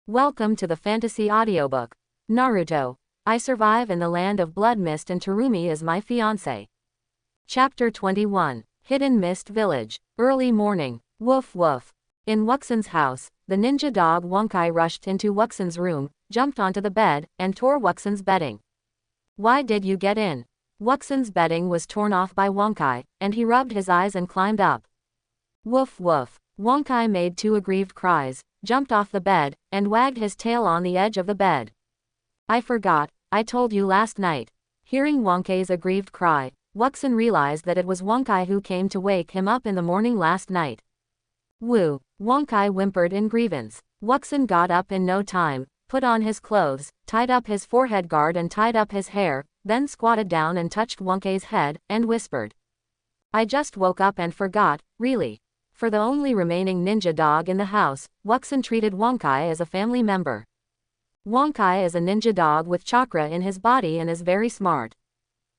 Welcome to the fantasy audiobook. Naruto. I survive in the land of blood mist and Terumi is my fiance. Chapter 21. Hidden Mist Village. Early morning. Woof woof. In Wuxen's house, the ninja dog Wonkai rushed into Wuxen's room, jumped onto the bed, and tore Wuxen's bedding. Why did you get in? Wuxen's bedding was torn off by Wonkai, and he rubbed his eyes and climbed up. Woof woof. Wonkai made two aggrieved cries, jumped off the bed, and wagged his tail on the edge of the bed. I forgot, I told you last night. Hearing Wonkai's aggrieved cry, Wuxen realized that it was Wonkai who came to wake him up in the morning last night. Woo! Wonkai whimpered in grievance. Wuxen got up in no time, put on his clothes, tied up his forehead guard and tied up his hair, then squatted down and touched Wonkai's head, and whispered. I just woke up and forgot, really. For the only remaining ninja dog in the house, Wuxen treated Wonkai as a family member. Wonkai is a ninja dog with chakra in his body and is very smart.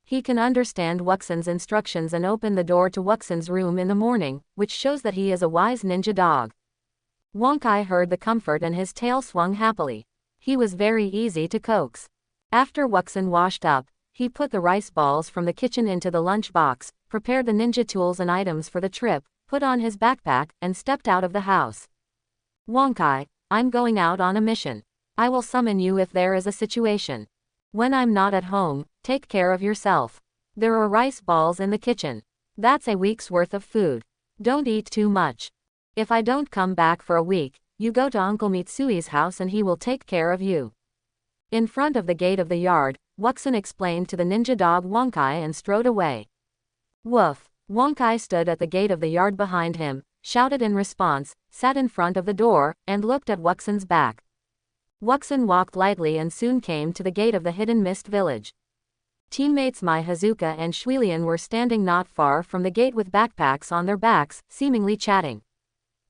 He can understand Wuxen's instructions and open the door to Wuxen's room in the morning, which shows that he is a wise ninja dog. Wonkai heard the comfort and his tail swung happily. He was very easy to coax. After Wuxen washed up, he put the rice balls from the kitchen into the lunch box, prepared the ninja tools and items for the trip, put on his backpack, and stepped out of the house. Wonkai, I'm going out on a mission. I will summon you if there is a situation. When I'm not at home, take care of yourself. There are rice balls in the kitchen. That's a week's worth of food. Don't eat too much. If I don't come back for a week, you go to Uncle Mitsui's house and he will take care of you. In front of the gate of the yard, Wuxen explained to the ninja dog Wonkai and strode away. Woof! Wonkai stood at the gate of the yard behind him, shouted in response, sat in front of the door, and looked at Wuxen's back. Wuxen walked lightly and soon came to the gate of the Hidden Mist Village. Teammates Mai Hazuka and Shuilian were standing not far from the gate with backpacks on their backs, seemingly chatting.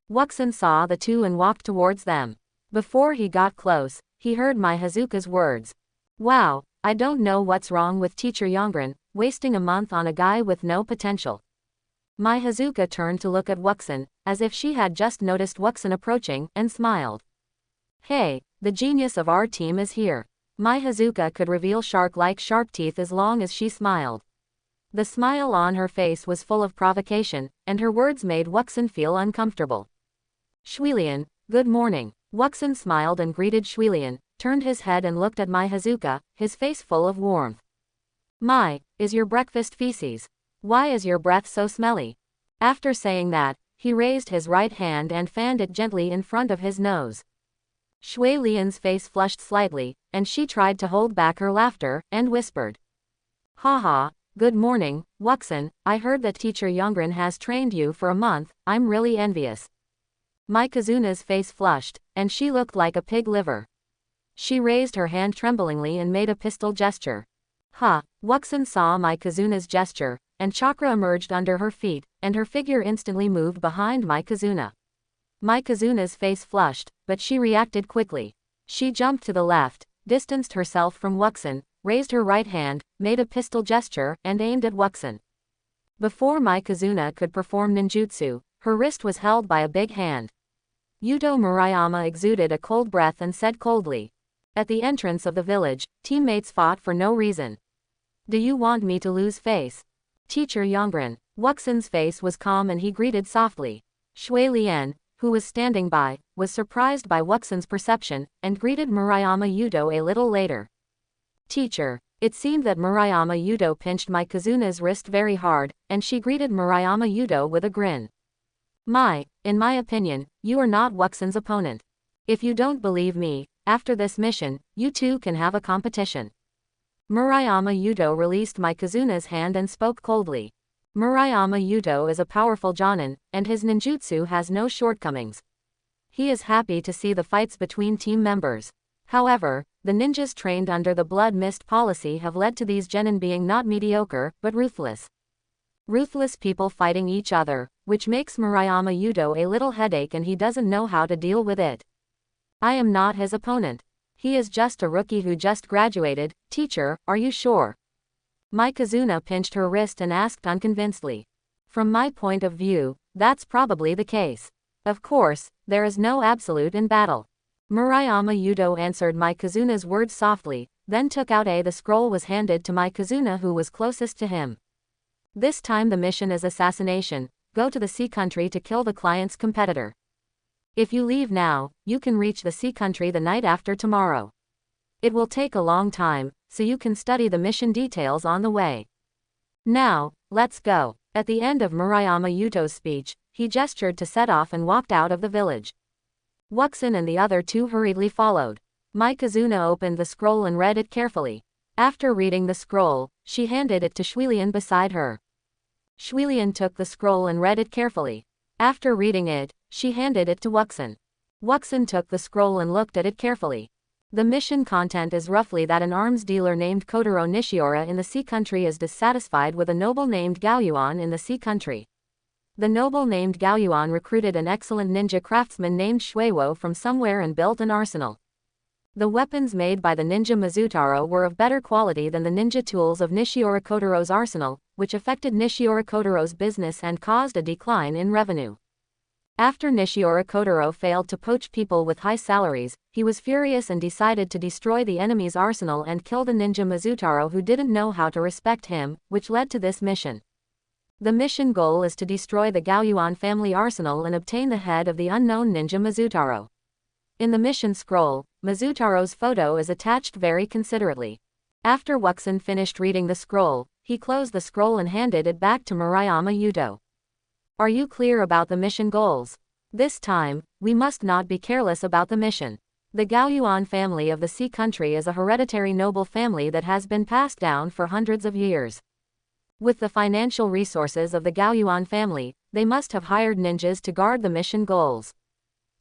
Wuxen saw the two and walked towards them. Before he got close, he heard Mai Hazuka's words. Wow, I don't know what's wrong with Teacher Yongren, wasting a month on a guy with no potential. Mai Hazuka turned to look at Wuxen, as if she had just noticed Wuxen approaching, and smiled. Hey, the genius of our team is here. Mai Hazuka could reveal shark-like sharp teeth as long as she smiled. The smile on her face was full of provocation, and her words made Wuxen feel uncomfortable. Shuilian, good morning. Wuxen smiled and greeted Shuilian, turned his head and looked at Mai Hazuka, his face full of warmth. Mai, is your breakfast feces? Why is your breath so smelly? After saying that, he raised his right hand and fanned it gently in front of his nose. Shuilian's face flushed slightly, and she tried to hold back her laughter, and whispered. Haha, good morning, Wuxen, I heard that Teacher Yongren has trained you for a month, I'm really envious. Mai Kazuna's face flushed, and she looked like a pig liver. She raised her hand tremblingly and made a pistol gesture. Wuxen saw Mai Kazuna's gesture, and chakra emerged under her feet, and her figure instantly moved behind Mai Kazuna. Mai Kazuna's face flushed, but she reacted quickly. She jumped to the left, distanced herself from Wuxen, raised her right hand, made a pistol gesture, and aimed at Wuxen. Before Mai Kazuna could perform ninjutsu, her wrist was held by a big hand. Yuto Murayama exuded a cold breath and said coldly. At the entrance of the village, teammates fought for no reason. Do you want me to lose face? Teacher Yongren. Wuxen's face was calm and he greeted softly. Shuilian, who was standing by, was surprised by Wuxen's perception, and greeted Murayama Yuto a little later. Teacher. It seemed that Murayama Yuto pinched Mai Kazuna's wrist very hard, and she greeted Murayama Yuto with a grin. Mai, in my opinion, you are not Wuxen's opponent. If you don't believe me, after this mission, you two can have a competition. Murayama Yuto released Mai Kazuna's hand and spoke coldly. Murayama Yuto is a powerful Jonin, and his ninjutsu has no shortcomings. He is happy to see the fights between team members. However, the ninjas trained under the blood mist policy have led to these genin being not mediocre, but ruthless. Ruthless people fighting each other, which makes Murayama Yuto a little headache and he doesn't know how to deal with it. I am not his opponent. He is just a rookie who just graduated. Teacher, are you sure? Mai Kazuna pinched her wrist and asked unconvincedly. From my point of view, that's probably the case. Of course, there is no absolute in battle. Murayama Yudo answered Mikazuna's words softly, then took out the scroll was handed to Mikazuna who was closest to him. This time the mission is assassination, go to the sea country to kill the client's competitor. If you leave now, you can reach the sea country the night after tomorrow. It will take a long time, so you can study the mission details on the way. Now, let's go. At the end of Murayama Yuto's speech, he gestured to set off and walked out of the village. Wuxin and the other two hurriedly followed. Mikazuna opened the scroll and read it carefully. After reading the scroll, she handed it to Shuilian beside her. Shuilian took the scroll and read it carefully. After reading it, she handed it to Wuxin. Wuxin took the scroll and looked at it carefully. The mission content is roughly that an arms dealer named Kotaro Nishiura in the sea country is dissatisfied with a noble named Gaoyuan in the sea country. The noble named Gaoyuan recruited an excellent ninja craftsman named Shuiwo from somewhere and built an arsenal. The weapons made by the ninja Mizutaro were of better quality than the ninja tools of Nishiura Kotaro's arsenal, which affected Nishiura Kotaro's business and caused a decline in revenue. After Nishiura Kotaro failed to poach people with high salaries, he was furious and decided to destroy the enemy's arsenal and kill the ninja Mizutaro who didn't know how to respect him, which led to this mission. The mission goal is to destroy the Gaoyuan family arsenal and obtain the head of the unknown ninja Mizutaro. In the mission scroll, Mizutaro's photo is attached very considerately. After Wuxin finished reading the scroll, he closed the scroll and handed it back to Murayama Yudo. Are you clear about the mission goals? This time, we must not be careless about the mission. The Gaoyuan family of the sea country is a hereditary noble family that has been passed down for hundreds of years. With the financial resources of the Gaoyuan family, they must have hired ninjas to guard the mission goals.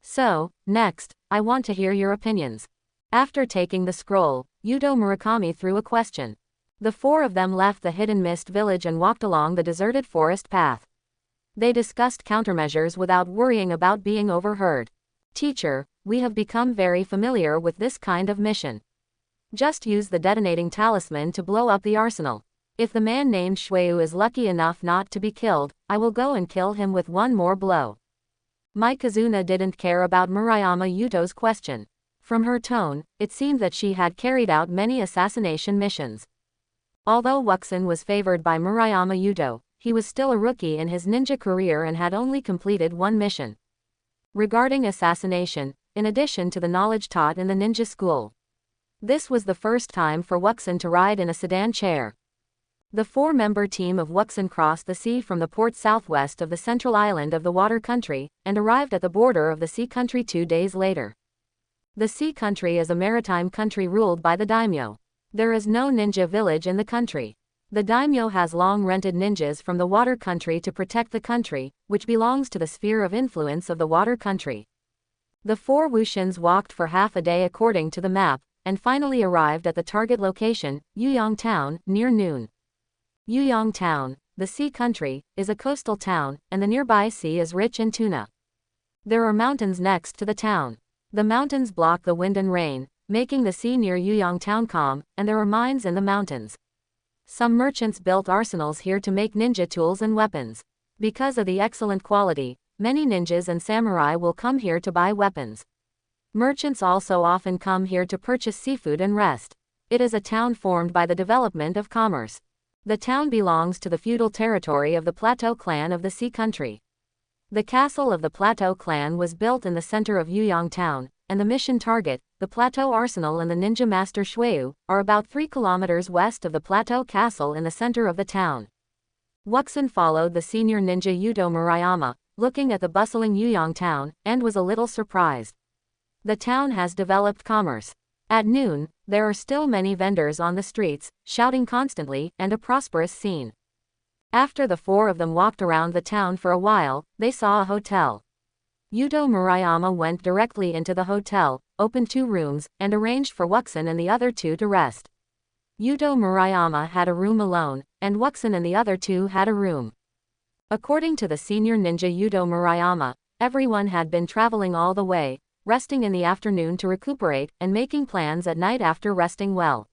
So, next, I want to hear your opinions. After taking the scroll, Yudo Murakami threw a question. The four of them left the Hidden Mist village and walked along the deserted forest path. They discussed countermeasures without worrying about being overheard. Teacher, we have become very familiar with this kind of mission. Just use the detonating talisman to blow up the arsenal. If the man named Shuiyu is lucky enough not to be killed, I will go and kill him with one more blow. Mikazuna didn't care about Murayama Yuto's question. From her tone, it seemed that she had carried out many assassination missions. Although Wuxin was favored by Murayama Yuto, he was still a rookie in his ninja career and had only completed one mission. Regarding assassination, in addition to the knowledge taught in the ninja school, this was the first time for Wuxin to ride in a sedan chair. The four-member team of Wuxin crossed the sea from the port southwest of the central island of the water country, and arrived at the border of the sea country 2 days later. The sea country is a maritime country ruled by the daimyo. There is no ninja village in the country. The daimyo has long rented ninjas from the water country to protect the country, which belongs to the sphere of influence of the water country. The four Wuxians walked for half a day according to the map, and finally arrived at the target location, Yuyang Town, near noon. Yuyang Town, the sea country, is a coastal town, and the nearby sea is rich in tuna. There are mountains next to the town. The mountains block the wind and rain, making the sea near Yuyang Town calm, and there are mines in the mountains. Some merchants built arsenals here to make ninja tools and weapons. Because of the excellent quality, many ninjas and samurai will come here to buy weapons. Merchants also often come here to purchase seafood and rest. It is a town formed by the development of commerce. The town belongs to the feudal territory of the Plateau clan of the sea country. The castle of the Plateau clan was built in the center of Yuyang Town, and the mission target, the Plateau Arsenal and the ninja master Shuiyu, are about 3 kilometers west of the Plateau Castle in the center of the town. Wuxin followed the senior ninja Yudo Murayama, looking at the bustling Yuyang Town, and was a little surprised. The town has developed commerce. At noon, there are still many vendors on the streets, shouting constantly, and a prosperous scene. After the four of them walked around the town for a while, they saw a hotel. Yudo Murayama went directly into the hotel, opened 2 rooms, and arranged for Wuxin and the other 2 to rest. Yudo Murayama had a room alone, and Wuxin and the other 2 had a room. According to the senior ninja Yudo Murayama, everyone had been traveling all the way, resting in the afternoon to recuperate, and making plans at night after resting well.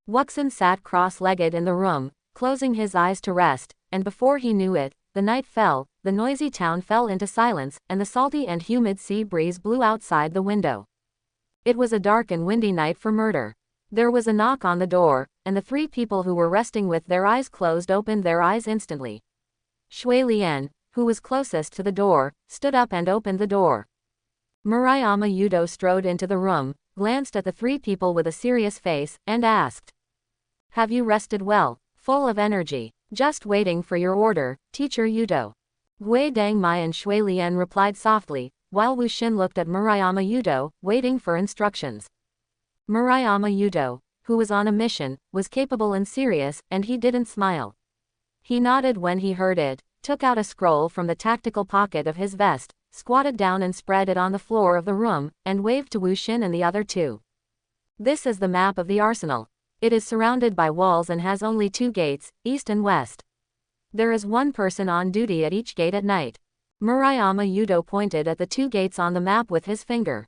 Wuxin sat cross-legged in the room, closing his eyes to rest, and before he knew it, the night fell, the noisy town fell into silence, and the salty and humid sea breeze blew outside the window. It was a dark and windy night for murder. There was a knock on the door, and the three people who were resting with their eyes closed opened their eyes instantly. Shui Lian, who was closest to the door, stood up and opened the door. Murayama Yudo strode into the room, glanced at the three people with a serious face, and asked, "Have you rested well? Full of energy. Just waiting for your order, Teacher Yudo." Gui Dangmai and Shui Lian replied softly, while Wu Xin looked at Murayama Yudo, waiting for instructions. Murayama Yudo, who was on a mission, was capable and serious, and he didn't smile. He nodded when he heard it, took out a scroll from the tactical pocket of his vest, squatted down and spread it on the floor of the room, and waved to Wu Xin and the other two. "This is the map of the arsenal. It is surrounded by walls and has only 2 gates, east and west. There is 1 person on duty at each gate at night." Murayama Yudo pointed at the 2 gates on the map with his finger.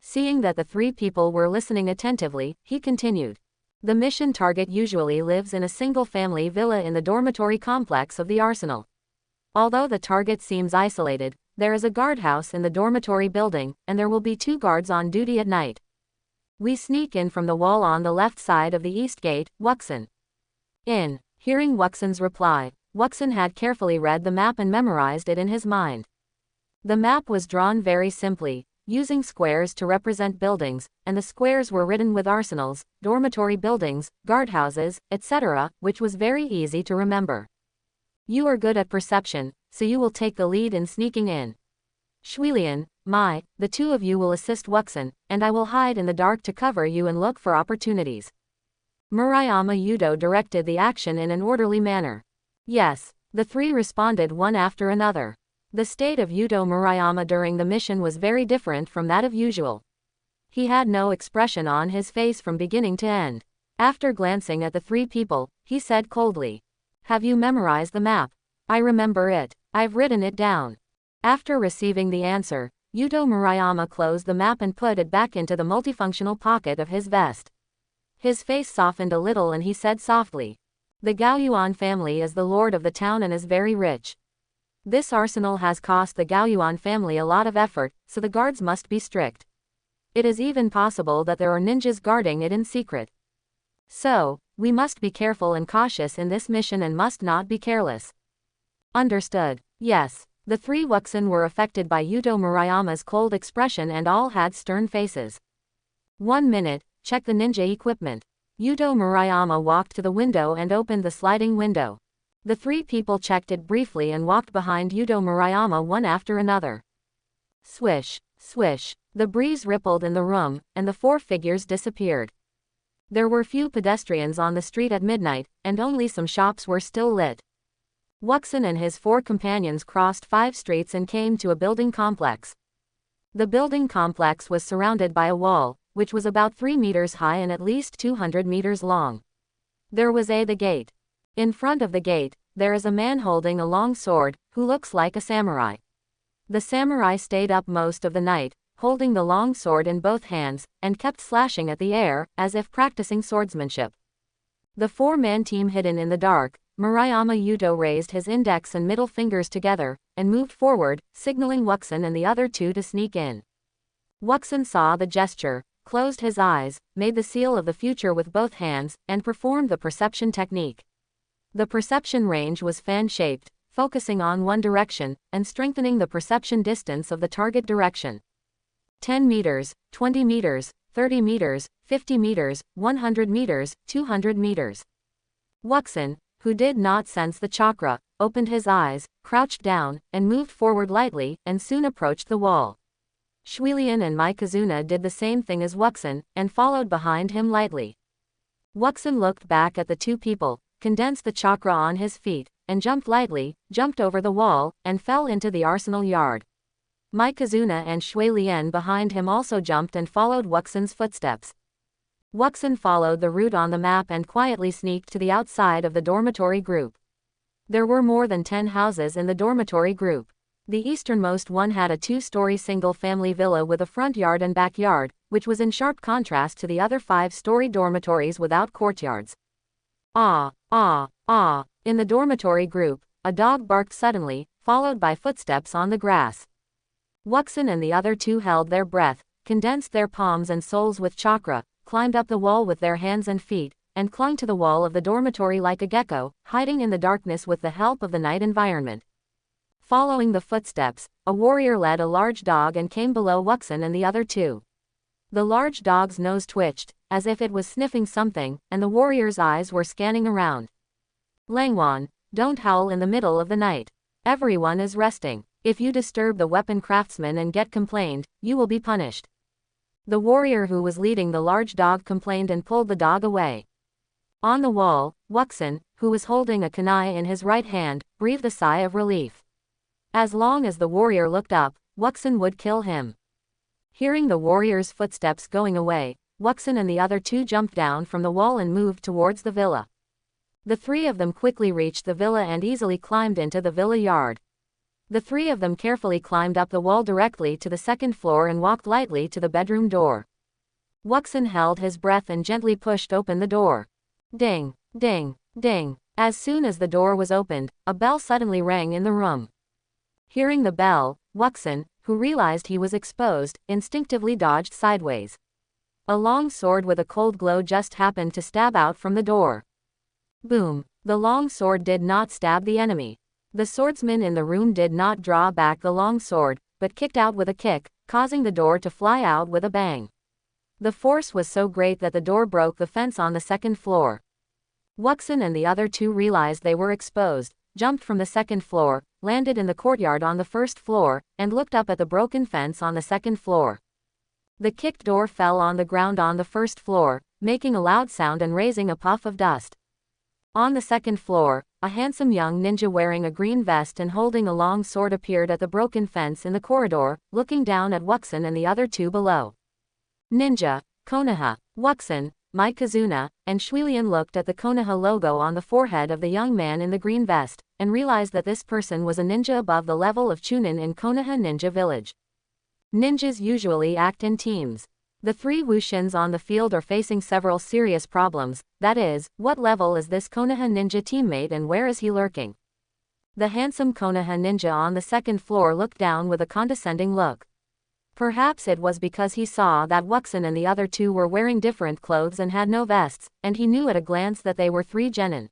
Seeing that the 3 people were listening attentively, he continued. "The mission target usually lives in a single-family villa in the dormitory complex of the arsenal. Although the target seems isolated, there is a guardhouse in the dormitory building, and there will be 2 guards on duty at night. We sneak in from the wall on the left side of the east gate, Wuxin." In hearing Wuxin's reply, Wuxin had carefully read the map and memorized it in his mind. The map was drawn very simply, using squares to represent buildings, and the squares were written with arsenals, dormitory buildings, guardhouses, etc., which was very easy to remember. "You are good at perception, so you will take the lead in sneaking in. Shuilian, Mai, the 2 of you will assist Wuxin, and I will hide in the dark to cover you and look for opportunities." Murayama Yudo directed the action in an orderly manner. "Yes," the 3 responded one after another. The state of Yudo Murayama during the mission was very different from that of usual. He had no expression on his face from beginning to end. After glancing at the 3 people, he said coldly, "Have you memorized the map?" "I remember it. I've written it down." After receiving the answer, Yudo Murayama closed the map and put it back into the multifunctional pocket of his vest. His face softened a little and he said softly, "The Gaoyuan family is the lord of the town and is very rich. This arsenal has cost the Gaoyuan family a lot of effort, so the guards must be strict. It is even possible that there are ninjas guarding it in secret. So, we must be careful and cautious in this mission and must not be careless." "Understood." Yes. The 3 Wuxin were affected by Yudo Murayama's cold expression and all had stern faces. "1 minute, check the ninja equipment." Yudo Murayama walked to the window and opened the sliding window. The 3 people checked it briefly and walked behind Yudo Murayama one after another. Swish, swish, the breeze rippled in the room, and the 4 figures disappeared. There were few pedestrians on the street at midnight, and only some shops were still lit. Wuxin and his 4 companions crossed 5 streets and came to a building complex. The building complex was surrounded by a wall, which was about 3 meters high and at least 200 meters long. There was the gate. In front of the gate, there is a man holding a long sword, who looks like a samurai. The samurai stayed up most of the night, holding the long sword in both hands, and kept slashing at the air, as if practicing swordsmanship. The 4-man team hidden in the dark, Murayama Yudo raised his index and middle fingers together, and moved forward, signaling Wuxin and the other 2 to sneak in. Wuxin saw the gesture, closed his eyes, made the seal of the future with both hands, and performed the perception technique. The perception range was fan-shaped, focusing on one direction, and strengthening the perception distance of the target direction. 10 meters, 20 meters, 30 meters, 50 meters, 100 meters, 200 meters. Wuxin, who did not sense the chakra, opened his eyes, crouched down, and moved forward lightly, and soon approached the wall. Shuilian and Maikazuna did the same thing as Wuxin, and followed behind him lightly. Wuxin looked back at the 2 people, condensed the chakra on his feet, and jumped lightly, jumped over the wall, and fell into the arsenal yard. Maikazuna and Shuilian behind him also jumped and followed Wuxin's footsteps. Wuxin followed the route on the map and quietly sneaked to the outside of the dormitory group. There were more than 10 houses in the dormitory group. The easternmost one had a 2-story single-family villa with a front yard and backyard, which was in sharp contrast to the other 5-story dormitories without courtyards. Ah, ah, ah. In the dormitory group, a dog barked suddenly, followed by footsteps on the grass. Wuxin and the other 2 held their breath, condensed their palms and soles with chakra, climbed up the wall with their hands and feet, and clung to the wall of the dormitory like a gecko, hiding in the darkness with the help of the night environment. Following the footsteps, a warrior led a large dog and came below Wuxin and the other two. The large dog's nose twitched, as if it was sniffing something, and the warrior's eyes were scanning around. Langwan, don't howl in the middle of the night. Everyone is resting. If you disturb the weapon craftsman and get complained, you will be punished. The warrior who was leading the large dog complained and pulled the dog away. On the wall, Wuxin, who was holding a kunai in his right hand, breathed a sigh of relief. As long as the warrior looked up, Wuxin would kill him. Hearing the warrior's footsteps going away, Wuxin and the other two jumped down from the wall and moved towards the villa. The three of them quickly reached the villa and easily climbed into the villa yard. The three of them carefully climbed up the wall directly to the second floor and walked lightly to the bedroom door. Wuxin held his breath and gently pushed open the door. Ding, ding, ding. As soon as the door was opened, a bell suddenly rang in the room. Hearing the bell, Wuxin, who realized he was exposed, instinctively dodged sideways. A long sword with a cold glow just happened to stab out from the door. Boom! The long sword did not stab the enemy. The swordsman in the room did not draw back the long sword, but kicked out with a kick, causing the door to fly out with a bang. The force was so great that the door broke the fence on the second floor. Wuxin and the other two realized they were exposed, jumped from the second floor, landed in the courtyard on the first floor, and looked up at the broken fence on the second floor. The kicked door fell on the ground on the first floor, making a loud sound and raising a puff of dust. On the second floor, a handsome young ninja wearing a green vest and holding a long sword appeared at the broken fence in the corridor, looking down at Wuxin and the other two below. Ninja, Konoha, Wuxin, Mikazuna, and Shuilian looked at the Konoha logo on the forehead of the young man in the green vest, and realized that this person was a ninja above the level of Chunin in Konoha Ninja Village. Ninjas usually act in teams. The three Wushins on the field are facing several serious problems, that is, what level is this Konoha ninja teammate and where is he lurking? The handsome Konoha ninja on the second floor looked down with a condescending look. Perhaps it was because he saw that Wuxin and the other two were wearing different clothes and had no vests, and he knew at a glance that they were three genin.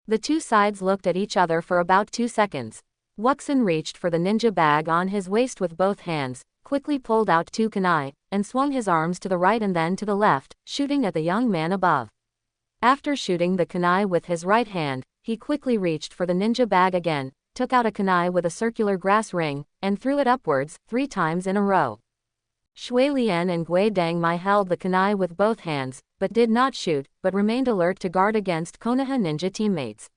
The two sides looked at each other for about 2 seconds. Wuxin reached for the ninja bag on his waist with both hands, quickly pulled out 2 kunai, and swung his arms to the right and then to the left, shooting at the young man above. After shooting the kunai with his right hand, he quickly reached for the ninja bag again, took out a kunai with a circular grass ring, and threw it upwards, 3 times in a row. Shui Lian and Gui Dangmai held the kunai with both hands, but did not shoot, but remained alert to guard against Konoha ninja teammates.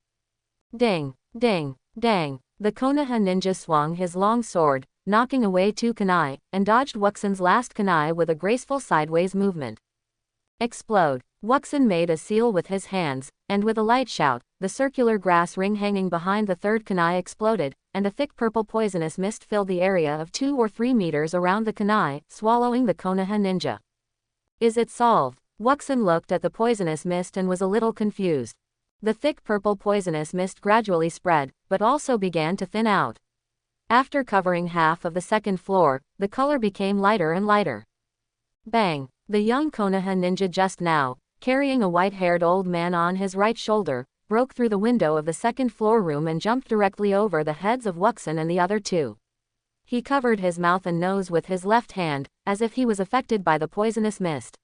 Ding, ding, dang. The Konoha ninja swung his long sword, knocking away 2 kunai, and dodged Wuxin's last kunai with a graceful sideways movement. Explode. Wuxin made a seal with his hands, and with a light shout, the circular grass ring hanging behind the third kunai exploded, and a thick purple poisonous mist filled the area of 2 or 3 meters around the kunai, swallowing the Konoha ninja. Is it solved? Wuxin looked at the poisonous mist and was a little confused. The thick purple poisonous mist gradually spread, but also began to thin out. After covering half of the second floor, the color became lighter and lighter. Bang! The young Konoha ninja just now, carrying a white-haired old man on his right shoulder, broke through the window of the second floor room and jumped directly over the heads of Wuxin and the other two. He covered his mouth and nose with his left hand, as if he was affected by the poisonous mist.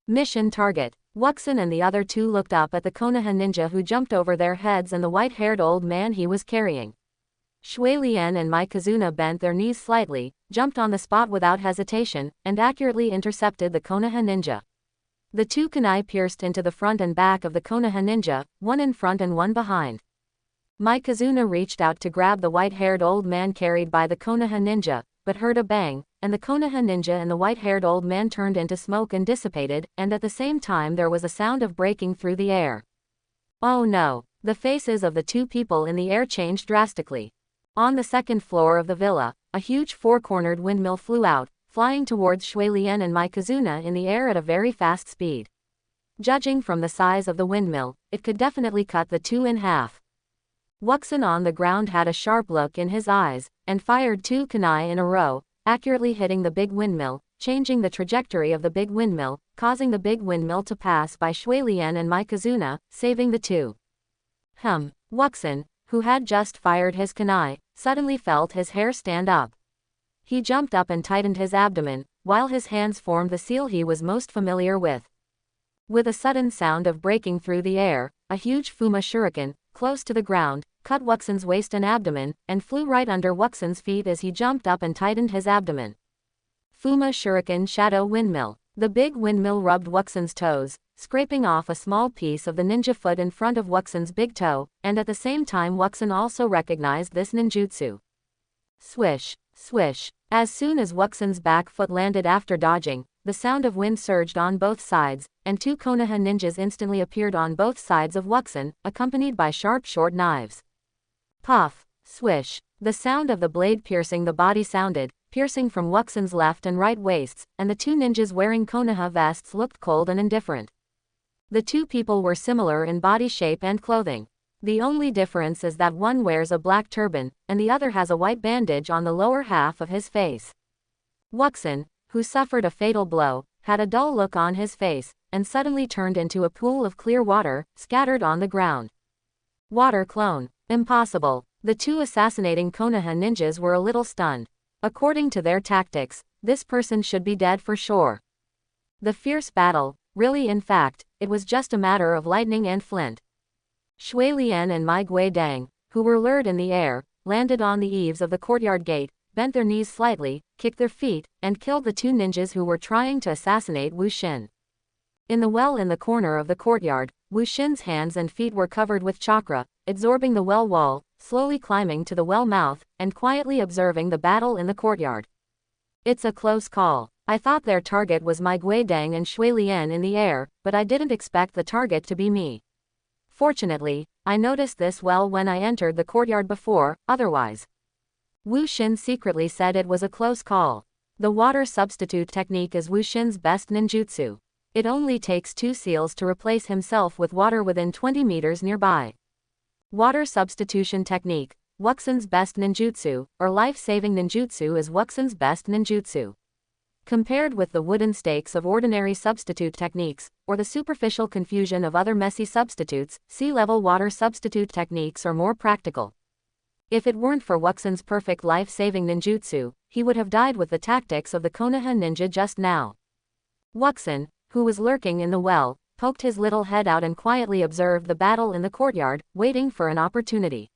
Mission target. Wuxin and the other two looked up at the Konoha ninja who jumped over their heads and the white-haired old man he was carrying. Shui Lian and Mikazuna bent their knees slightly, jumped on the spot without hesitation, and accurately intercepted the Konoha ninja. The 2 kunai pierced into the front and back of the Konoha ninja, one in front and one behind. Mikazuna reached out to grab the white-haired old man carried by the Konoha ninja, but heard a bang, and the Konoha ninja and the white-haired old man turned into smoke and dissipated, and at the same time there was a sound of breaking through the air. Oh no! The faces of the 2 people in the air changed drastically. On the second floor of the villa, a huge 4-cornered windmill flew out, flying towards Shui Lian and Mikazuna in the air at a very fast speed. Judging from the size of the windmill, it could definitely cut the 2 in half. Wuxin on the ground had a sharp look in his eyes, and fired 2 kunai in a row, accurately hitting the big windmill, changing the trajectory of the big windmill, causing the big windmill to pass by Shuilian and Mikazuna, saving the two. Wuxin, who had just fired his kunai, suddenly felt his hair stand up. He jumped up and tightened his abdomen, while his hands formed the seal he was most familiar with. With a sudden sound of breaking through the air, a huge Fuma shuriken, close to the ground, cut Wuxin's waist and abdomen, and flew right under Wuxin's feet as he jumped up and tightened his abdomen. Fuma shuriken shadow windmill. The big windmill rubbed Wuxin's toes, scraping off a small piece of the ninja foot in front of Wuxin's big toe, and at the same time Wuxin also recognized this ninjutsu. Swish, swish. As soon as Wuxin's back foot landed after dodging, the sound of wind surged on both sides, and two Konoha ninjas instantly appeared on both sides of Wuxin, accompanied by sharp short knives. Puff, swish. The sound of the blade piercing the body sounded, piercing from Wuxin's left and right waists, and the two ninjas wearing Konoha vests looked cold and indifferent. The two people were similar in body shape and clothing. The only difference is that one wears a black turban, and the other has a white bandage on the lower half of his face. Wuxin, who suffered a fatal blow, had a dull look on his face, and suddenly turned into a pool of clear water, scattered on the ground. Water clone. Impossible. The two assassinating Konoha ninjas were a little stunned. According to their tactics, this person should be dead for sure. The fierce battle, really in fact, it was just a matter of lightning and flint. Shuilian and Mai Guidang, who were lured in the air, landed on the eaves of the courtyard gate, bent their knees slightly, kicked their feet, and killed the two ninjas who were trying to assassinate Wu Xin. In the well in the corner of the courtyard, Wu Xin's hands and feet were covered with chakra, absorbing the well wall, slowly climbing to the well mouth, and quietly observing the battle in the courtyard. It's a close call. I thought their target was Mai Guidang and Shuilian in the air, but I didn't expect the target to be me. Fortunately, I noticed this well when I entered the courtyard before, otherwise. Wu Xin secretly said it was a close call. The water substitute technique is Wu Xin's best ninjutsu. It only takes 2 seals to replace himself with water within 20 meters nearby. Water substitution technique. Wuxin's best ninjutsu, or life-saving ninjutsu, is Wuxin's best ninjutsu. Compared with the wooden stakes of ordinary substitute techniques, or the superficial confusion of other messy substitutes, sea-level water substitute techniques are more practical. If it weren't for Wuxin's perfect life-saving ninjutsu, he would have died with the tactics of the Konoha ninja just now. Wuxin, who was lurking in the well, poked his little head out and quietly observed the battle in the courtyard, waiting for an opportunity.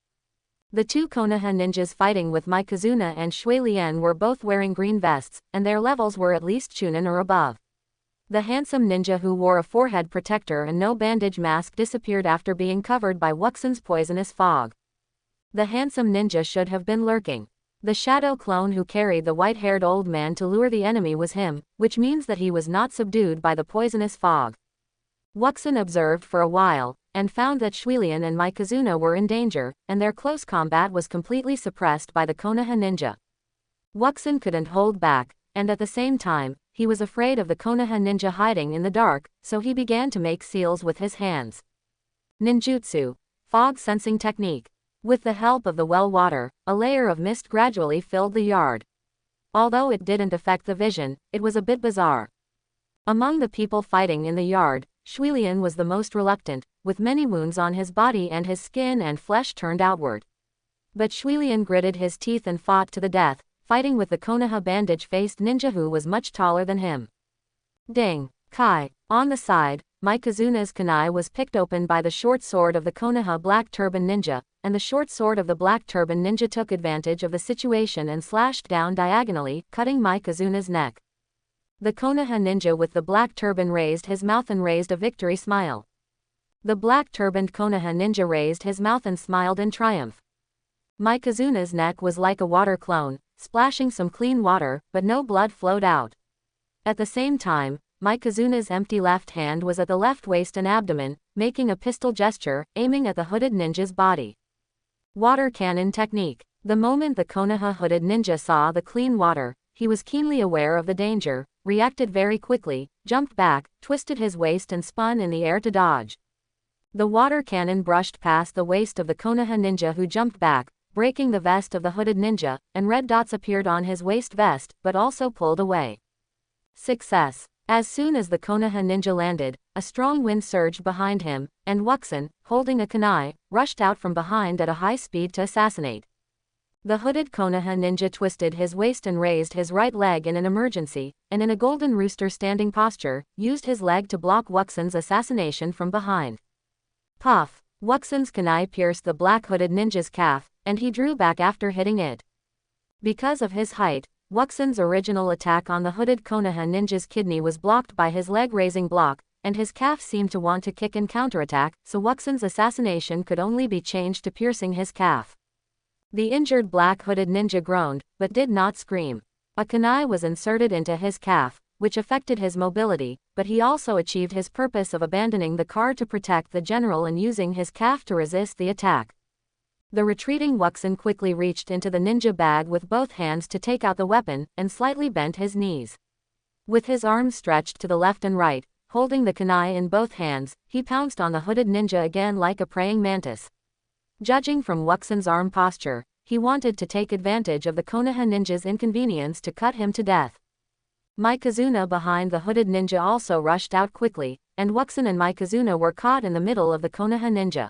The two Konoha ninjas fighting with Mikazuna and Shuilian were both wearing green vests, and their levels were at least Chunin or above. The handsome ninja who wore a forehead protector and no bandage mask disappeared after being covered by Wuxin's poisonous fog. The handsome ninja should have been lurking. The shadow clone who carried the white-haired old man to lure the enemy was him, which means that he was not subdued by the poisonous fog. Wuxin observed for a while, and found that Shuilian and Mikazuna were in danger, and their close combat was completely suppressed by the Konoha ninja. Wuxin couldn't hold back, and at the same time, he was afraid of the Konoha ninja hiding in the dark, so he began to make seals with his hands. Ninjutsu. Fog sensing technique. With the help of the well water, a layer of mist gradually filled the yard. Although it didn't affect the vision, it was a bit bizarre. Among the people fighting in the yard, Shuilian was the most reluctant, with many wounds on his body and his skin and flesh turned outward. But Shuilian gritted his teeth and fought to the death, fighting with the Konoha bandage-faced ninja who was much taller than him. Ding! Kai! On the side, Mikazuna's kunai was picked open by the short sword of the Konoha black turban ninja, and the short sword of the black turban ninja took advantage of the situation and slashed down diagonally, cutting Mikazuna's neck. The Konoha ninja with the black turban raised his mouth and raised a victory smile. The black-turbaned Konoha ninja raised his mouth and smiled in triumph. Mikazuna's neck was like a water clone, splashing some clean water, but no blood flowed out. At the same time, Mikazuna's empty left hand was at the left waist and abdomen, making a pistol gesture, aiming at the hooded ninja's body. Water cannon technique. The moment the Konoha hooded ninja saw the clean water, he was keenly aware of the danger, reacted very quickly, jumped back, twisted his waist and spun in the air to dodge. The water cannon brushed past the waist of the Konoha ninja who jumped back, breaking the vest of the hooded ninja, and red dots appeared on his waist vest, but also pulled away. Success. As soon as the Konoha ninja landed, a strong wind surged behind him, and Wuxin, holding a kunai, rushed out from behind at a high speed to assassinate. The hooded Konoha ninja twisted his waist and raised his right leg in an emergency, and in a golden rooster standing posture, used his leg to block Wuxin's assassination from behind. Puff! Wuxin's kunai pierced the black hooded ninja's calf, and he drew back after hitting it. Because of his height, Wuxin's original attack on the hooded Konoha ninja's kidney was blocked by his leg-raising block, and his calf seemed to want to kick and counterattack, so Wuxin's assassination could only be changed to piercing his calf. The injured black hooded ninja groaned, but did not scream. A kunai was inserted into his calf, which affected his mobility, but he also achieved his purpose of abandoning the car to protect the general and using his calf to resist the attack. The retreating Wuxin quickly reached into the ninja bag with both hands to take out the weapon, and slightly bent his knees. With his arms stretched to the left and right, holding the kunai in both hands, he pounced on the hooded ninja again like a praying mantis. Judging from Wuxin's arm posture, he wanted to take advantage of the Konoha ninja's inconvenience to cut him to death. Mikazuna behind the hooded ninja also rushed out quickly, and Wuxin and Mikazuna were caught in the middle of the Konoha ninja.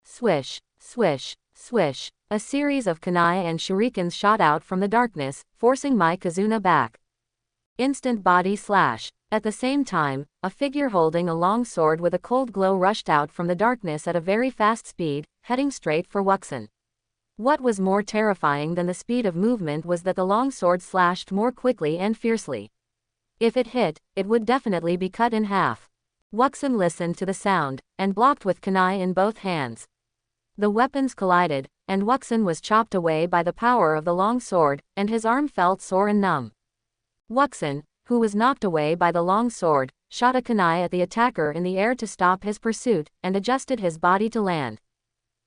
Swish, swish, swish. A series of kunai and shurikens shot out from the darkness, forcing Mikazuna back. Instant body slash. At the same time, a figure holding a long sword with a cold glow rushed out from the darkness at a very fast speed, heading straight for Wuxin. What was more terrifying than the speed of movement was that the long sword slashed more quickly and fiercely. If it hit, it would definitely be cut in half. Wuxin listened to the sound, and blocked with kunai in both hands. The weapons collided, and Wuxin was chopped away by the power of the long sword, and his arm felt sore and numb. Wuxin, who was knocked away by the long sword, shot a kunai at the attacker in the air to stop his pursuit, and adjusted his body to land.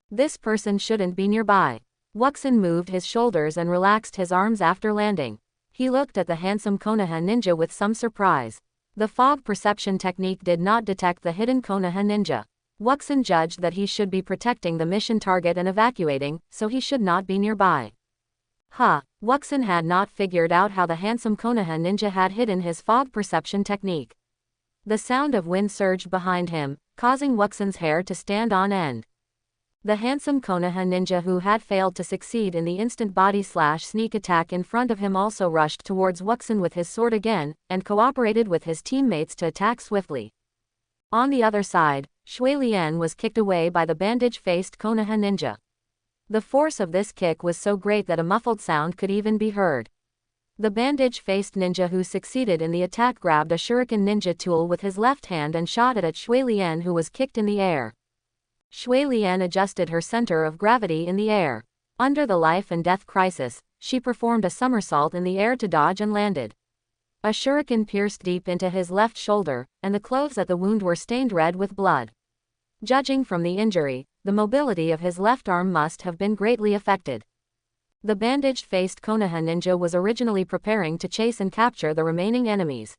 This person shouldn't be nearby. Wuxin moved his shoulders and relaxed his arms after landing. He looked at the handsome Konoha ninja with some surprise. The fog perception technique did not detect the hidden Konoha ninja. Wuxin judged that he should be protecting the mission target and evacuating, so he should not be nearby. Wuxin had not figured out how the handsome Konoha ninja had hidden his fog perception technique. The sound of wind surged behind him, causing Wuxin's hair to stand on end. The handsome Konoha ninja who had failed to succeed in the instant body slash sneak attack in front of him also rushed towards Wuxin with his sword again, and cooperated with his teammates to attack swiftly. On the other side, Shui Lian was kicked away by the bandage-faced Konoha ninja. The force of this kick was so great that a muffled sound could even be heard. The bandage-faced ninja who succeeded in the attack grabbed a shuriken ninja tool with his left hand and shot it at Shui Lian, who was kicked in the air. Shui Lian adjusted her center of gravity in the air. Under the life and death crisis, she performed a somersault in the air to dodge and landed. A shuriken pierced deep into his left shoulder, and the clothes at the wound were stained red with blood. Judging from the injury, the mobility of his left arm must have been greatly affected. The bandaged-faced Konoha ninja was originally preparing to chase and capture the remaining enemies.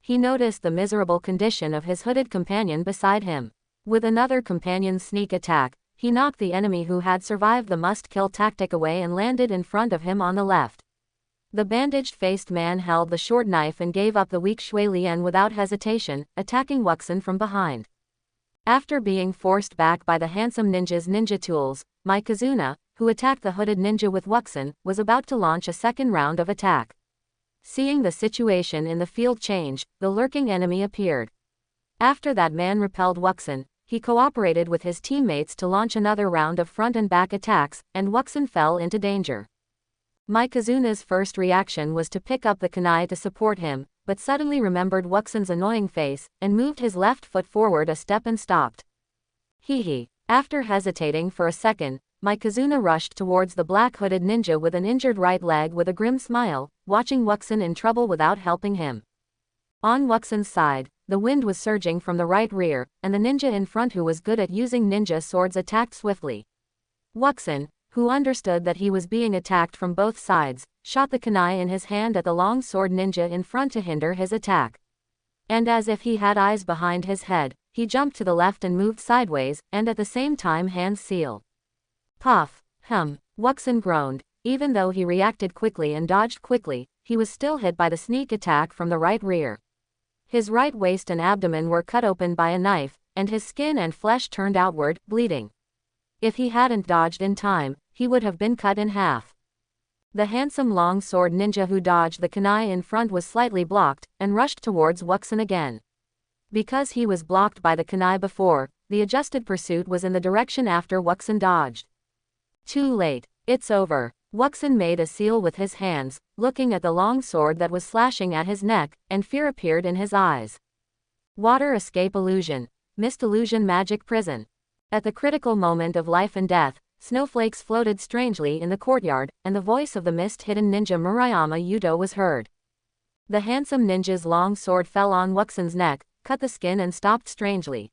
He noticed the miserable condition of his hooded companion beside him. With another companion's sneak attack, he knocked the enemy who had survived the must-kill tactic away and landed in front of him on the left. The bandaged-faced man held the short knife and gave up the weak Shui Lian without hesitation, attacking Wuxin from behind. After being forced back by the handsome ninja's ninja tools, Mikazuna, who attacked the hooded ninja with Wuxin, was about to launch a second round of attack. Seeing the situation in the field change, the lurking enemy appeared. After that man repelled Wuxin, he cooperated with his teammates to launch another round of front and back attacks, and Wuxin fell into danger. Mikazuna's first reaction was to pick up the kunai to support him, but suddenly remembered Wuxin's annoying face, and moved his left foot forward a step and stopped. Hee. After hesitating for a second, Mikazuna rushed towards the black-hooded ninja with an injured right leg with a grim smile, watching Wuxin in trouble without helping him. On Wuxin's side, the wind was surging from the right rear, and the ninja in front who was good at using ninja swords attacked swiftly. Wuxin, who understood that he was being attacked from both sides, shot the kunai in his hand at the long sword ninja in front to hinder his attack. And as if he had eyes behind his head, he jumped to the left and moved sideways, and at the same time hands seal. Puff. Wuxin groaned. Even though he reacted quickly and dodged quickly, he was still hit by the sneak attack from the right rear. His right waist and abdomen were cut open by a knife, and his skin and flesh turned outward, bleeding. If he hadn't dodged in time, he would have been cut in half. The handsome long sword ninja who dodged the kunai in front was slightly blocked, and rushed towards Wuxin again. Because he was blocked by the kunai before, the adjusted pursuit was in the direction after Wuxin dodged. Too late. It's over. Wuxin made a seal with his hands, looking at the long sword that was slashing at his neck, and fear appeared in his eyes. Water escape illusion. Mist illusion magic prison. At the critical moment of life and death, snowflakes floated strangely in the courtyard, and the voice of the mist-hidden ninja Murayama Yudo was heard. The handsome ninja's long sword fell on Wuxin's neck, cut the skin and stopped strangely.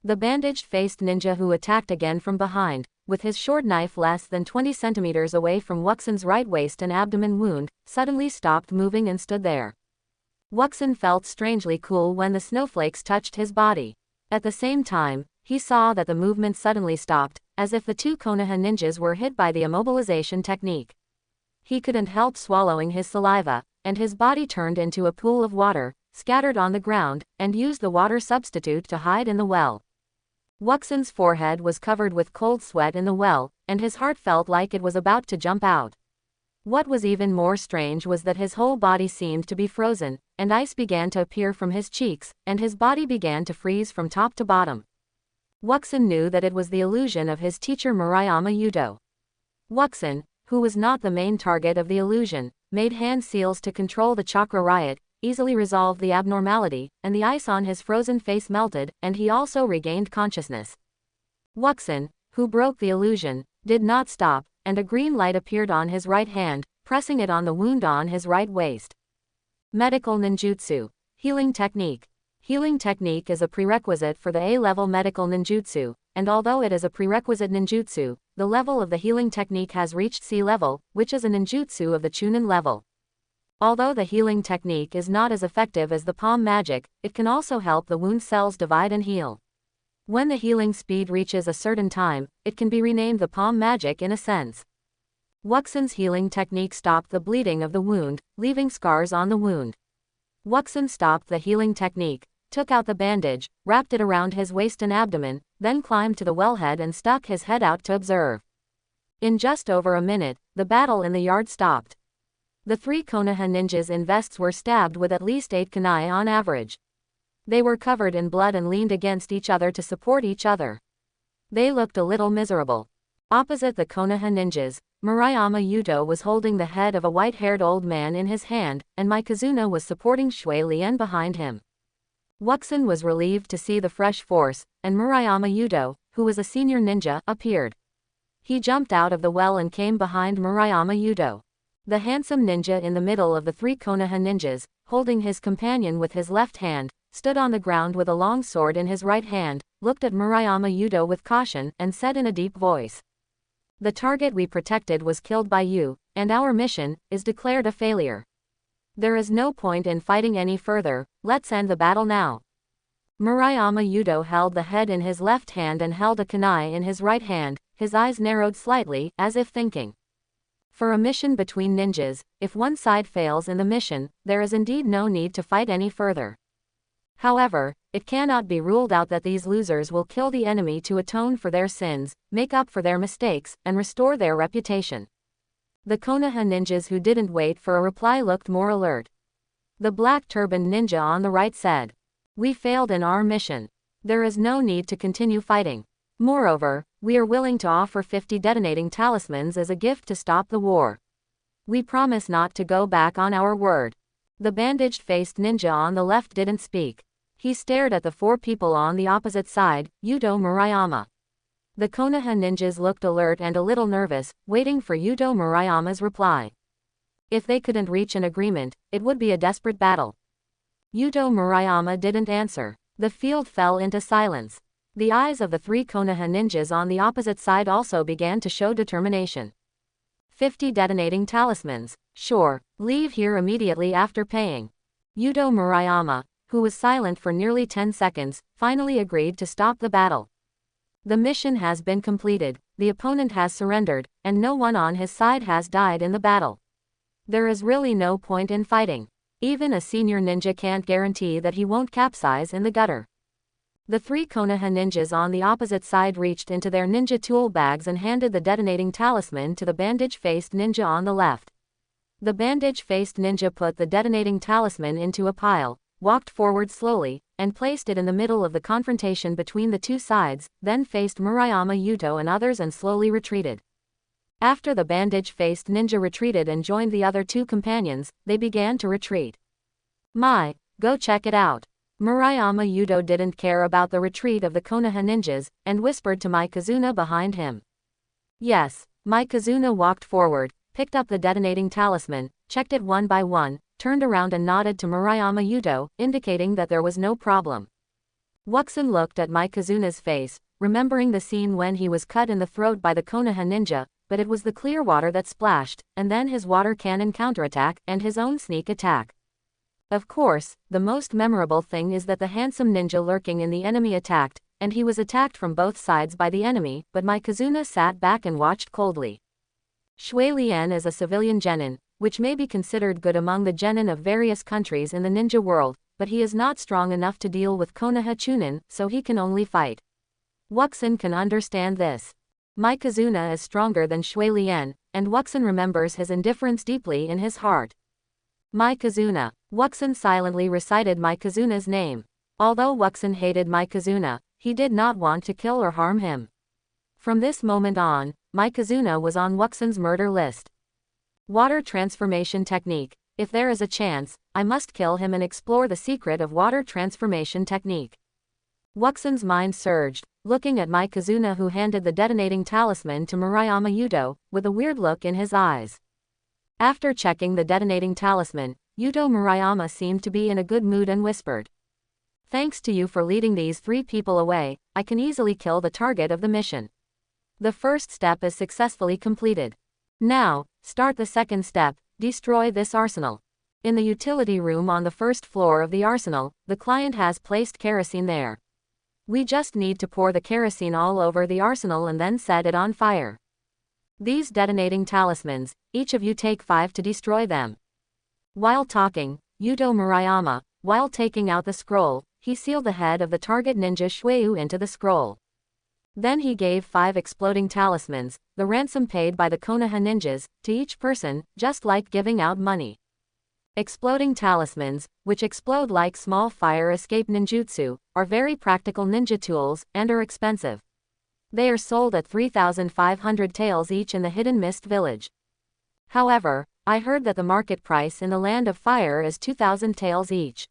The bandaged-faced ninja who attacked again from behind, with his short knife less than 20 centimeters away from Wuxin's right waist and abdomen wound, suddenly stopped moving and stood there. Wuxin felt strangely cool when the snowflakes touched his body. At the same time, he saw that the movement suddenly stopped, as if the two Konoha ninjas were hit by the immobilization technique. He couldn't help swallowing his saliva, and his body turned into a pool of water, scattered on the ground, and used the water substitute to hide in the well. Wuxin's forehead was covered with cold sweat in the well, and his heart felt like it was about to jump out. What was even more strange was that his whole body seemed to be frozen, and ice began to appear from his cheeks, and his body began to freeze from top to bottom. Wuxin knew that it was the illusion of his teacher Murayama Yudo. Wuxin, who was not the main target of the illusion, made hand seals to control the chakra riot, easily resolved the abnormality, and the ice on his frozen face melted, and he also regained consciousness. Wuxin, who broke the illusion, did not stop, and a green light appeared on his right hand, pressing it on the wound on his right waist. Medical ninjutsu. Healing technique. Healing technique is a prerequisite for the A-level medical ninjutsu, and although it is a prerequisite ninjutsu, the level of the healing technique has reached C level, which is a ninjutsu of the Chunin level. Although the healing technique is not as effective as the palm magic, it can also help the wound cells divide and heal. When the healing speed reaches a certain time, it can be renamed the palm magic in a sense. Wuxin's healing technique stopped the bleeding of the wound, leaving scars on the wound. Wuxin stopped the healing technique, took out the bandage, wrapped it around his waist and abdomen, then climbed to the wellhead and stuck his head out to observe. In just over a minute, the battle in the yard stopped. The three Konoha ninjas in vests were stabbed with at least 8 kunai on average. They were covered in blood and leaned against each other to support each other. They looked a little miserable. Opposite the Konoha ninjas, Murayama Yudo was holding the head of a white-haired old man in his hand, and Mikazuna was supporting Shui Lien behind him. Wuxin was relieved to see the fresh force, and Murayama Yudo, who was a senior ninja, appeared. He jumped out of the well and came behind Murayama Yudo. The handsome ninja in the middle of the three Konoha ninjas, holding his companion with his left hand, stood on the ground with a long sword in his right hand, looked at Murayama Yudo with caution, and said in a deep voice, "The target we protected was killed by you, and our mission is declared a failure. There is no point in fighting any further, let's end the battle now." Murayama Yudo held the head in his left hand and held a kunai in his right hand, his eyes narrowed slightly, as if thinking. For a mission between ninjas, if one side fails in the mission, there is indeed no need to fight any further. However, it cannot be ruled out that these losers will kill the enemy to atone for their sins, make up for their mistakes, and restore their reputation. The Konoha ninjas who didn't wait for a reply looked more alert. The black-turbaned ninja on the right said, "We failed in our mission. There is no need to continue fighting. Moreover, we are willing to offer 50 detonating talismans as a gift to stop the war. We promise not to go back on our word." The bandaged-faced ninja on the left didn't speak. He stared at the 4 people on the opposite side, Yudo Murayama. The Konoha ninjas looked alert and a little nervous, waiting for Yudo Murayama's reply. If they couldn't reach an agreement, it would be a desperate battle. Yudo Murayama didn't answer. The field fell into silence. The eyes of the 3 Konoha ninjas on the opposite side also began to show determination. 50 detonating talismans. Sure, leave here immediately after paying. Yudo Murayama, who was silent for nearly 10 seconds, finally agreed to stop the battle. The mission has been completed. the opponent has surrendered, and no one on his side has died in the battle. There is really no point in fighting. Even a senior ninja can't guarantee that he won't capsize in the gutter. The 3 Konoha ninjas on the opposite side reached into their ninja tool bags and handed the detonating talisman to the bandage-faced ninja on the left. The bandage-faced ninja put the detonating talisman into a pile, walked forward slowly, and placed it in the middle of the confrontation between the two sides, then faced Murayama Yuto and others and slowly retreated. After the bandage-faced ninja retreated and joined the other 2 companions, they began to retreat. Go check it out. Murayama Yuto didn't care about the retreat of the Konoha ninjas, and whispered to Mikazuna behind him. Yes. Mikazuna walked forward, picked up the detonating talisman, checked it one by one, turned around and nodded to Murayama Yuto, indicating that there was no problem. Wuxin looked at Mikazuna's face, remembering the scene when he was cut in the throat by the Konoha ninja, but it was the clear water that splashed, and then his water cannon counterattack, and his own sneak attack. Of course, the most memorable thing is that the handsome ninja lurking in the enemy attacked, and he was attacked from both sides by the enemy, but Mikazuna sat back and watched coldly. Shui Lian is a civilian genin, which may be considered good among the genin of various countries in the ninja world, but he is not strong enough to deal with Konoha Chunin, so he can only fight. Wuxin can understand this. Mikazuna is stronger than Shui Lian, and Wuxin remembers his indifference deeply in his heart. Mikazuna. Wuxin silently recited Mikazuna's name. Although Wuxin hated Mikazuna, he did not want to kill or harm him. From this moment on, Mikazuna was on Wuxin's murder list. Water transformation technique. If there is a chance, I must kill him and explore the secret of water transformation technique. Wuxin's mind surged, looking at Mikazuna, who handed the detonating talisman to Murayama Yuto, with a weird look in his eyes. After checking the detonating talisman, Yuto Murayama seemed to be in a good mood and whispered. Thanks to you for leading these 3 people away, I can easily kill the target of the mission. The first step is successfully completed. Now, start the second step, destroy this arsenal. In the utility room on the first floor of the arsenal, the client has placed kerosene there. We just need to pour the kerosene all over the arsenal and then set it on fire. These detonating talismans, each of you take 5 to destroy them. While talking, Yuto Murayama, while taking out the scroll, he sealed the head of the target ninja Shueyu into the scroll. Then he gave 5 exploding talismans, the ransom paid by the Konoha ninjas, to each person, just like giving out money. Exploding talismans, which explode like small fire escape ninjutsu, are very practical ninja tools, and are expensive. They are sold at 3,500 taels each in the Hidden Mist village. However, I heard that the market price in the Land of Fire is 2,000 taels each.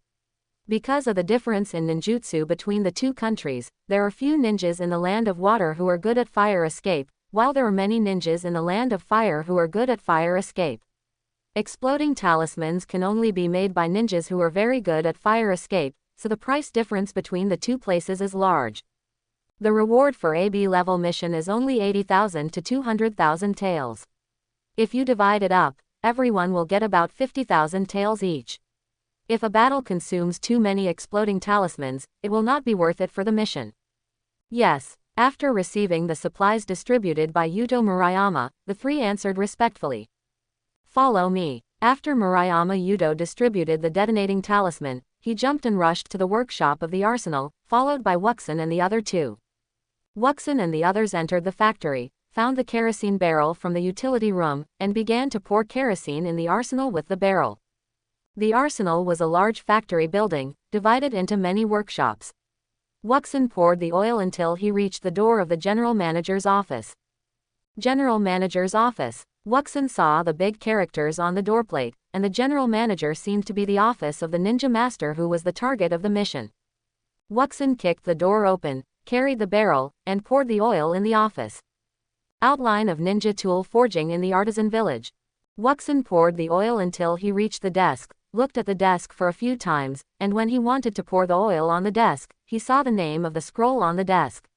Because of the difference in ninjutsu between the 2 countries, there are few ninjas in the Land of Water who are good at fire escape, while there are many ninjas in the Land of Fire who are good at fire escape. Exploding talismans can only be made by ninjas who are very good at fire escape, so the price difference between the 2 places is large. The reward for AB level mission is only 80,000 to 200,000 taels. If you divide it up, everyone will get about 50,000 taels each. If a battle consumes too many exploding talismans, it will not be worth it for the mission. Yes. After receiving the supplies distributed by Yuto Murayama, the 3 answered respectfully. Follow me. After Murayama Yuto distributed the detonating talisman, he jumped and rushed to the workshop of the arsenal, followed by Wuxin and the other 2. Wuxin and the others entered the factory, found the kerosene barrel from the utility room, and began to pour kerosene in the arsenal with the barrel. The arsenal was a large factory building, divided into many workshops. Wuxin poured the oil until he reached the door of the general manager's office. General manager's office. Wuxin saw the big characters on the doorplate, and the general manager seemed to be the office of the ninja master who was the target of the mission. Wuxin kicked the door open, carried the barrel, and poured the oil in the office. Outline of ninja tool forging in the artisan village. Wuxin poured the oil until he reached the desk, looked at the desk for a few times, and when he wanted to pour the oil on the desk, he saw the name of the scroll on the desk.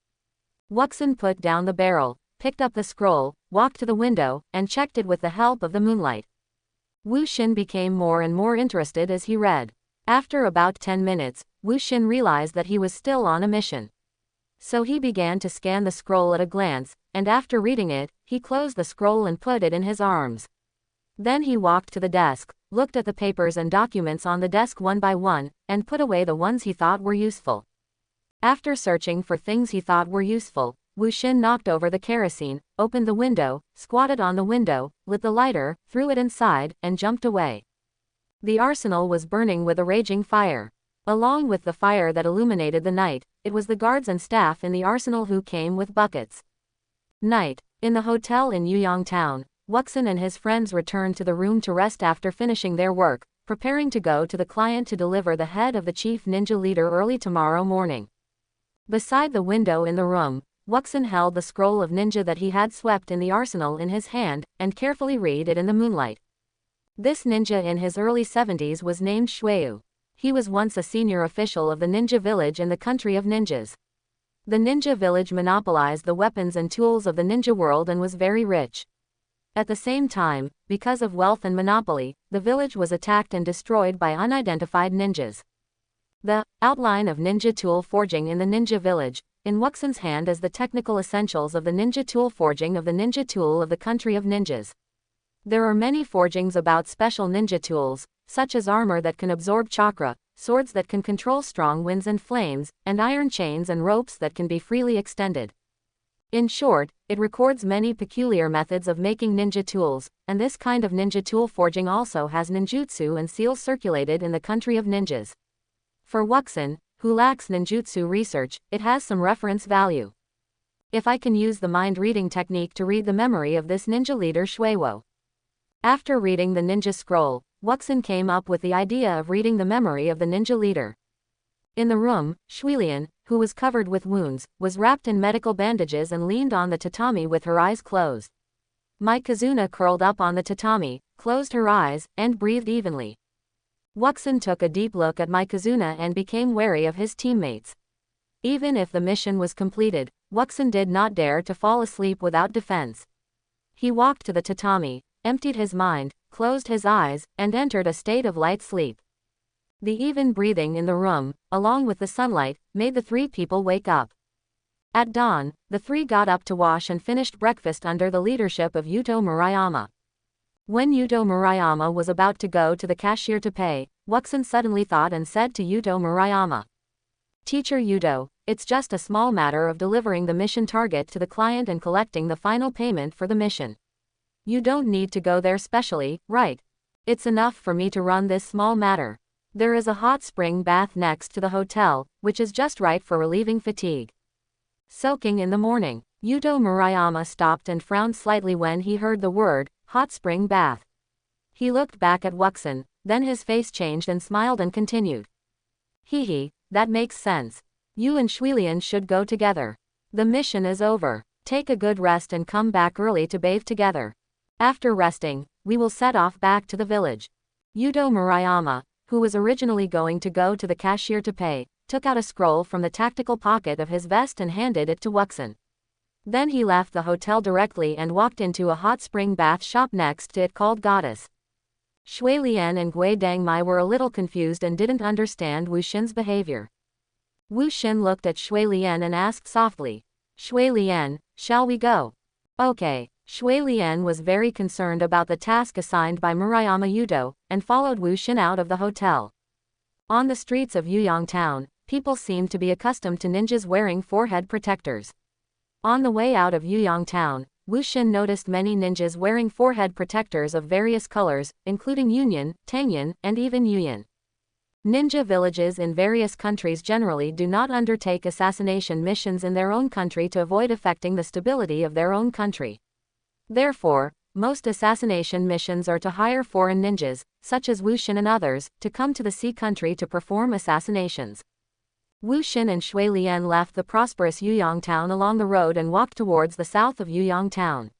Wuxin put down the barrel, picked up the scroll, walked to the window, and checked it with the help of the moonlight. Wu Xin became more and more interested as he read. After about 10 minutes, Wu Xin realized that he was still on a mission. So he began to scan the scroll at a glance, and after reading it, he closed the scroll and put it in his arms. Then he walked to the desk, looked at the papers and documents on the desk one by one, and put away the ones he thought were useful. After searching for things he thought were useful, Wu Xin knocked over the kerosene, opened the window, squatted on the window, lit the lighter, threw it inside, and jumped away. The arsenal was burning with a raging fire. Along with the fire that illuminated the night, it was the guards and staff in the arsenal who came with buckets. Night. In the hotel in Yuyang Town, Wuxin and his friends returned to the room to rest after finishing their work, preparing to go to the client to deliver the head of the chief ninja leader early tomorrow morning. Beside the window in the room, Wuxin held the scroll of ninja that he had swept in the arsenal in his hand, and carefully read it in the moonlight. This ninja in his early 70s was named Shueyu. He was once a senior official of the ninja village in the country of ninjas. The ninja village monopolized the weapons and tools of the ninja world and was very rich. At the same time, because of wealth and monopoly, the village was attacked and destroyed by unidentified ninjas. The outline of ninja tool forging in the ninja village, in Wuxin's hand as the technical essentials of the ninja tool forging of the ninja tool of the country of ninjas. There are many forgings about special ninja tools, such as armor that can absorb chakra, swords that can control strong winds and flames, and iron chains and ropes that can be freely extended. In short, it records many peculiar methods of making ninja tools, and this kind of ninja tool forging also has ninjutsu and seals circulated in the country of ninjas. For Wuxin, who lacks ninjutsu research, it has some reference value. If I can use the mind-reading technique to read the memory of this ninja leader Shueyu. After reading the ninja scroll, Wuxin came up with the idea of reading the memory of the ninja leader. In the room, Shuilian, who was covered with wounds, was wrapped in medical bandages and leaned on the tatami with her eyes closed. Mai Kazuna curled up on the tatami, closed her eyes, and breathed evenly. Wuxin took a deep look at Mai Kazuna and became wary of his teammates. Even if the mission was completed, Wuxin did not dare to fall asleep without defense. He walked to the tatami, emptied his mind, closed his eyes, and entered a state of light sleep. The even breathing in the room, along with the sunlight, made the three people wake up. At dawn, the three got up to wash and finished breakfast under the leadership of Yuto Murayama. When Yuto Murayama was about to go to the cashier to pay, Wuxin suddenly thought and said to Yuto Murayama, "Teacher Yuto, it's just a small matter of delivering the mission target to the client and collecting the final payment for the mission. You don't need to go there specially, right? It's enough for me to run this small matter. There is a hot spring bath next to the hotel, which is just right for relieving fatigue." Soaking in the morning, Yuto Murayama stopped and frowned slightly when he heard the word, hot spring bath. He looked back at Wuxin, then his face changed and smiled and continued. "Hee, that makes sense. You and Shuilian should go together. The mission is over. Take a good rest and come back early to bathe together. After resting, we will set off back to the village." Yuto Murayama, who was originally going to go to the cashier to pay, took out a scroll from the tactical pocket of his vest and handed it to Wuxin. Then he left the hotel directly and walked into a hot spring bath shop next to it called Goddess. Shui Lian and Gui Dangmai were a little confused and didn't understand Wu Xin's behavior. Wu Xin looked at Shui Lian and asked softly, "Shui Lian, shall we go?" "Okay." Shui Lian was very concerned about the task assigned by Murayama Yuto, and followed Wu Xin out of the hotel. On the streets of Yuyang Town, people seemed to be accustomed to ninjas wearing forehead protectors. On the way out of Yuyang Town, Wu Xin noticed many ninjas wearing forehead protectors of various colors, including Yunyan, Tangyan, and even Yuyan. Ninja villages in various countries generally do not undertake assassination missions in their own country to avoid affecting the stability of their own country. Therefore, most assassination missions are to hire foreign ninjas, such as Wu Xin and others, to come to the sea country to perform assassinations. Wu Xin and Shui Lian left the prosperous Yuyang Town along the road and walked towards the south of Yuyang Town.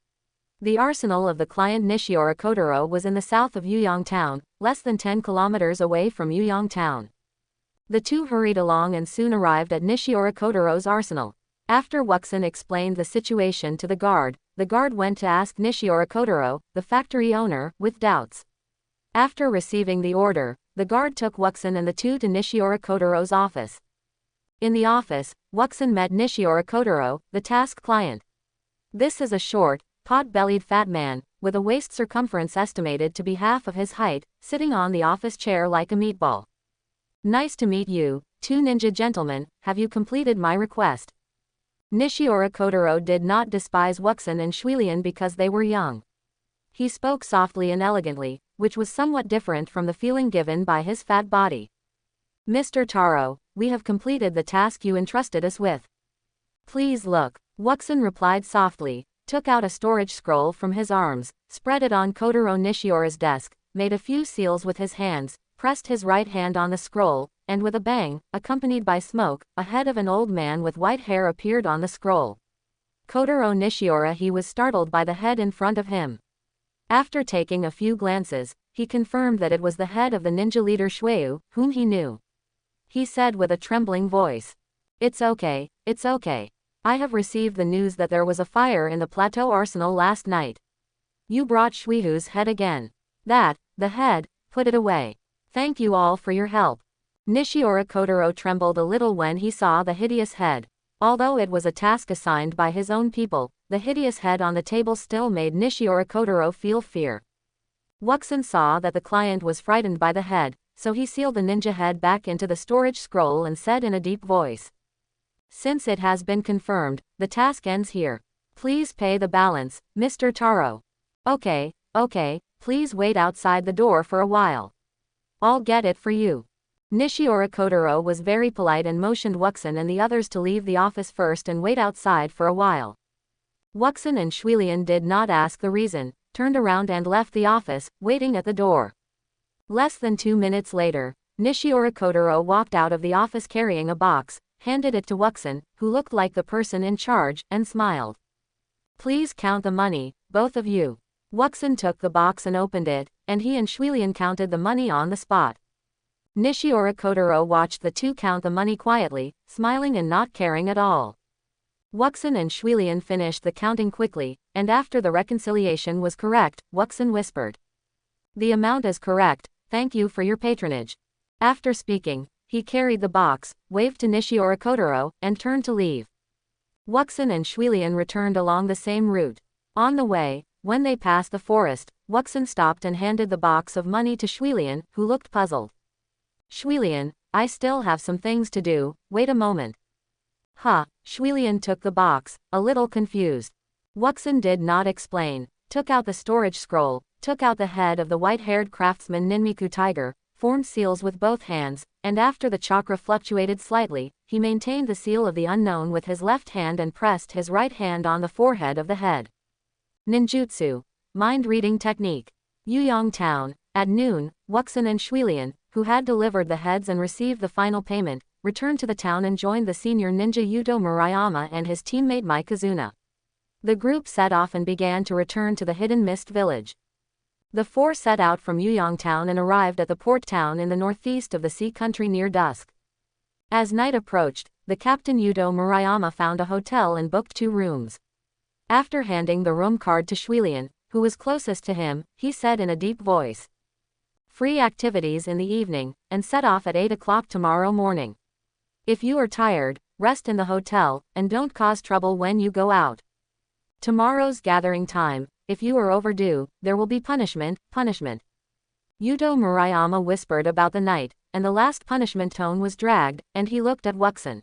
The arsenal of the client Nishiora Kotaro was in the south of Yuyang Town, less than 10 kilometers away from Yuyang Town. The two hurried along and soon arrived at Nishiora Kotaro's arsenal. After Wuxin explained the situation to the guard went to ask Nishiora Kotaro, the factory owner, with doubts. After receiving the order, the guard took Wuxin and the two to Nishiora Kotaro's office. In the office, Wuxin met Nishiura Kotaro, the task client. This is a short, pot-bellied fat man, with a waist circumference estimated to be half of his height, sitting on the office chair like a meatball. Nice to meet you, two ninja gentlemen, have you completed my request? Nishiura Kotaro did not despise Wuxin and Shuilian because they were young. He spoke softly and elegantly, which was somewhat different from the feeling given by his fat body. Mr. Taro, we have completed the task you entrusted us with. Please look, Wuxin replied softly, took out a storage scroll from his arms, spread it on Kotaro Nishiura's desk, made a few seals with his hands, pressed his right hand on the scroll, and with a bang, accompanied by smoke, a head of an old man with white hair appeared on the scroll. Kotaro Nishiura, he was startled by the head in front of him. After taking a few glances, he confirmed that it was the head of the ninja leader Shueyu, whom he knew. He said with a trembling voice, it's okay, it's okay. I have received the news that there was a fire in the Plateau Arsenal last night. You brought Shueyu's head again. That, the head, put it away. Thank you all for your help. Nishiura Kotaro trembled a little when he saw the hideous head. Although it was a task assigned by his own people, the hideous head on the table still made Nishiura Kotaro feel fear. Wuxin saw that the client was frightened by the head, so he sealed the ninja head back into the storage scroll and said in a deep voice. Since it has been confirmed, the task ends here. Please pay the balance, Mr. Taro. Okay, please wait outside the door for a while. I'll get it for you. Nishiura Kotaro was very polite and motioned Wuxin and the others to leave the office first and wait outside for a while. Wuxin and Shuilian did not ask the reason, turned around and left the office, waiting at the door. Less than 2 minutes later, Nishiura Kotaro walked out of the office carrying a box, handed it to Wuxin, who looked like the person in charge, and smiled. Please count the money, both of you. Wuxin took the box and opened it, and he and Shuilian counted the money on the spot. Nishiura Kotaro watched the two count the money quietly, smiling and not caring at all. Wuxin and Shuilian finished the counting quickly, and after the reconciliation was correct, Wuxin whispered. The amount is correct, thank you for your patronage. After speaking, he carried the box, waved to Nishiura Kotaro, and turned to leave. Wuxin and Shuilian returned along the same route. On the way, when they passed the forest, Wuxin stopped and handed the box of money to Shuilian, who looked puzzled. Shuilian, I still have some things to do, wait a moment. Shuilian took the box, a little confused. Wuxin did not explain, took out the storage scroll, took out the head of the white-haired craftsman Ninmiku Tiger, formed seals with both hands, and after the chakra fluctuated slightly, he maintained the seal of the unknown with his left hand and pressed his right hand on the forehead of the head. Ninjutsu. Mind-reading technique. Yuyong Town. At noon, Wuxin and Shuilian, who had delivered the heads and received the final payment, returned to the town and joined the senior ninja Yuto Murayama and his teammate Mai Kazuna. The group set off and began to return to the hidden mist village. The four set out from Yuyong Town and arrived at the port town in the northeast of the sea country near dusk. As night approached, the captain Yuto Murayama found a hotel and booked 2 rooms. After handing the room card to Shuilian, who was closest to him, he said in a deep voice. Free activities in the evening, and set off at 8 o'clock tomorrow morning. If you are tired, rest in the hotel, and don't cause trouble when you go out. Tomorrow's gathering time, if you are overdue, there will be punishment. Yuto Murayama whispered about the night, and the last punishment tone was dragged, and he looked at Wuxin.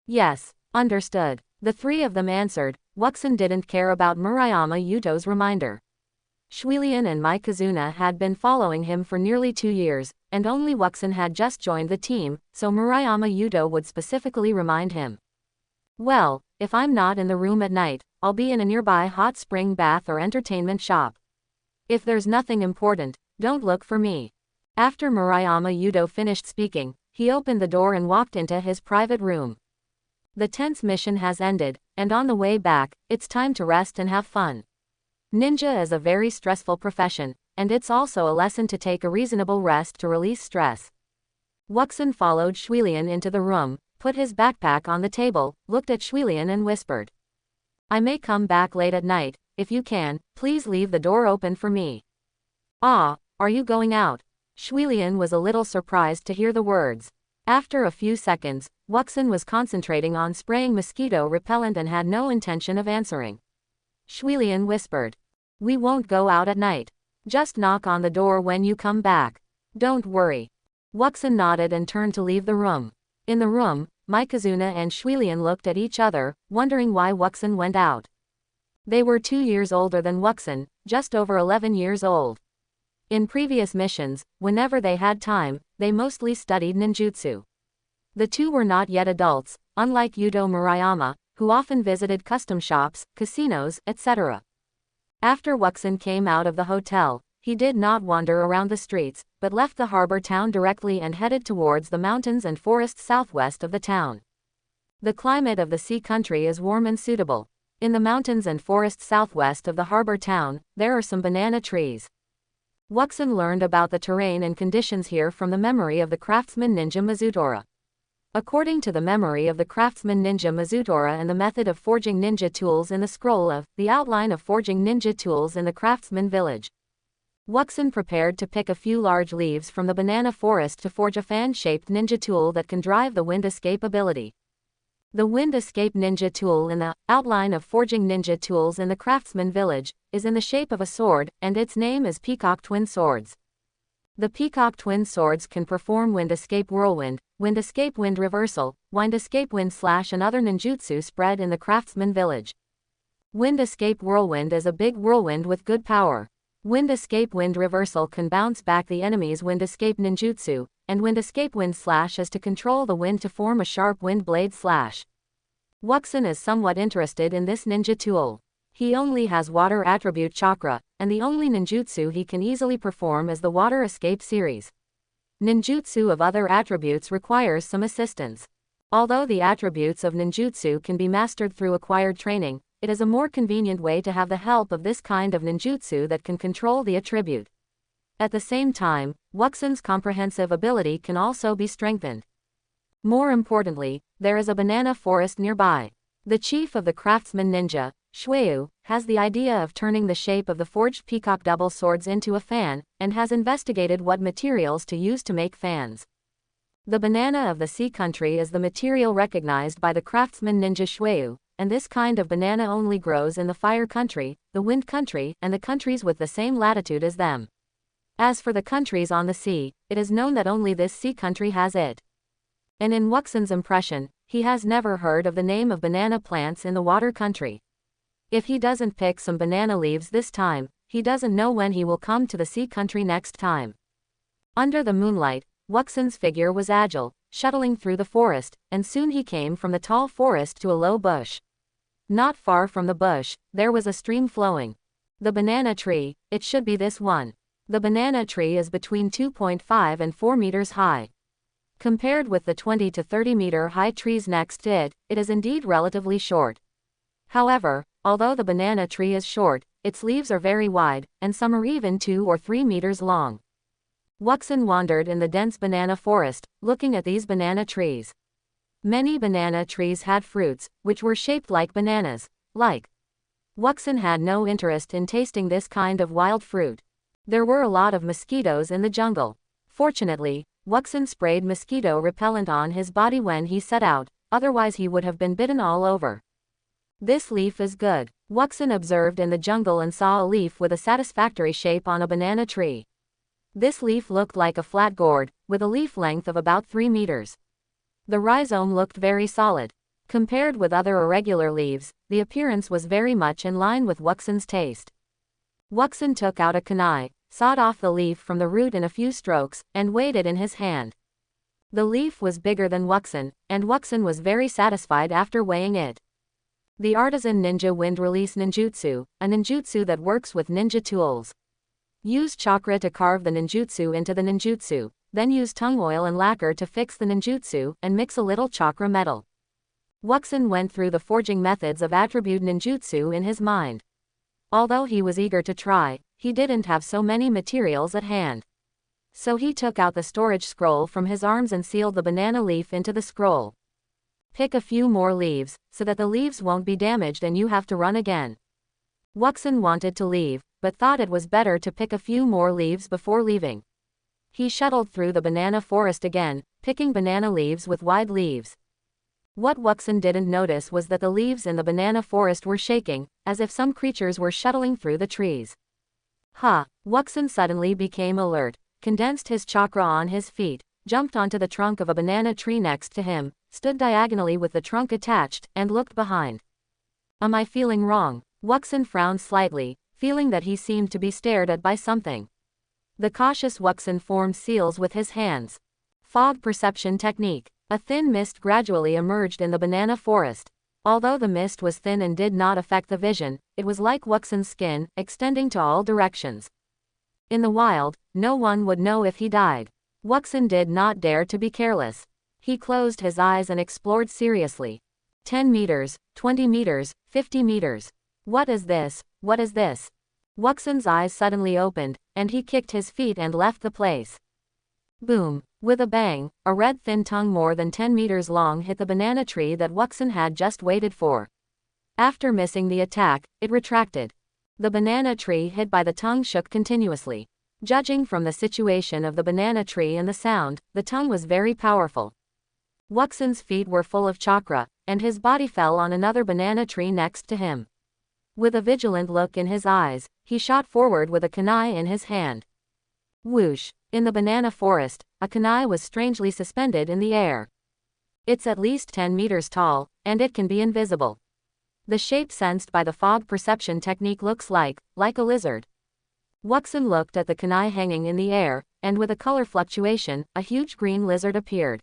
Yes, understood. The 3 of them answered. Wuxin didn't care about Murayama Yuto's reminder. Shuilian and Mai Kazuna had been following him for nearly 2 years, and only Wuxin had just joined the team, so Murayama Yuto would specifically remind him. Well, if I'm not in the room at night, I'll be in a nearby hot spring bath or entertainment shop. If there's nothing important, don't look for me. After Murayama Yuto finished speaking, he opened the door and walked into his private room. The tense mission has ended, and on the way back, it's time to rest and have fun. Ninja is a very stressful profession, and it's also a lesson to take a reasonable rest to release stress. Wuxin followed Shuilian into the room, put his backpack on the table, looked at Shuilian and whispered. I may come back late at night, if you can, please leave the door open for me. Ah, are you going out? Shuilian was a little surprised to hear the words. After a few seconds, Wuxin was concentrating on spraying mosquito repellent and had no intention of answering. Shuilian whispered. We won't go out at night. Just knock on the door when you come back. Don't worry. Wuxin nodded and turned to leave the room. In the room, Mikazuna and Shuilian looked at each other, wondering why Wuxin went out. They were 2 years older than Wuxin, just over 11 years old. In previous missions, whenever they had time, they mostly studied ninjutsu. The two were not yet adults, unlike Yudo Murayama, who often visited custom shops, casinos, etc. After Wuxin came out of the hotel, he did not wander around the streets, but left the harbor town directly and headed towards the mountains and forests southwest of the town. The climate of the sea country is warm and suitable. In the mountains and forests southwest of the harbor town, there are some banana trees. Wuxin learned about the terrain and conditions here from the memory of the craftsman ninja Mizutora. According to the memory of the craftsman ninja Mizutora and the method of forging ninja tools in the scroll of the outline of forging ninja tools in the craftsman village, Wuxin prepared to pick a few large leaves from the banana forest to forge a fan-shaped ninja tool that can drive the wind escape ability. The wind escape ninja tool in the outline of forging ninja tools in the craftsman village is in the shape of a sword, and its name is Peacock Twin Swords. The Peacock Twin Swords can perform wind escape whirlwind, wind escape wind reversal, wind escape wind slash and other ninjutsu spread in the craftsman village. Wind escape whirlwind is a big whirlwind with good power. Wind escape wind reversal can bounce back the enemy's wind escape ninjutsu, and wind escape wind slash is to control the wind to form a sharp wind blade slash. Wuxin is somewhat interested in this ninja tool. He only has water attribute chakra, and the only ninjutsu he can easily perform is the water escape series. Ninjutsu of other attributes requires some assistance. Although the attributes of ninjutsu can be mastered through acquired training, it is a more convenient way to have the help of this kind of ninjutsu that can control the attribute. At the same time, Wuxin's comprehensive ability can also be strengthened. More importantly, there is a banana forest nearby. The chief of the craftsman ninja, Shuyu, has the idea of turning the shape of the forged peacock double swords into a fan, and has investigated what materials to use to make fans. The banana of the sea country is the material recognized by the craftsman ninja Shuyu, and this kind of banana only grows in the fire country, the wind country, and the countries with the same latitude as them. As for the countries on the sea, it is known that only this sea country has it. And in Wuxin's impression, he has never heard of the name of banana plants in the water country. If he doesn't pick some banana leaves this time, he doesn't know when he will come to the sea country next time. Under the moonlight, Wuxin's figure was agile, shuttling through the forest, and soon he came from the tall forest to a low bush. Not far from the bush, there was a stream flowing. The banana tree, it should be this one. The banana tree is between 2.5 and 4 meters high. Compared with the 20 to 30 meter high trees next to it, it is indeed relatively short. However, although the banana tree is short, its leaves are very wide, and some are even 2 or 3 meters long. Wuxin wandered in the dense banana forest, looking at these banana trees. Many banana trees had fruits, which were shaped like bananas, Wuxin had no interest in tasting this kind of wild fruit. There were a lot of mosquitoes in the jungle. Fortunately, Wuxin sprayed mosquito repellent on his body when he set out, otherwise he would have been bitten all over. This leaf is good, Wuxin observed in the jungle and saw a leaf with a satisfactory shape on a banana tree. This leaf looked like a flat gourd, with a leaf length of about 3 meters. The rhizome looked very solid. Compared with other irregular leaves, the appearance was very much in line with Wuxin's taste. Wuxin took out a kunai, sawed off the leaf from the root in a few strokes, and weighed it in his hand. The leaf was bigger than Wuxin, and Wuxin was very satisfied after weighing it. The artisan ninja wind release ninjutsu, a ninjutsu that works with ninja tools. Use chakra to carve the ninjutsu into the ninjutsu, then use tung oil and lacquer to fix the ninjutsu, and mix a little chakra metal. Wuxin went through the forging methods of attribute ninjutsu in his mind. Although he was eager to try, he didn't have so many materials at hand. So he took out the storage scroll from his arms and sealed the banana leaf into the scroll. Pick a few more leaves, so that the leaves won't be damaged and you have to run again. Wuxin wanted to leave, but thought it was better to pick a few more leaves before leaving. He shuttled through the banana forest again, picking banana leaves with wide leaves. What Wuxin didn't notice was that the leaves in the banana forest were shaking, as if some creatures were shuttling through the trees. Wuxin suddenly became alert, condensed his chakra on his feet, jumped onto the trunk of a banana tree next to him, stood diagonally with the trunk attached, and looked behind. Am I feeling wrong? Wuxin frowned slightly, feeling that he seemed to be stared at by something. The cautious Wuxin formed seals with his hands. Fog perception technique. A thin mist gradually emerged in the banana forest. Although the mist was thin and did not affect the vision, it was like Wuxin's skin, extending to all directions. In the wild, no one would know if he died. Wuxin did not dare to be careless. He closed his eyes and explored seriously. 10 meters, 20 meters, 50 meters. What is this? What is this? Wuxin's eyes suddenly opened, and he kicked his feet and left the place. Boom! With a bang, a red thin tongue more than 10 meters long hit the banana tree that Wuxin had just waited for. After missing the attack, it retracted. The banana tree hit by the tongue shook continuously. Judging from the situation of the banana tree and the sound, the tongue was very powerful. Wuxin's feet were full of chakra, and his body fell on another banana tree next to him. With a vigilant look in his eyes, he shot forward with a kunai in his hand. Whoosh! In the banana forest, a kunai was strangely suspended in the air. It's at least 10 meters tall, and it can be invisible. The shape sensed by the fog perception technique looks like a lizard. Wuxin looked at the kunai hanging in the air, and with a color fluctuation, a huge green lizard appeared.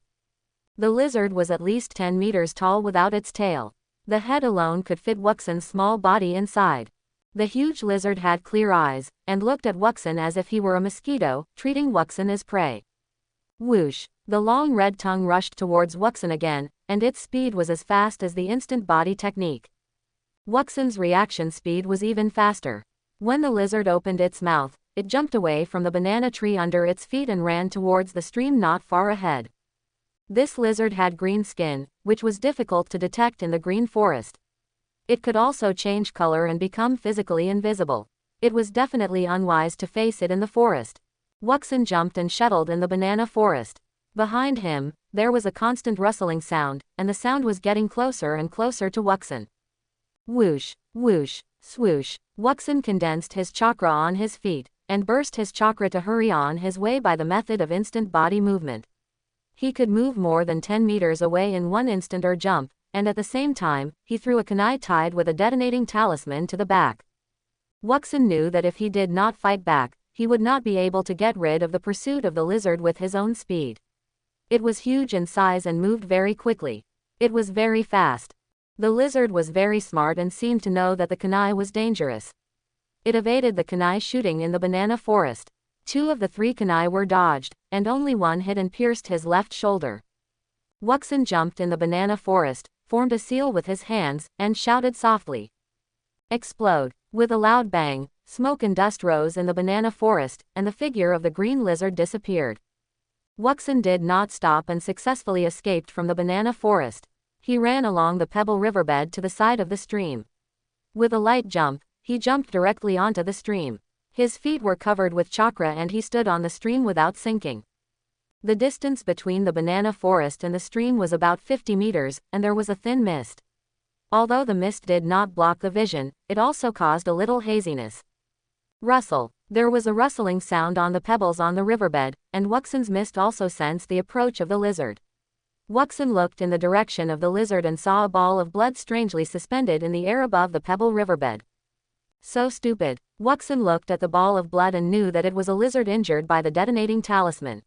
The lizard was at least 10 meters tall without its tail. The head alone could fit Wuxin's small body inside. The huge lizard had clear eyes, and looked at Wuxin as if he were a mosquito, treating Wuxin as prey. Whoosh! The long red tongue rushed towards Wuxin again, and its speed was as fast as the instant body technique. Wuxin's reaction speed was even faster. When the lizard opened its mouth, it jumped away from the banana tree under its feet and ran towards the stream not far ahead. This lizard had green skin, which was difficult to detect in the green forest. It could also change color and become physically invisible. It was definitely unwise to face it in the forest. Wuxin jumped and shuttled in the banana forest. Behind him, there was a constant rustling sound, and the sound was getting closer and closer to Wuxin. Whoosh, whoosh, swoosh. Wuxin condensed his chakra on his feet, and burst his chakra to hurry on his way by the method of instant body movement. He could move more than 10 meters away in one instant or jump, and at the same time, he threw a kunai tied with a detonating talisman to the back. Wuxin knew that if he did not fight back, he would not be able to get rid of the pursuit of the lizard with his own speed. It was huge in size and moved very quickly. It was very fast. The lizard was very smart and seemed to know that the kunai was dangerous. It evaded the kunai shooting in the banana forest. 2 of the 3 kunai were dodged, and only one hit and pierced his left shoulder. Wuxin jumped in the banana forest, formed a seal with his hands, and shouted softly. Explode! With a loud bang, smoke and dust rose in the banana forest, and the figure of the green lizard disappeared. Wuxin did not stop and successfully escaped from the banana forest. He ran along the pebble riverbed to the side of the stream. With a light jump, he jumped directly onto the stream. His feet were covered with chakra and he stood on the stream without sinking. The distance between the banana forest and the stream was about 50 meters, and there was a thin mist. Although the mist did not block the vision, it also caused a little haziness. Rustle. There was a rustling sound on the pebbles on the riverbed, and Wuxin's mist also sensed the approach of the lizard. Wuxin looked in the direction of the lizard and saw a ball of blood strangely suspended in the air above the pebble riverbed. So stupid. Wuxin looked at the ball of blood and knew that it was a lizard injured by the detonating talisman.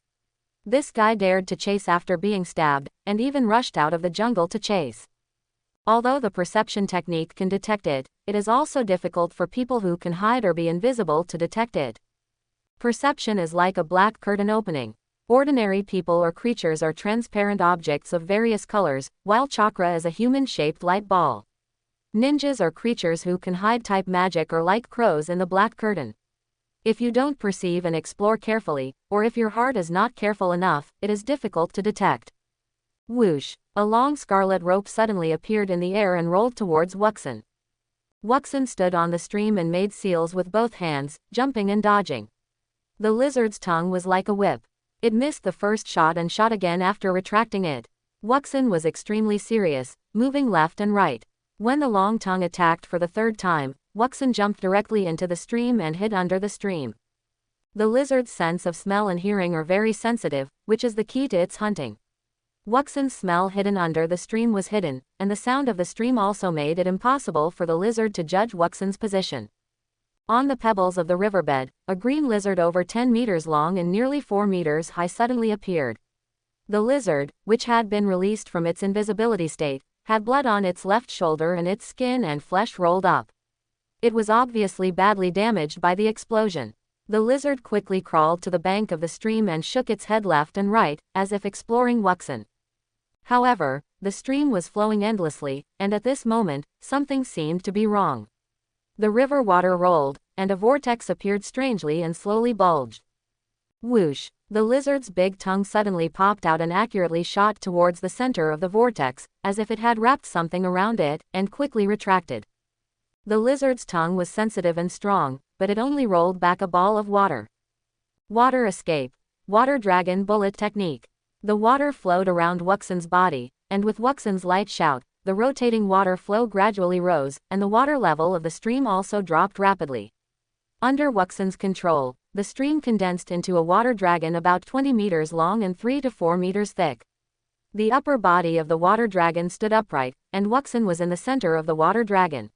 This guy dared to chase after being stabbed, and even rushed out of the jungle to chase. Although the perception technique can detect it, it is also difficult for people who can hide or be invisible to detect it. Perception is like a black curtain opening. Ordinary people or creatures are transparent objects of various colors, while chakra is a human-shaped light ball. Ninjas are creatures who can hide type magic or like crows in the black curtain. If you don't perceive and explore carefully, or if your heart is not careful enough, it is difficult to detect. Whoosh! A long scarlet rope suddenly appeared in the air and rolled towards Wuxin. Wuxin stood on the stream and made seals with both hands, jumping and dodging. The lizard's tongue was like a whip. It missed the first shot and shot again after retracting it. Wuxin was extremely serious, moving left and right. When the long tongue attacked for the third time, Wuxin jumped directly into the stream and hid under the stream. The lizard's sense of smell and hearing are very sensitive, which is the key to its hunting. Wuxin's smell hidden under the stream was hidden, and the sound of the stream also made it impossible for the lizard to judge Wuxin's position. On the pebbles of the riverbed, a green lizard over 10 meters long and nearly 4 meters high suddenly appeared. The lizard, which had been released from its invisibility state, had blood on its left shoulder and its skin and flesh rolled up. It was obviously badly damaged by the explosion. The lizard quickly crawled to the bank of the stream and shook its head left and right, as if exploring Wuxin. However, the stream was flowing endlessly, and at this moment, something seemed to be wrong. The river water rolled, and a vortex appeared strangely and slowly bulged. Whoosh! The lizard's big tongue suddenly popped out and accurately shot towards the center of the vortex, as if it had wrapped something around it, and quickly retracted. The lizard's tongue was sensitive and strong, but it only rolled back a ball of water. Water escape. Water dragon bullet technique. The water flowed around Wuxin's body, and with Wuxin's light shout, the rotating water flow gradually rose, and the water level of the stream also dropped rapidly. Under Wuxin's control, the stream condensed into a water dragon about 20 meters long and 3 to 4 meters thick. The upper body of the water dragon stood upright, and Wuxin was in the center of the water dragon.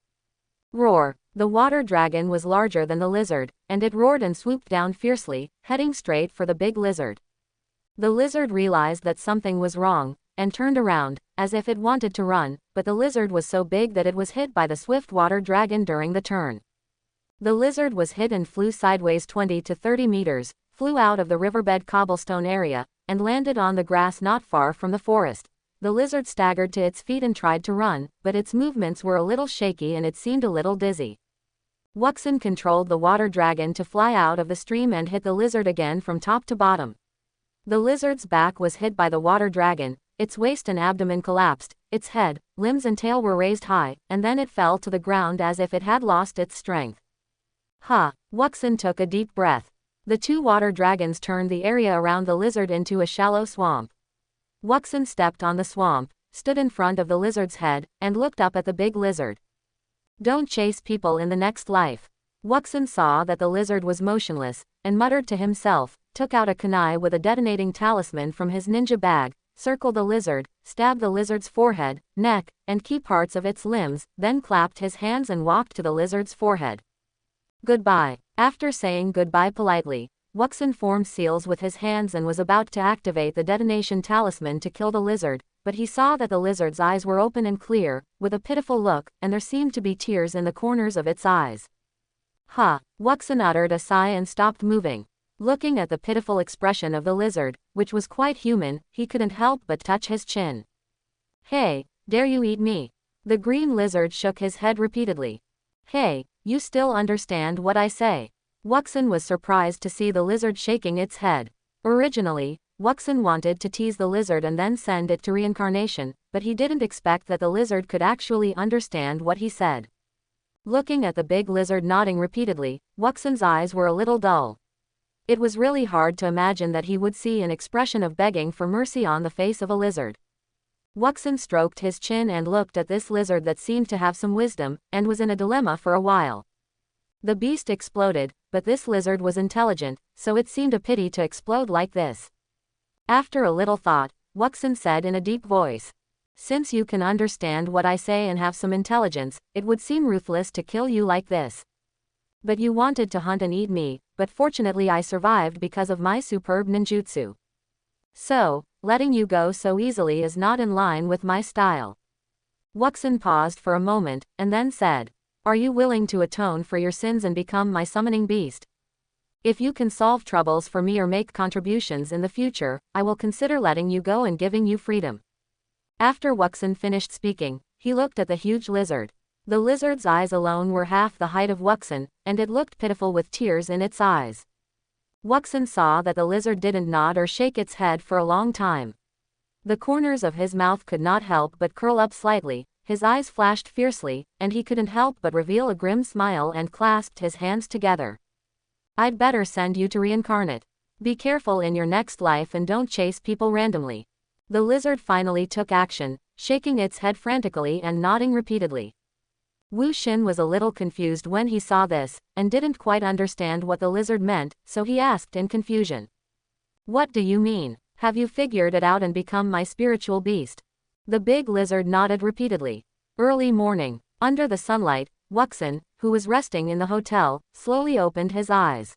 Roar! The water dragon was larger than the lizard, and it roared and swooped down fiercely, heading straight for the big lizard. The lizard realized that something was wrong, and turned around, as if it wanted to run, but the lizard was so big that it was hit by the swift water dragon during the turn. The lizard was hit and flew sideways 20 to 30 meters, flew out of the riverbed cobblestone area, and landed on the grass not far from the forest. The lizard staggered to its feet and tried to run, but its movements were a little shaky and it seemed a little dizzy. Wuxin controlled the water dragon to fly out of the stream and hit the lizard again from top to bottom. The lizard's back was hit by the water dragon, its waist and abdomen collapsed, its head, limbs and tail were raised high, and then it fell to the ground as if it had lost its strength. Ha! Wuxin took a deep breath. The two water dragons turned the area around the lizard into a shallow swamp. Wuxin stepped on the swamp, stood in front of the lizard's head, and looked up at the big lizard. Don't chase people in the next life. Wuxin saw that the lizard was motionless, and muttered to himself, took out a kunai with a detonating talisman from his ninja bag, circled the lizard, stabbed the lizard's forehead, neck, and key parts of its limbs, then clapped his hands and walked to the lizard's forehead. Goodbye. After saying goodbye politely, Wuxin formed seals with his hands and was about to activate the detonation talisman to kill the lizard, but he saw that the lizard's eyes were open and clear, with a pitiful look, and there seemed to be tears in the corners of its eyes. Ha! Wuxin uttered a sigh and stopped moving. Looking at the pitiful expression of the lizard, which was quite human, he couldn't help but touch his chin. Hey, dare you eat me? The green lizard shook his head repeatedly. Hey, you still understand what I say? Wuxin was surprised to see the lizard shaking its head. Originally, Wuxin wanted to tease the lizard and then send it to reincarnation, but he didn't expect that the lizard could actually understand what he said. Looking at the big lizard nodding repeatedly, Wuxin's eyes were a little dull. It was really hard to imagine that he would see an expression of begging for mercy on the face of a lizard. Wuxin stroked his chin and looked at this lizard that seemed to have some wisdom, and was in a dilemma for a while. The beast exploded, but this lizard was intelligent, so it seemed a pity to explode like this. After a little thought, Wuxin said in a deep voice, "Since you can understand what I say and have some intelligence, it would seem ruthless to kill you like this. But you wanted to hunt and eat me, but fortunately I survived because of my superb ninjutsu. So, letting you go so easily is not in line with my style." Wuxin paused for a moment, and then said, "Are you willing to atone for your sins and become my summoning beast? If you can solve troubles for me or make contributions in the future, I will consider letting you go and giving you freedom." After Wuxin finished speaking, he looked at the huge lizard. The lizard's eyes alone were half the height of Wuxin, and it looked pitiful with tears in its eyes. Wuxin saw that the lizard didn't nod or shake its head for a long time. The corners of his mouth could not help but curl up slightly, his eyes flashed fiercely, and he couldn't help but reveal a grim smile and clasped his hands together. "I'd better send you to reincarnate. Be careful in your next life and don't chase people randomly." The lizard finally took action, shaking its head frantically and nodding repeatedly. Wu Xin was a little confused when he saw this, and didn't quite understand what the lizard meant, so he asked in confusion. What do you mean? Have you figured it out and become my spiritual beast? The big lizard nodded repeatedly. Early morning. Under the sunlight, Wuxin, who was resting in the hotel, slowly opened his eyes.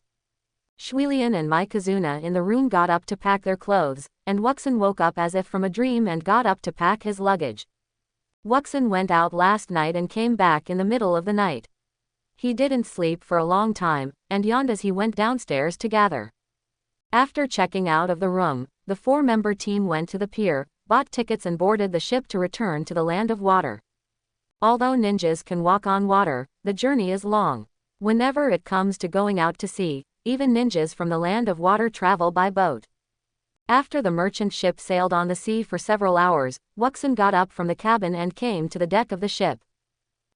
Shuilian and Mai Kazuna in the room got up to pack their clothes, and Wuxin woke up as if from a dream and got up to pack his luggage. Wuxin went out last night and came back in the middle of the night. He didn't sleep for a long time, and yawned as he went downstairs to gather. After checking out of the room, the 4-member team went to the pier, bought tickets and boarded the ship to return to the land of water. Although ninjas can walk on water, the journey is long. Whenever it comes to going out to sea, even ninjas from the land of water travel by boat. After the merchant ship sailed on the sea for several hours, Wuxin got up from the cabin and came to the deck of the ship.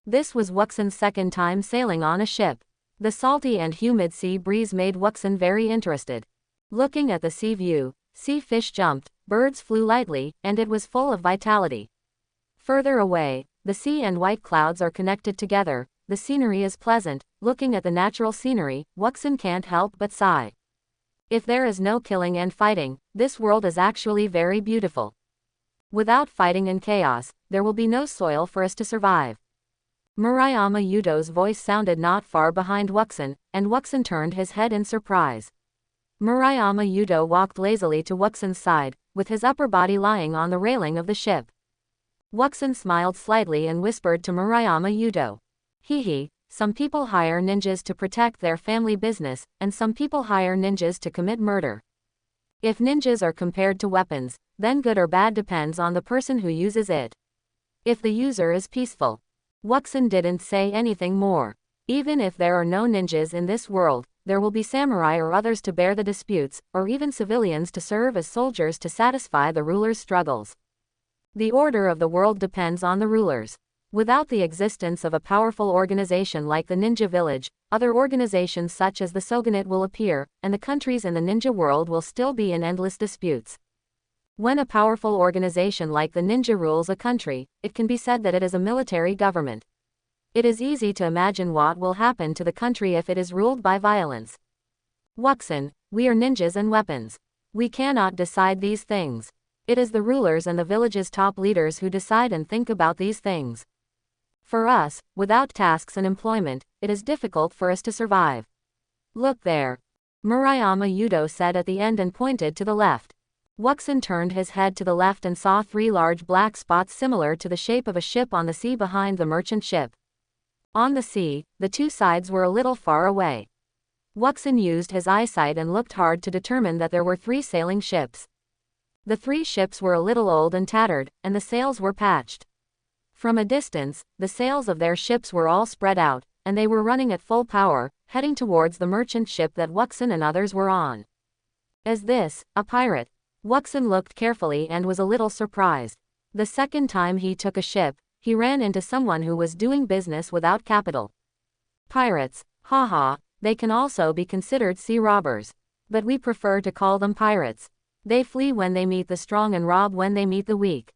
This was Wuxin's second time sailing on a ship. The salty and humid sea breeze made Wuxin very interested. Looking at the sea view, sea fish jumped, birds flew lightly, and it was full of vitality. Further away, the sea and white clouds are connected together, the scenery is pleasant. Looking at the natural scenery, Wuxin can't help but sigh. If there is no killing and fighting, this world is actually very beautiful. Without fighting and chaos, there will be no soil for us to survive. Murayama Yudo's voice sounded not far behind Wuxin, and Wuxin turned his head in surprise. Murayama Yudo walked lazily to Wuxin's side, with his upper body lying on the railing of the ship. Wuxin smiled slightly and whispered to Murayama Yudo. Hee, some people hire ninjas to protect their family business, and some people hire ninjas to commit murder. If ninjas are compared to weapons, then good or bad depends on the person who uses it. If the user is peaceful. Wuxin didn't say anything more. Even if there are no ninjas in this world, there will be samurai or others to bear the disputes, or even civilians to serve as soldiers to satisfy the ruler's struggles. The order of the world depends on the rulers. Without the existence of a powerful organization like the Ninja Village, other organizations such as the Shogunate will appear, and the countries in the ninja world will still be in endless disputes. When a powerful organization like the ninja rules a country, it can be said that it is a military government. It is easy to imagine what will happen to the country if it is ruled by violence. Wuxin, we are ninjas and weapons. We cannot decide these things. It is the rulers and the village's top leaders who decide and think about these things. For us, without tasks and employment, it is difficult for us to survive. Look there. Murayama Yudo said at the end and pointed to the left. Wuxin turned his head to the left and saw 3 large black spots similar to the shape of a ship on the sea behind the merchant ship. On the sea, the 2 sides were a little far away. Wuxin used his eyesight and looked hard to determine that there were 3 sailing ships. The 3 ships were a little old and tattered, and the sails were patched. From a distance, the sails of their ships were all spread out, and they were running at full power, heading towards the merchant ship that Wuxin and others were on. Is this a pirate? Wuxin looked carefully and was a little surprised. The second time he took a ship, he ran into someone who was doing business without capital. Pirates, haha, they can also be considered sea robbers. But we prefer to call them pirates. They flee when they meet the strong and rob when they meet the weak.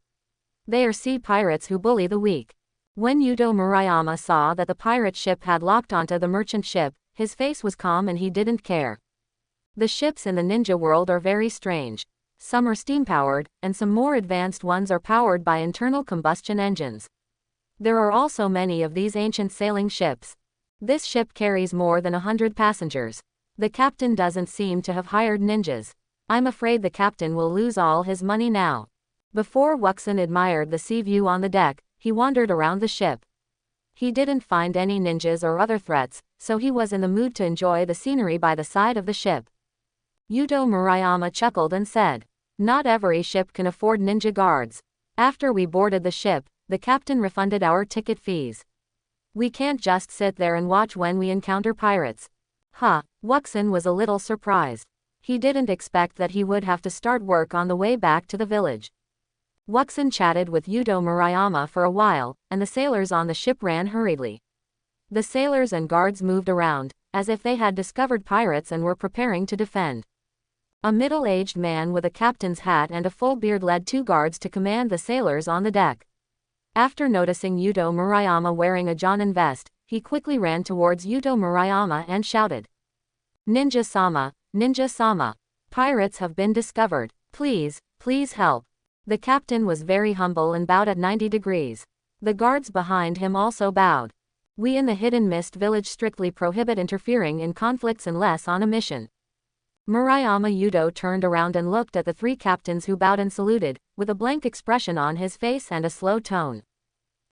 They are sea pirates who bully the weak. When Yudo Murayama saw that the pirate ship had locked onto the merchant ship, his face was calm and he didn't care. The ships in the ninja world are very strange. Some are steam-powered, and some more advanced ones are powered by internal combustion engines. There are also many of these ancient sailing ships. This ship carries more than 100 passengers. The captain doesn't seem to have hired ninjas. I'm afraid the captain will lose all his money now. Before Wuxin admired the sea view on the deck, he wandered around the ship. He didn't find any ninjas or other threats, so he was in the mood to enjoy the scenery by the side of the ship. Yudo Murayama chuckled and said, "Not every ship can afford ninja guards. After we boarded the ship, the captain refunded our ticket fees. We can't just sit there and watch when we encounter pirates." Wuxin was a little surprised. He didn't expect that he would have to start work on the way back to the village. Wuxin chatted with Yudo Murayama for a while, and the sailors on the ship ran hurriedly. The sailors and guards moved around, as if they had discovered pirates and were preparing to defend. A middle-aged man with a captain's hat and a full beard led 2 guards to command the sailors on the deck. After noticing Yuto Murayama wearing a Jonin vest, he quickly ran towards Yuto Murayama and shouted, "Ninja-sama, Ninja-sama! Pirates have been discovered. Please, please help." The captain was very humble and bowed at 90 degrees. The guards behind him also bowed. "We in the Hidden Mist Village strictly prohibit interfering in conflicts unless on a mission." Murayama Yuto turned around and looked at the 3 captains who bowed and saluted, with a blank expression on his face and a slow tone.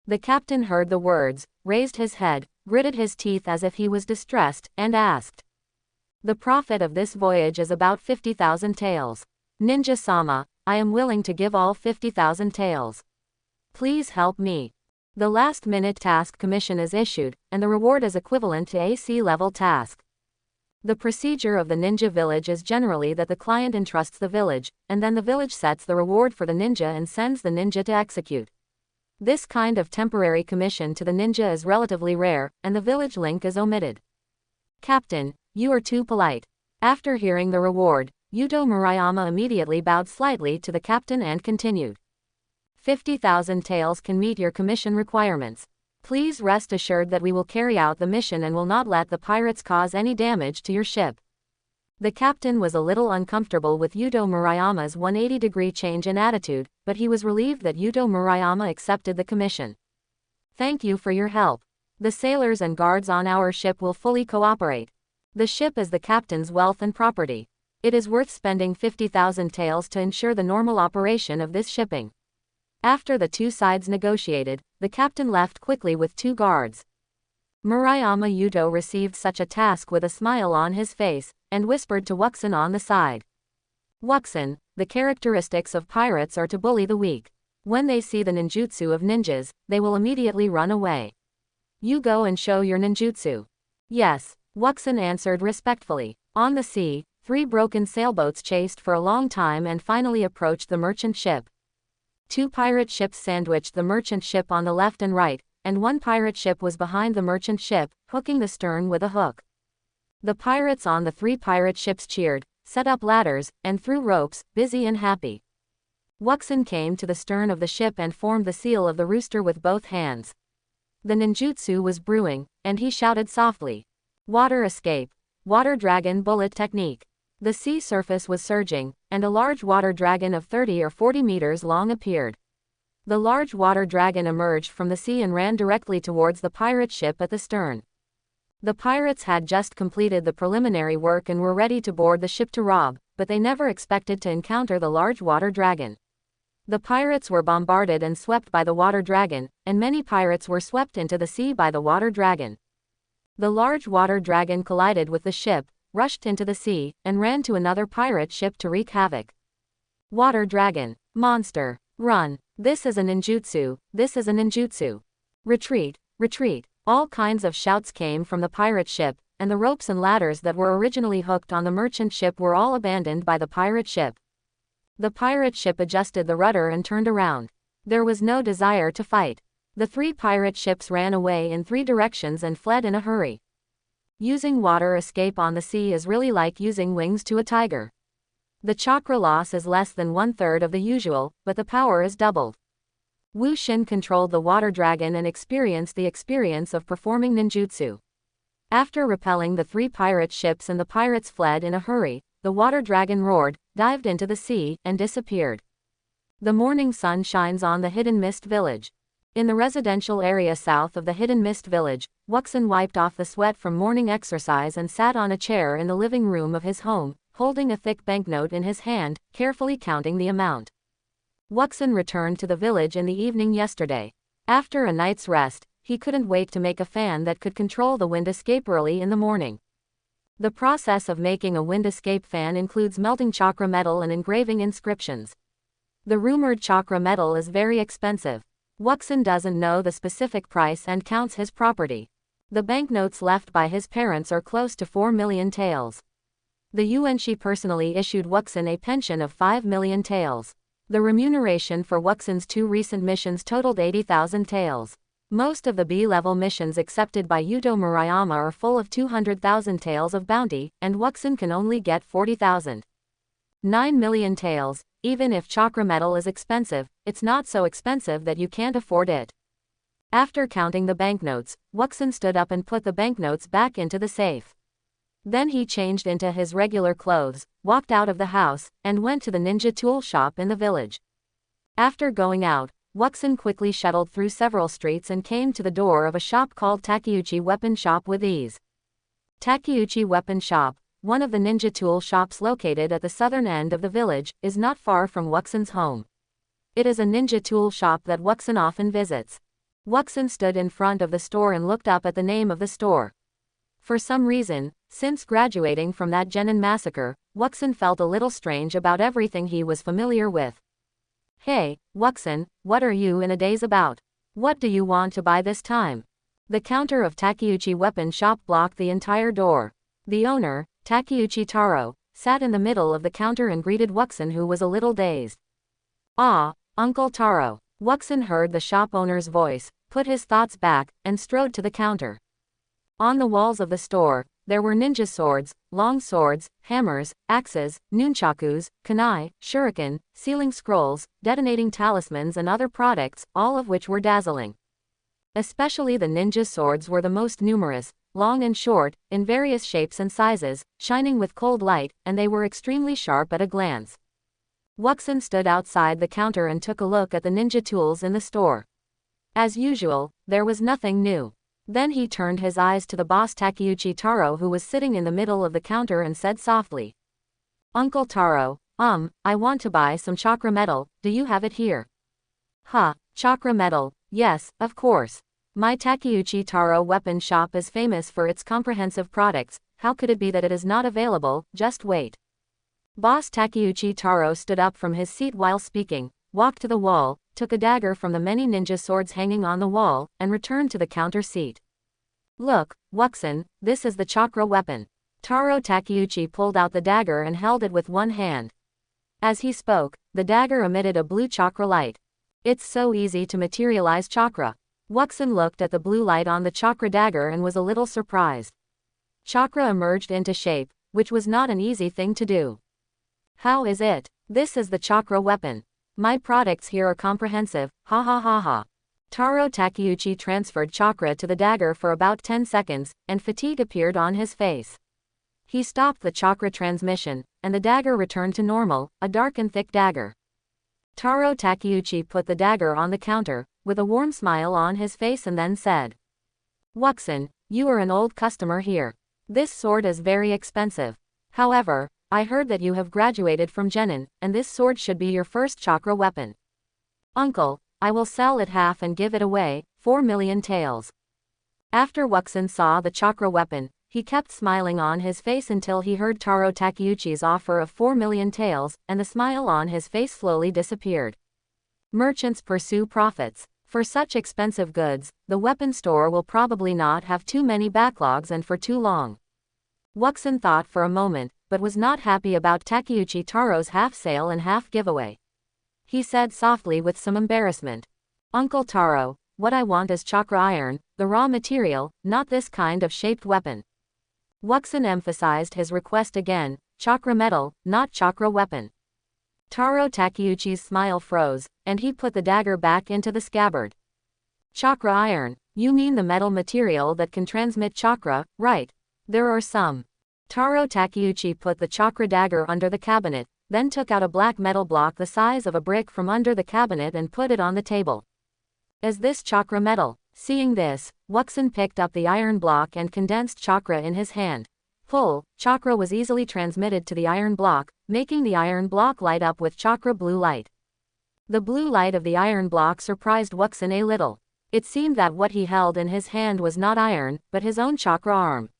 The captain heard the words, raised his head, gritted his teeth as if he was distressed, and asked, "The profit of this voyage is about 50,000 taels. Ninja-sama, I am willing to give all 50,000 taels. Please help me. The last-minute task commission is issued, and the reward is equivalent to a C-level task." The procedure of the ninja village is generally that the client entrusts the village, and then the village sets the reward for the ninja and sends the ninja to execute. This kind of temporary commission to the ninja is relatively rare, and the village link is omitted. "Captain, you are too polite." After hearing the reward, Yuto Murayama immediately bowed slightly to the captain and continued. 50,000 taels can meet your commission requirements. Please rest assured that we will carry out the mission and will not let the pirates cause any damage to your ship. The captain was a little uncomfortable with Yuto Murayama's 180-degree change in attitude, but he was relieved that Yuto Murayama accepted the commission. "Thank you for your help. The sailors and guards on our ship will fully cooperate. The ship is the captain's wealth and property. It is worth spending 50,000 taels to ensure the normal operation of this shipping." After the 2 sides negotiated, the captain left quickly with 2 guards. Murayama Yuto received such a task with a smile on his face, and whispered to Wuxin on the side. "Wuxin, the characteristics of pirates are to bully the weak. When they see the ninjutsu of ninjas, they will immediately run away. You go and show your ninjutsu." "Yes," Wuxin answered respectfully. On the sea, 3 broken sailboats chased for a long time and finally approached the merchant ship. 2 pirate ships sandwiched the merchant ship on the left and right, and 1 pirate ship was behind the merchant ship, hooking the stern with a hook. The pirates on the 3 pirate ships cheered, set up ladders, and threw ropes, busy and happy. Wuxin came to the stern of the ship and formed the seal of the rooster with both hands. The ninjutsu was brewing, and he shouted softly, "Water escape! Water dragon bullet technique!" The sea surface was surging, and a large water dragon of 30 or 40 meters long appeared. The large water dragon emerged from the sea and ran directly towards the pirate ship at the stern. The pirates had just completed the preliminary work and were ready to board the ship to rob, but they never expected to encounter the large water dragon. The pirates were bombarded and swept by the water dragon, and many pirates were swept into the sea by the water dragon. The large water dragon collided with the ship, rushed into the sea, and ran to another pirate ship to wreak havoc. "Water dragon! Monster! Run! This is a ninjutsu! This is a ninjutsu! Retreat! Retreat!" All kinds of shouts came from the pirate ship, and the ropes and ladders that were originally hooked on the merchant ship were all abandoned by the pirate ship. The pirate ship adjusted the rudder and turned around. There was no desire to fight. The 3 pirate ships ran away in 3 directions and fled in a hurry. Using water escape on the sea is really like using wings to a tiger. The chakra loss is less than 1/3 of the usual, but the power is doubled. Wu Xin controlled the water dragon and experienced the experience of performing ninjutsu. After repelling the 3 pirate ships and the pirates fled in a hurry, the water dragon roared, dived into the sea, and disappeared. The morning sun shines on the Hidden Mist Village. In the residential area south of the Hidden Mist Village, Wuxin wiped off the sweat from morning exercise and sat on a chair in the living room of his home, holding a thick banknote in his hand, carefully counting the amount. Wuxin returned to the village in the evening yesterday. After a night's rest, he couldn't wait to make a fan that could control the wind escape early in the morning. The process of making a wind escape fan includes melting chakra metal and engraving inscriptions. The rumored chakra metal is very expensive. Wuxin doesn't know the specific price and counts his property. The banknotes left by his parents are close to 4 million taels. The Yuanshi personally issued Wuxin a pension of 5 million taels. The remuneration for Wuxin's 2 recent missions totaled 80,000 taels. Most of the B-level missions accepted by Yuto Murayama are full of 200,000 taels of bounty, and Wuxin can only get 40,000. 9 million taels. Even if chakra metal is expensive, it's not so expensive that you can't afford it. After counting the banknotes, Wuxin stood up and put the banknotes back into the safe. Then he changed into his regular clothes, walked out of the house, and went to the ninja tool shop in the village. After going out, Wuxin quickly shuttled through several streets and came to the door of a shop called Takeuchi Weapon Shop with ease. Takeuchi Weapon Shop, one of the ninja tool shops located at the southern end of the village, is not far from Wuxin's home. It is a ninja tool shop that Wuxin often visits. Wuxin stood in front of the store and looked up at the name of the store. For some reason, since graduating from that Genin massacre, Wuxin felt a little strange about everything he was familiar with. Hey, Wuxin, what are you in a daze about? What do you want to buy this time? The counter of Takeuchi Weapon Shop blocked the entire door. The owner, Takeuchi Taro, sat in the middle of the counter and greeted Wuxin, who was a little dazed. Ah, Uncle Taro. Wuxin heard the shop owner's voice, put his thoughts back, and strode to the counter. On the walls of the store, there were ninja swords, long swords, hammers, axes, nunchakus, kunai, shuriken, sealing scrolls, detonating talismans and other products, all of which were dazzling. Especially the ninja swords were the most numerous, long and short, in various shapes and sizes, shining with cold light, and they were extremely sharp at a glance. Wuxin stood outside the counter and took a look at the ninja tools in the store. As usual, there was nothing new. Then he turned his eyes to the boss Takeuchi Taro, who was sitting in the middle of the counter, and said softly, Uncle Taro, I want to buy some chakra metal, do you have it here? Huh, chakra metal, yes, of course. My Takeuchi Taro Weapon Shop is famous for its comprehensive products, how could it be that it is not available? Just wait. Boss Takeuchi Taro stood up from his seat while speaking, walked to the wall, took a dagger from the many ninja swords hanging on the wall, and returned to the counter seat. Look, Wuxin, this is the chakra weapon. Taro Takeuchi pulled out the dagger and held it with one hand. As he spoke, the dagger emitted a blue chakra light. It's so easy to materialize chakra. Wuxin looked at the blue light on the chakra dagger and was a little surprised. Chakra emerged into shape, which was not an easy thing to do. How is it? This is the chakra weapon. My products here are comprehensive, ha ha ha ha. Taro Takeuchi transferred chakra to the dagger for about 10 seconds, and fatigue appeared on his face. He stopped the chakra transmission, and the dagger returned to normal, a dark and thick dagger. Taro Takeuchi put the dagger on the counter, with a warm smile on his face, and then said, Wuxin, you are an old customer here. This sword is very expensive. However, I heard that you have graduated from Genin, and this sword should be your first chakra weapon. Uncle, I will sell it half and give it away, 4 million taels. After Wuxin saw the chakra weapon, he kept smiling on his face until he heard Taro Takeuchi's offer of 4 million taels, and the smile on his face slowly disappeared. Merchants pursue profits. For such expensive goods, the weapon store will probably not have too many backlogs and for too long. Wuxin thought for a moment, but was not happy about Takeuchi Taro's half sale and half giveaway. He said softly with some embarrassment, Uncle Taro, what I want is chakra iron, the raw material, not this kind of shaped weapon. Wuxin emphasized his request again, chakra metal, not chakra weapon. Taro Takeuchi's smile froze, and he put the dagger back into the scabbard. Chakra iron, you mean the metal material that can transmit chakra, right? There are some. Taro Takeuchi put the chakra dagger under the cabinet, then took out a black metal block the size of a brick from under the cabinet and put it on the table. Is this chakra metal? Seeing this, Wuxin picked up the iron block and condensed chakra in his hand. Pull, chakra was easily transmitted to the iron block, making the iron block light up with chakra blue light. The blue light of the iron block surprised Wuxin a little. It seemed that what he held in his hand was not iron, but his own chakra arm.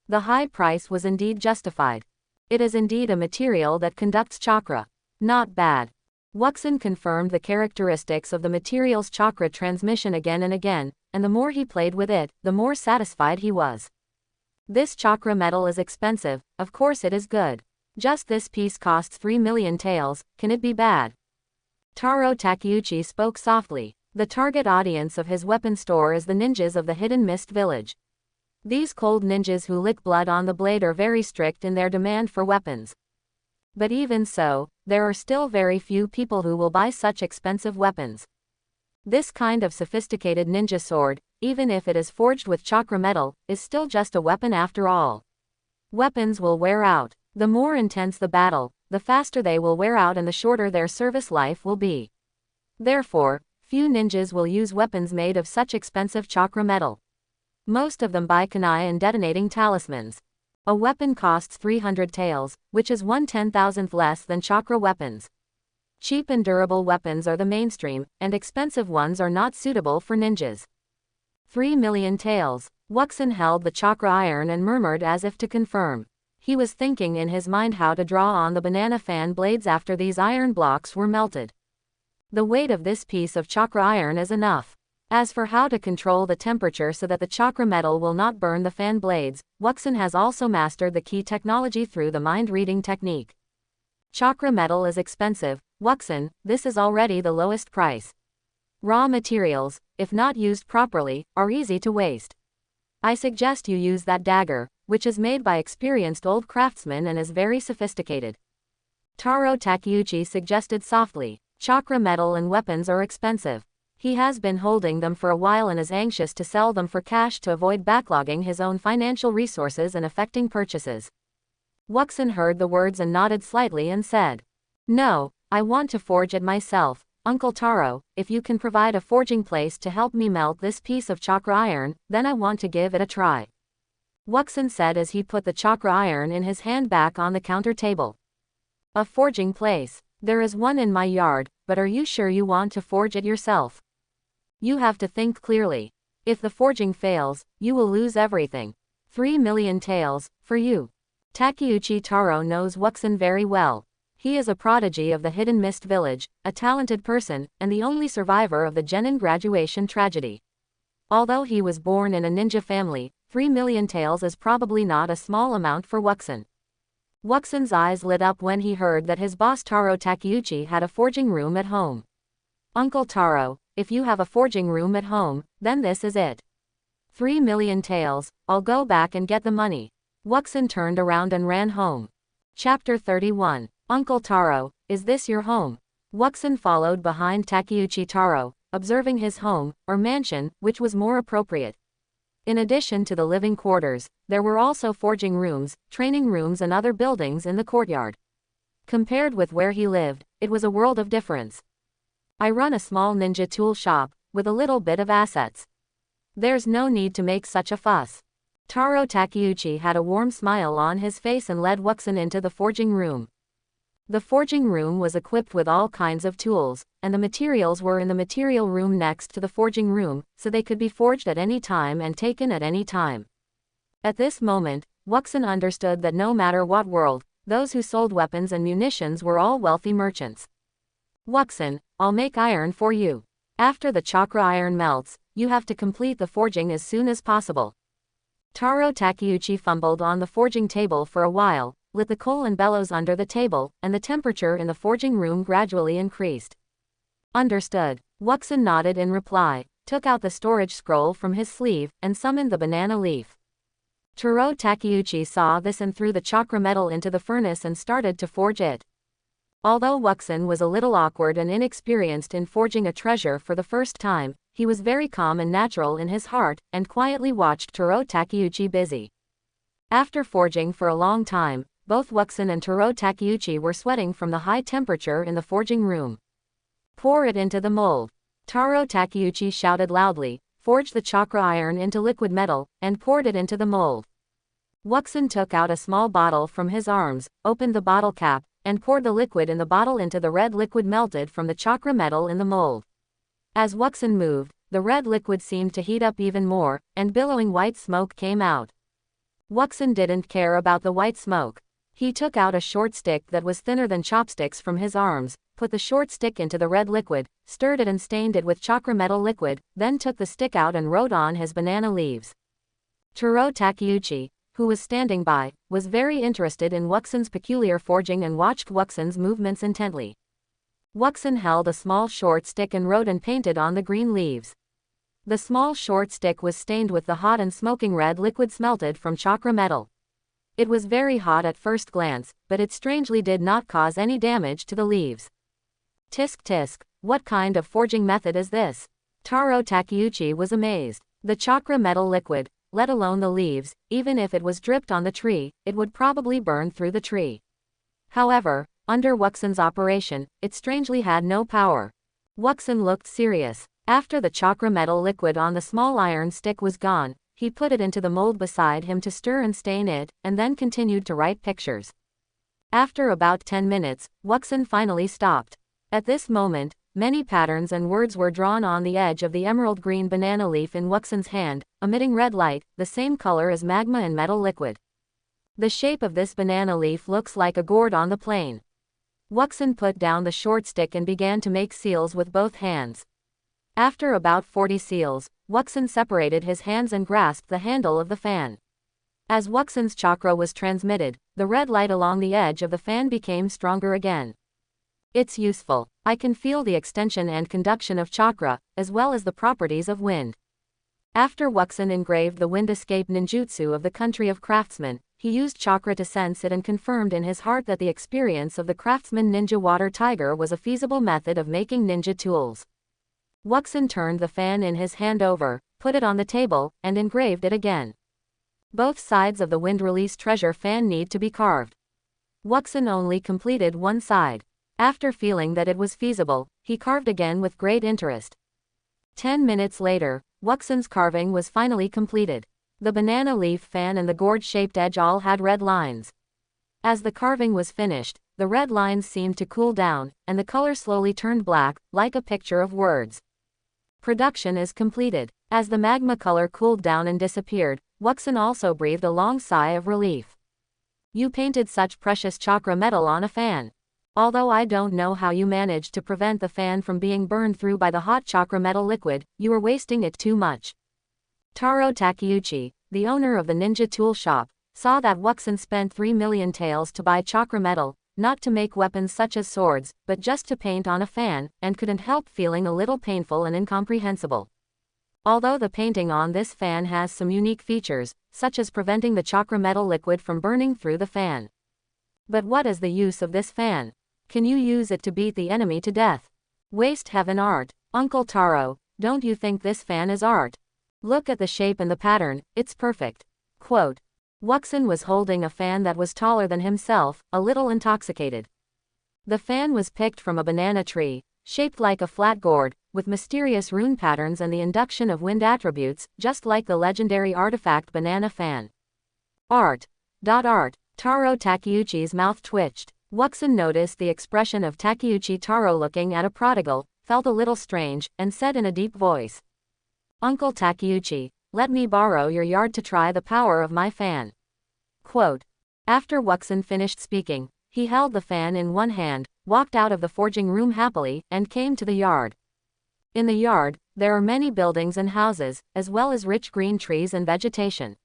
The high price was indeed justified. It is indeed a material that conducts chakra. Not bad. Wuxin confirmed the characteristics of the material's chakra transmission again and again, and the more he played with it, the more satisfied he was. This chakra metal is expensive, of course it is good. Just this piece costs 3 million taels, can it be bad? Taro Takeuchi spoke softly. The target audience of his weapon store is the ninjas of the Hidden Mist Village. These cold ninjas who lick blood on the blade are very strict in their demand for weapons. But even so, there are still very few people who will buy such expensive weapons. This kind of sophisticated ninja sword, even if it is forged with chakra metal, is still just a weapon after all. Weapons will wear out. The more intense the battle, the faster they will wear out and the shorter their service life will be. Therefore, few ninjas will use weapons made of such expensive chakra metal. Most of them buy kunai and detonating talismans. A weapon costs 300 taels, which is 1/10,000th less than chakra weapons. Cheap and durable weapons are the mainstream, and expensive ones are not suitable for ninjas. 3 million taels. Wuxin held the chakra iron and murmured as if to confirm. He was thinking in his mind how to draw on the banana fan blades after these iron blocks were melted. The weight of this piece of chakra iron is enough. As for how to control the temperature so that the chakra metal will not burn the fan blades, Wuxin has also mastered the key technology through the mind-reading technique. Chakra metal is expensive, Wuxin, this is already the lowest price. Raw materials, if not used properly, are easy to waste. I suggest you use that dagger, which is made by experienced old craftsmen and is very sophisticated. Taro Takeuchi suggested softly. Chakra metal and weapons are expensive. He has been holding them for a while and is anxious to sell them for cash to avoid backlogging his own financial resources and affecting purchases. Wuxin heard the words and nodded slightly and said, "No, I want to forge it myself. Uncle Taro, if you can provide a forging place to help me melt this piece of chakra iron, then I want to give it a try," Wuxin said as he put the chakra iron in his hand back on the counter table. "A forging place. There is one in my yard, but are you sure you want to forge it yourself? You have to think clearly. If the forging fails, you will lose everything. 3 million taels, for you." Takeuchi Taro knows Wuxin very well. He is a prodigy of the Hidden Mist village, a talented person, and the only survivor of the Genin graduation tragedy. Although he was born in a ninja family, 3 million taels is probably not a small amount for Wuxin. Wuxin's eyes lit up when he heard that his boss Taro Takeuchi had a forging room at home. "Uncle Taro, if you have a forging room at home, then this is it. 3 million taels, I'll go back and get the money." Wuxin turned around and ran home. Chapter 31. Uncle Taro, is this your home? Wuxin followed behind Takeuchi Taro, observing his home, or mansion, which was more appropriate. In addition to the living quarters, there were also forging rooms, training rooms and other buildings in the courtyard. Compared with where he lived, it was a world of difference. "I run a small ninja tool shop, with a little bit of assets. There's no need to make such a fuss." Taro Takeuchi had a warm smile on his face and led Wuxin into the forging room. The forging room was equipped with all kinds of tools, and the materials were in the material room next to the forging room, so they could be forged at any time and taken at any time. At this moment, Wuxin understood that no matter what world, those who sold weapons and munitions were all wealthy merchants. "Wuxin, I'll make iron for you. After the chakra iron melts, you have to complete the forging as soon as possible." Taro Takeuchi fumbled on the forging table for a while, lit the coal and bellows under the table, and the temperature in the forging room gradually increased. "Understood." Wuxin nodded in reply, took out the storage scroll from his sleeve, and summoned the banana leaf. Taro Takeuchi saw this and threw the chakra metal into the furnace and started to forge it. Although Wuxin was a little awkward and inexperienced in forging a treasure for the first time, he was very calm and natural in his heart, and quietly watched Taro Takeuchi busy. After forging for a long time, both Wuxin and Taro Takeuchi were sweating from the high temperature in the forging room. "Pour it into the mold." Taro Takeuchi shouted loudly, forged the chakra iron into liquid metal, and poured it into the mold. Wuxin took out a small bottle from his arms, opened the bottle cap, and poured the liquid in the bottle into the red liquid melted from the chakra metal in the mold. As Wuxin moved, the red liquid seemed to heat up even more, and billowing white smoke came out. Wuxin didn't care about the white smoke. He took out a short stick that was thinner than chopsticks from his arms, put the short stick into the red liquid, stirred it and stained it with chakra metal liquid, then took the stick out and wrote on his banana leaves. Taro Takeuchi, who was standing by, was very interested in Wuxin's peculiar forging and watched Wuxin's movements intently. Wuxin held a small short stick and wrote and painted on the green leaves. The small short stick was stained with the hot and smoking red liquid smelted from chakra metal. It was very hot at first glance, but it strangely did not cause any damage to the leaves. Tisk tisk, what kind of forging method is this? Taro Takeuchi was amazed. The chakra metal liquid, let alone the leaves, even if it was dripped on the tree, it would probably burn through the tree. However, under Wuxen's operation, it strangely had no power. Wuxen looked serious. After the chakra metal liquid on the small iron stick was gone, he put it into the mold beside him to stir and stain it, and then continued to write pictures. After about 10 minutes, Wuxen finally stopped. At this moment, many patterns and words were drawn on the edge of the emerald green banana leaf in Wuxen's hand, emitting red light, the same color as magma and metal liquid. The shape of this banana leaf looks like a gourd on the plane. Wuxen put down the short stick and began to make seals with both hands. After about 40 seals, Wuxen separated his hands and grasped the handle of the fan. As Wuxen's chakra was transmitted, the red light along the edge of the fan became stronger again. It's useful. I can feel the extension and conduction of chakra, as well as the properties of wind. After Wuxen engraved the wind escape ninjutsu of the country of craftsmen, he used chakra to sense it and confirmed in his heart that the experience of the craftsman ninja water tiger was a feasible method of making ninja tools. Wuxen turned the fan in his hand over, put it on the table, and engraved it again. Both sides of the wind release treasure fan need to be carved. Wuxen only completed one side. After feeling that it was feasible, he carved again with great interest. 10 minutes later, Wuxen's carving was finally completed. The banana leaf fan and the gourd-shaped edge all had red lines. As the carving was finished, the red lines seemed to cool down, and the color slowly turned black, like a picture of words. Production is completed. As the magma color cooled down and disappeared, Wuxen also breathed a long sigh of relief. You painted such precious chakra metal on a fan. Although I don't know how you managed to prevent the fan from being burned through by the hot chakra metal liquid, you were wasting it too much. Taro Takeuchi, the owner of the ninja tool shop, saw that Wuxen spent 3 million taels to buy chakra metal, not to make weapons such as swords, but just to paint on a fan, and couldn't help feeling a little painful and incomprehensible. Although the painting on this fan has some unique features, such as preventing the chakra metal liquid from burning through the fan. But what is the use of this fan? Can you use it to beat the enemy to death? Waste heaven art. Uncle Taro, don't you think this fan is art? Look at the shape and the pattern, it's perfect. Quote. Wuxen was holding a fan that was taller than himself, a little intoxicated. The fan was picked from a banana tree, shaped like a flat gourd, with mysterious rune patterns and the induction of wind attributes, just like the legendary artifact banana fan. Art. Art. Taro Takeuchi's mouth twitched. Wuxen noticed the expression of Takeuchi Taro looking at a prodigal, felt a little strange, and said in a deep voice. Uncle Takeuchi, let me borrow your yard to try the power of my fan. Quote. After Wuxen finished speaking, he held the fan in one hand, walked out of the forging room happily, and came to the yard. In the yard, there are many buildings and houses, as well as rich green trees and vegetation.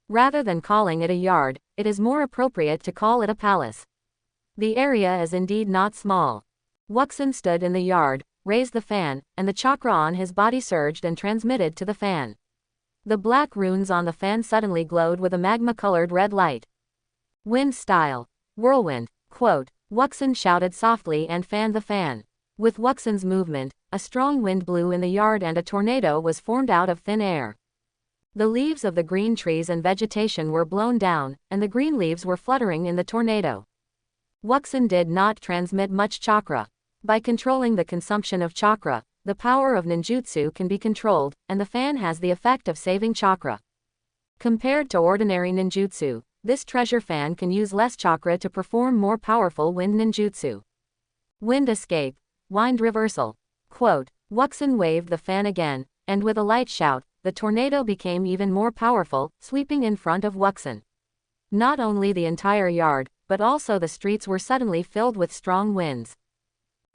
Rather than calling it a yard, it is more appropriate to call it a palace. The area is indeed not small. Wuxen stood in the yard, raised the fan, and the chakra on his body surged and transmitted to the fan. The black runes on the fan suddenly glowed with a magma-colored red light. Wind style. Whirlwind. Quote. Wuxen shouted softly and fanned the fan. With Wuxen's movement, a strong wind blew in the yard and a tornado was formed out of thin air. The leaves of the green trees and vegetation were blown down, and the green leaves were fluttering in the tornado. Wuxen did not transmit much chakra. By controlling the consumption of chakra, the power of ninjutsu can be controlled, and the fan has the effect of saving chakra. Compared to ordinary ninjutsu, this treasure fan can use less chakra to perform more powerful wind ninjutsu. Wind escape. Wind reversal. Quote. Wuxen waved the fan again, and with a light shout, the tornado became even more powerful, sweeping in front of Wuxen. Not only the entire yard, but also the streets were suddenly filled with strong winds.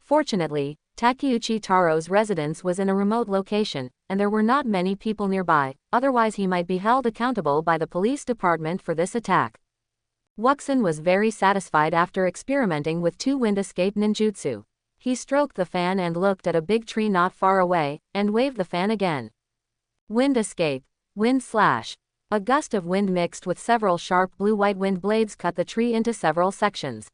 Fortunately, Takeuchi Taro's residence was in a remote location, and there were not many people nearby, otherwise he might be held accountable by the police department for this attack. Wuxen was very satisfied after experimenting with 2 wind escape ninjutsu. He stroked the fan and looked at a big tree not far away, and waved the fan again. Wind escape. Wind slash. A gust of wind mixed with several sharp blue-white wind blades cut the tree into several sections.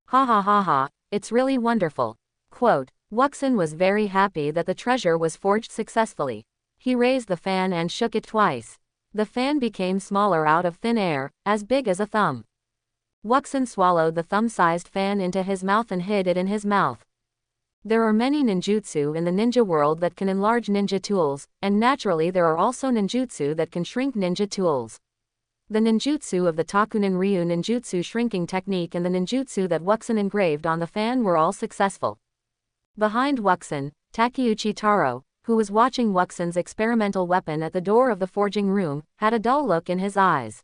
Ha ha ha ha, it's really wonderful. Quote, Wuxin was very happy that the treasure was forged successfully. He raised the fan and shook it twice. The fan became smaller out of thin air, as big as a thumb. Wuxin swallowed the thumb-sized fan into his mouth and hid it in his mouth. There are many ninjutsu in the ninja world that can enlarge ninja tools, and naturally there are also ninjutsu that can shrink ninja tools. The ninjutsu of the Takunin Ryu ninjutsu shrinking technique and the ninjutsu that Wuxin engraved on the fan were all successful. Behind Wuxin, Takeuchi Taro, who was watching Wuxin's experimental weapon at the door of the forging room, had a dull look in his eyes.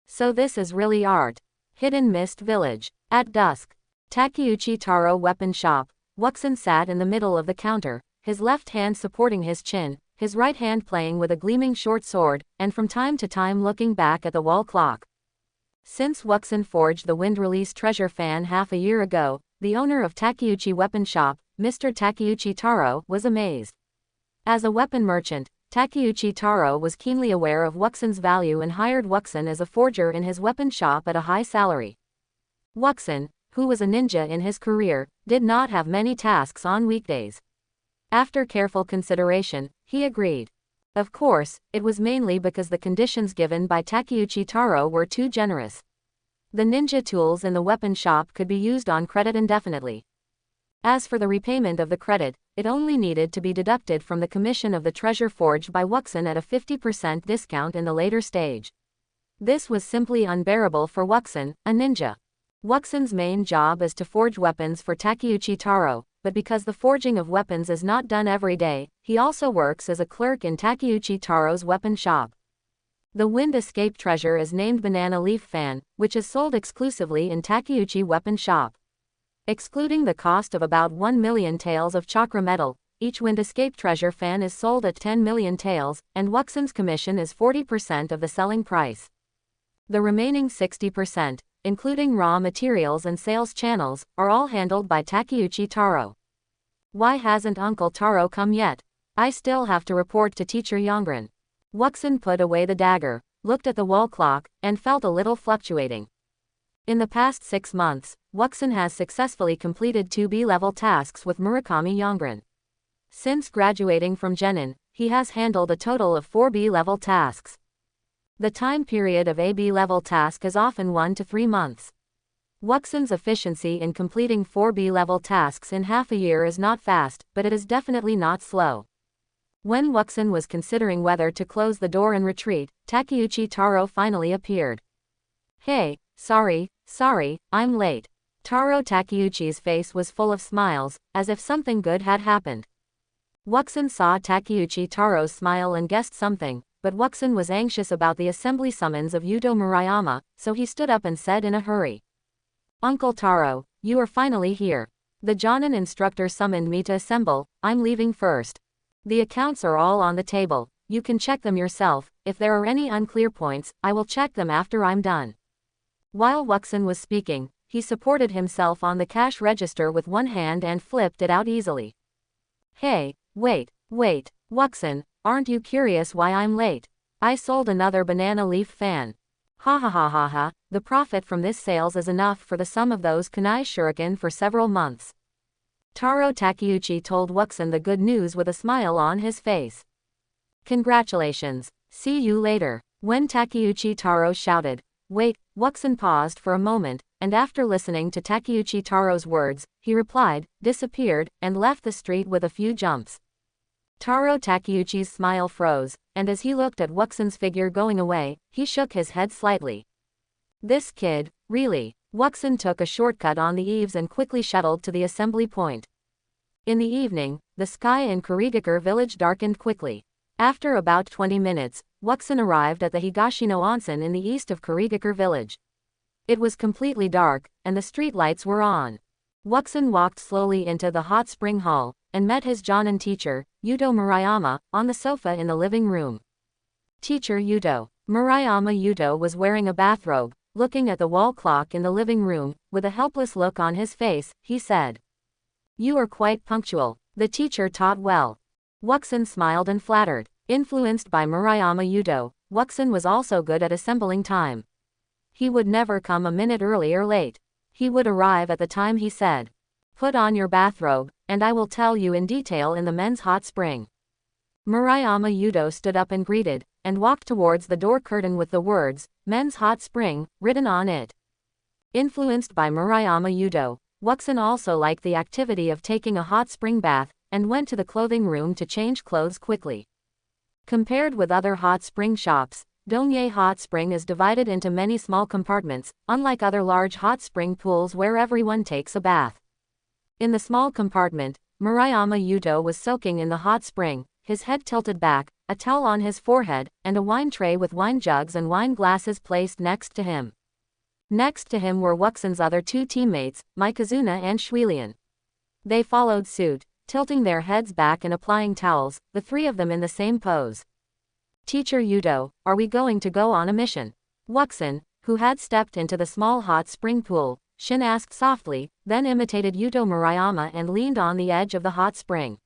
So this is really art. Hidden Mist Village. At dusk. Takeuchi Taro Weapon Shop. Wuxin sat in the middle of the counter, his left hand supporting his chin, his right hand playing with a gleaming short sword, and from time to time looking back at the wall clock. Since Wuxin forged the wind-release treasure fan half a year ago, the owner of Takeuchi Weapon Shop, Mr. Takeuchi Taro, was amazed. As a weapon merchant, Takeuchi Taro was keenly aware of Wuxin's value and hired Wuxin as a forger in his weapon shop at a high salary. Wuxin, who was a ninja in his career, did not have many tasks on weekdays. After careful consideration, he agreed. Of course, it was mainly because the conditions given by Takeuchi Taro were too generous. The ninja tools in the weapon shop could be used on credit indefinitely. As for the repayment of the credit, it only needed to be deducted from the commission of the treasure forged by Wuxin at a 50% discount in the later stage. This was simply unbearable for Wuxin, a ninja. Wuxin's main job is to forge weapons for Takeuchi Taro, but because the forging of weapons is not done every day, he also works as a clerk in Takeuchi Taro's weapon shop. The wind escape treasure is named Banana Leaf Fan, which is sold exclusively in Takeuchi Weapon Shop. Excluding the cost of about 1 million taels of chakra metal, each wind escape treasure fan is sold at 10 million taels, and Wuxin's commission is 40% of the selling price. The remaining 60%, including raw materials and sales channels, are all handled by Takeuchi Taro. Why hasn't Uncle Taro come yet? I still have to report to Teacher Yongren. Wuxin put away the dagger, looked at the wall clock, and felt a little fluctuating. In the past 6 months, Wuxin has successfully completed 2 B-level tasks with Murakami Yongren. Since graduating from Genin, he has handled a total of 4 B-level tasks. The time period of a B-level task is often 1 to 3 months. Wuxin's efficiency in completing 4 B-level tasks in half a year is not fast, but it is definitely not slow. When Wuxin was considering whether to close the door and retreat, Takeuchi Taro finally appeared. Hey, sorry, I'm late. Taro Takeuchi's face was full of smiles, as if something good had happened. Wuxin saw Takeuchi Taro's smile and guessed something, but Wuxin was anxious about the assembly summons of Yuto Murayama, so he stood up and said in a hurry. Uncle Taro, you are finally here. The Jonin instructor summoned me to assemble, I'm leaving first. The accounts are all on the table, you can check them yourself, if there are any unclear points, I will check them after I'm done. While Wuxin was speaking, he supported himself on the cash register with one hand and flipped it out easily. Hey, wait, Wuxin, aren't you curious why I'm late? I sold another banana leaf fan. Ha ha ha ha ha, the profit from this sales is enough for the sum of those kunai shuriken for several months. Taro Takeuchi told Wuxin the good news with a smile on his face. Congratulations, see you later. When Takeuchi Taro shouted, wait, Wuxin paused for a moment, and after listening to Takeuchi Taro's words, he replied, disappeared, and left the street with a few jumps. Taro Takeuchi's smile froze, and as he looked at Wuxin's figure going away, he shook his head slightly. This kid, really. Wuxin took a shortcut on the eaves and quickly shuttled to the assembly point. In the evening, the sky in Kurigakure village darkened quickly. After about 20 minutes, Wuxin arrived at the Higashino Onsen in the east of Kurigakure village. It was completely dark, and the street lights were on. Wuxin walked slowly into the hot spring hall, and met his Jonin teacher, Yuto Murayama, on the sofa in the living room. Teacher Yuto. Murayama Yuto was wearing a bathrobe, looking at the wall clock in the living room, with a helpless look on his face, he said. You are quite punctual. The teacher taught well. Wuxin smiled and flattered. Influenced by Murayama Yuto, Wuxin was also good at assembling time. He would never come a minute early or late. He would arrive at the time he said. Put on your bathrobe, and I will tell you in detail in the men's hot spring. Murayama Yudo stood up and greeted, and walked towards the door curtain with the words, Men's Hot Spring, written on it. Influenced by Murayama Yudo, Wuxin also liked the activity of taking a hot spring bath, and went to the clothing room to change clothes quickly. Compared with other hot spring shops, Dongye Hot Spring is divided into many small compartments, unlike other large hot spring pools where everyone takes a bath. In the small compartment, Murayama Yudo was soaking in the hot spring, his head tilted back, a towel on his forehead, and a wine tray with wine jugs and wine glasses placed next to him. Next to him were Wuxin's other two teammates, Mikazuna and Shuilian. They followed suit, tilting their heads back and applying towels, the three of them in the same pose. Teacher Yudo, are we going to go on a mission? Wuxin, who had stepped into the small hot spring pool, Shin asked softly, then imitated Yudo Murayama and leaned on the edge of the hot spring.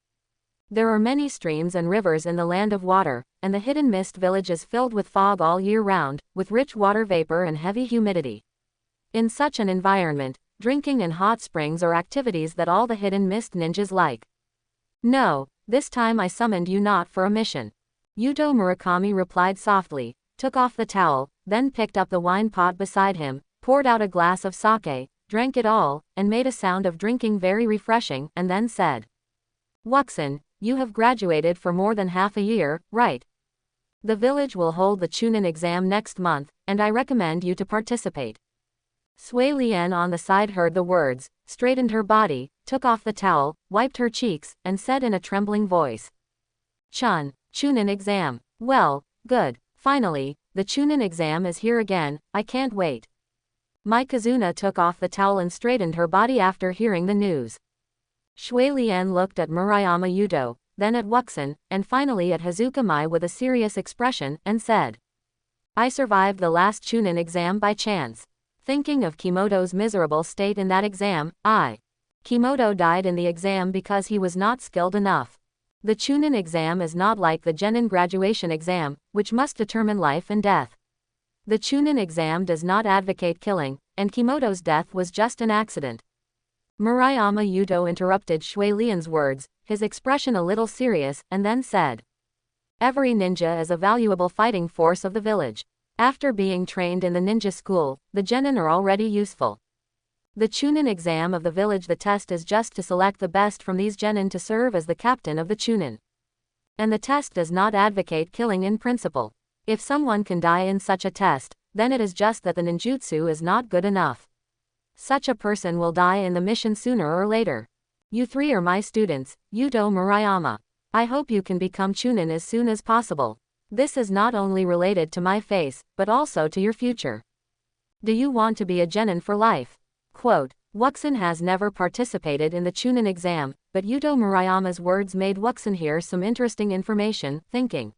There are many streams and rivers in the land of water, and the hidden mist village is filled with fog all year round, with rich water vapor and heavy humidity. In such an environment, drinking and hot springs are activities that all the hidden mist ninjas like. No, this time I summoned you not for a mission. Yudo Murakami replied softly, took off the towel, then picked up the wine pot beside him, poured out a glass of sake, drank it all, and made a sound of drinking very refreshing, and then said. Wuxin, you have graduated for more than half a year, right? The village will hold the Chunin exam next month, and I recommend you to participate. Sui Lian on the side heard the words, straightened her body, took off the towel, wiped her cheeks, and said in a trembling voice. Chunin exam. Well, good. Finally, the Chunin exam is here again, I can't wait. Mikazuna took off the towel and straightened her body after hearing the news. Shui Lian looked at Murayama Yudo, then at Wuxin, and finally at Hazuka Mai with a serious expression, and said. I survived the last Chunin exam by chance. Thinking of Kimoto's miserable state in that exam, Kimoto died in the exam because he was not skilled enough. The Chunin exam is not like the Genin graduation exam, which must determine life and death. The Chunin exam does not advocate killing, and Kimoto's death was just an accident. Murayama Yudo interrupted Shui Lian's words, his expression a little serious, and then said. Every ninja is a valuable fighting force of the village. After being trained in the ninja school, the genin are already useful. The Chunin exam of the village, the test is just to select the best from these genin to serve as the captain of the Chunin. And the test does not advocate killing in principle. If someone can die in such a test, then it is just that the ninjutsu is not good enough. Such a person will die in the mission sooner or later. You three are my students, Yudo Murayama. I hope you can become Chunin as soon as possible. This is not only related to my face, but also to your future. Do you want to be a genin for life? Quote, Wuxin has never participated in the Chunin exam, but Yudo Murayama's words made Wuxin hear some interesting information, thinking.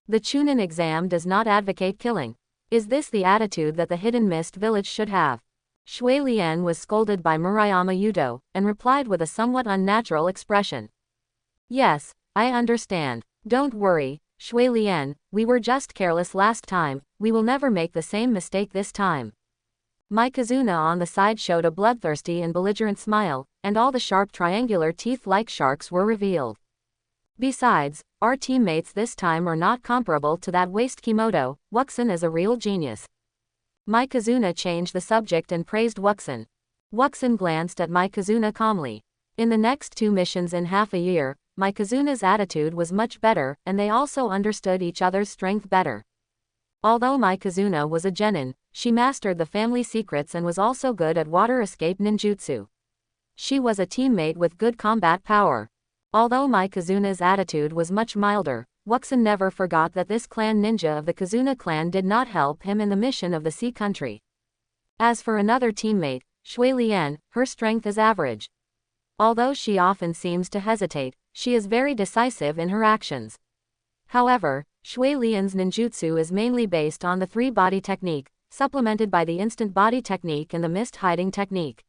The Chunin exam does not advocate killing. Is this the attitude that the Hidden Mist village should have? Shui Lian was scolded by Murayama Yudo, and replied with a somewhat unnatural expression. Yes, I understand. Don't worry, Shui Lian, we were just careless last time, we will never make the same mistake this time. Mikazuna on the side showed a bloodthirsty and belligerent smile, and all the sharp triangular teeth like sharks were revealed. Besides, our teammates this time are not comparable to that waste Kimoto. Wuxin is a real genius. Mikazuna changed the subject and praised Wuxin. Wuxin glanced at Mikazuna calmly. In the next two missions in half a year, Mikazuna's attitude was much better, and they also understood each other's strength better. Although Mikazuna was a genin, she mastered the family secrets and was also good at water escape ninjutsu. She was a teammate with good combat power. Although Mikazuna's attitude was much milder, Wuxin never forgot that this clan ninja of the Kazuna clan did not help him in the mission of the Sea Country. As for another teammate, Shui Lian, her strength is average. Although she often seems to hesitate, she is very decisive in her actions. However, Shui Lian's ninjutsu is mainly based on the three-body technique, supplemented by the instant body technique and the mist hiding technique.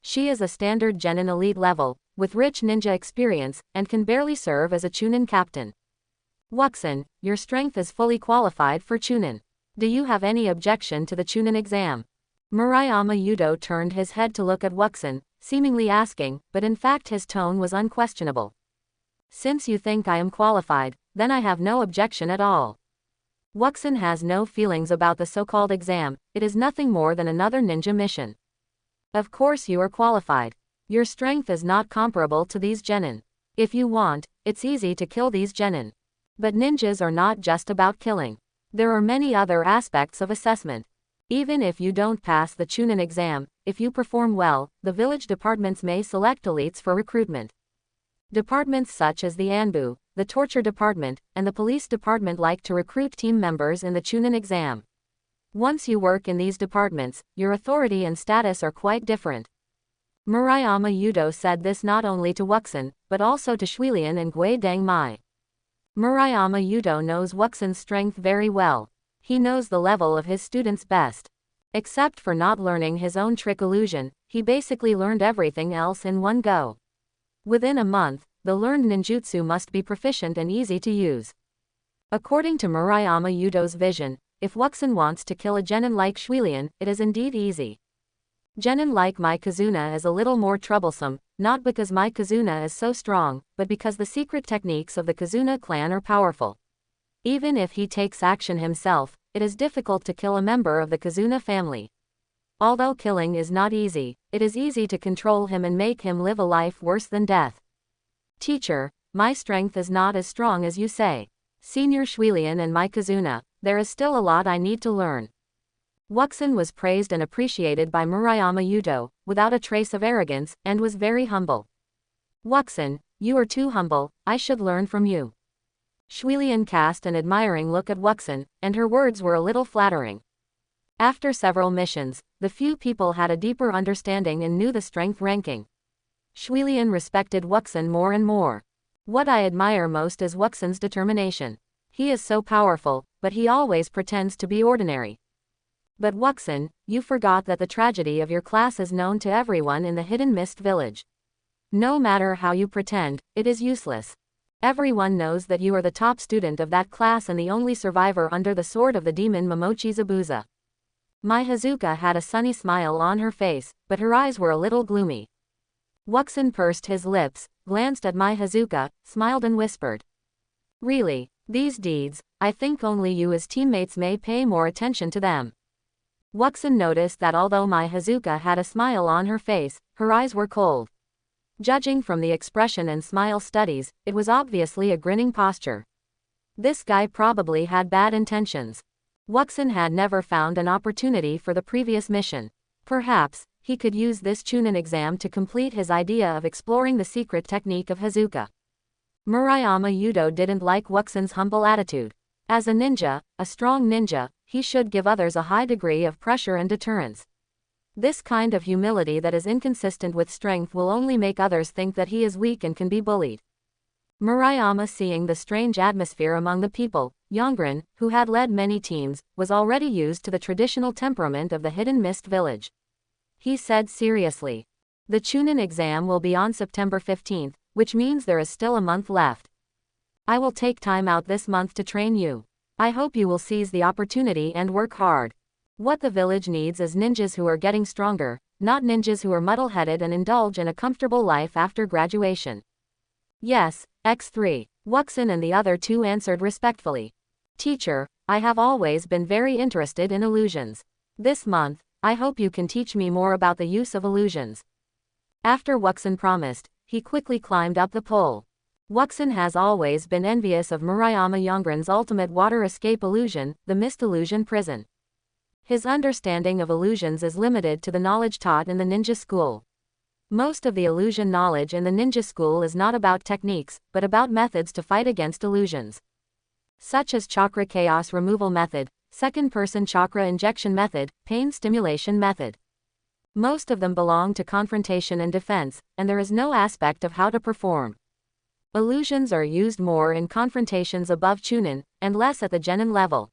She is a standard genin elite level, with rich ninja experience, and can barely serve as a Chunin captain. Wuxin, your strength is fully qualified for Chunin. Do you have any objection to the Chunin exam? Murayama Yudo turned his head to look at Wuxin, seemingly asking, but in fact his tone was unquestionable. Since you think I am qualified, then I have no objection at all. Wuxin has no feelings about the so-called exam, it is nothing more than another ninja mission. Of course you are qualified. Your strength is not comparable to these genin. If you want, it's easy to kill these genin. But ninjas are not just about killing. There are many other aspects of assessment. Even if you don't pass the Chunin exam, if you perform well, the village departments may select elites for recruitment. Departments such as the Anbu, the torture department, and the police department like to recruit team members in the Chunin exam. Once you work in these departments, your authority and status are quite different. Murayama Yudo said this not only to Wuxin, but also to Shuilian and Gui Dangmai. Murayama Yudo knows Wuxin's strength very well. He knows the level of his students best. Except for not learning his own trick illusion, he basically learned everything else in one go. Within a month, the learned ninjutsu must be proficient and easy to use. According to Murayama Yudo's vision, if Wuxin wants to kill a genin like Shuilian, it is indeed easy. Genin like Mai Kazuna is a little more troublesome, not because Mai Kazuna is so strong, but because the secret techniques of the Kazuna clan are powerful. Even if he takes action himself, it is difficult to kill a member of the Kazuna family. Although killing is not easy, it is easy to control him and make him live a life worse than death. Teacher, my strength is not as strong as you say. Senior Shuilian and Mai Kazuna, there is still a lot I need to learn. Wuxin was praised and appreciated by Murayama Yudo, without a trace of arrogance, and was very humble. Wuxin, you are too humble, I should learn from you. Shuilian cast an admiring look at Wuxin, and her words were a little flattering. After several missions, the few people had a deeper understanding and knew the strength ranking. Shuilian respected Wuxin more and more. What I admire most is Wuxin's determination. He is so powerful, but he always pretends to be ordinary. But Wuxin, you forgot that the tragedy of your class is known to everyone in the Hidden Mist village. No matter how you pretend, it is useless. Everyone knows that you are the top student of that class and the only survivor under the sword of the demon Momochi Zabuza. Mai Hazuka had a sunny smile on her face, but her eyes were a little gloomy. Wuxin pursed his lips, glanced at Mai Hazuka, smiled and whispered. Really, these deeds, I think only you as teammates may pay more attention to them. Wuxin noticed that although Mai Hazuka had a smile on her face, her eyes were cold. Judging from the expression and smile studies, it was obviously a grinning posture. This guy probably had bad intentions. Wuxin had never found an opportunity for the previous mission. Perhaps, he could use this Chunin exam to complete his idea of exploring the secret technique of Hazuka. Murayama Yudo didn't like Wuxin's humble attitude. As a ninja, a strong ninja, he should give others a high degree of pressure and deterrence. This kind of humility that is inconsistent with strength will only make others think that he is weak and can be bullied. Murayama, seeing the strange atmosphere among the people, Yongren, who had led many teams, was already used to the traditional temperament of the Hidden Mist village. He said seriously, the Chunin exam will be on September 15th, which means there is still a month left. I will take time out this month to train you. I hope you will seize the opportunity and work hard. What the village needs is ninjas who are getting stronger, not ninjas who are muddle-headed and indulge in a comfortable life after graduation. Yes, X3. Wuxin and the other two answered respectfully. Teacher, I have always been very interested in illusions. This month, I hope you can teach me more about the use of illusions. After Wuxin promised, he quickly climbed up the pole. Wuxin has always been envious of Murayama Yongren's ultimate water escape illusion, the Mist Illusion Prison. His understanding of illusions is limited to the knowledge taught in the ninja school. Most of the illusion knowledge in the ninja school is not about techniques, but about methods to fight against illusions. Such as chakra chaos removal method, second-person chakra injection method, pain stimulation method. Most of them belong to confrontation and defense, and there is no aspect of how to perform. Illusions are used more in confrontations above Chunin, and less at the genin level.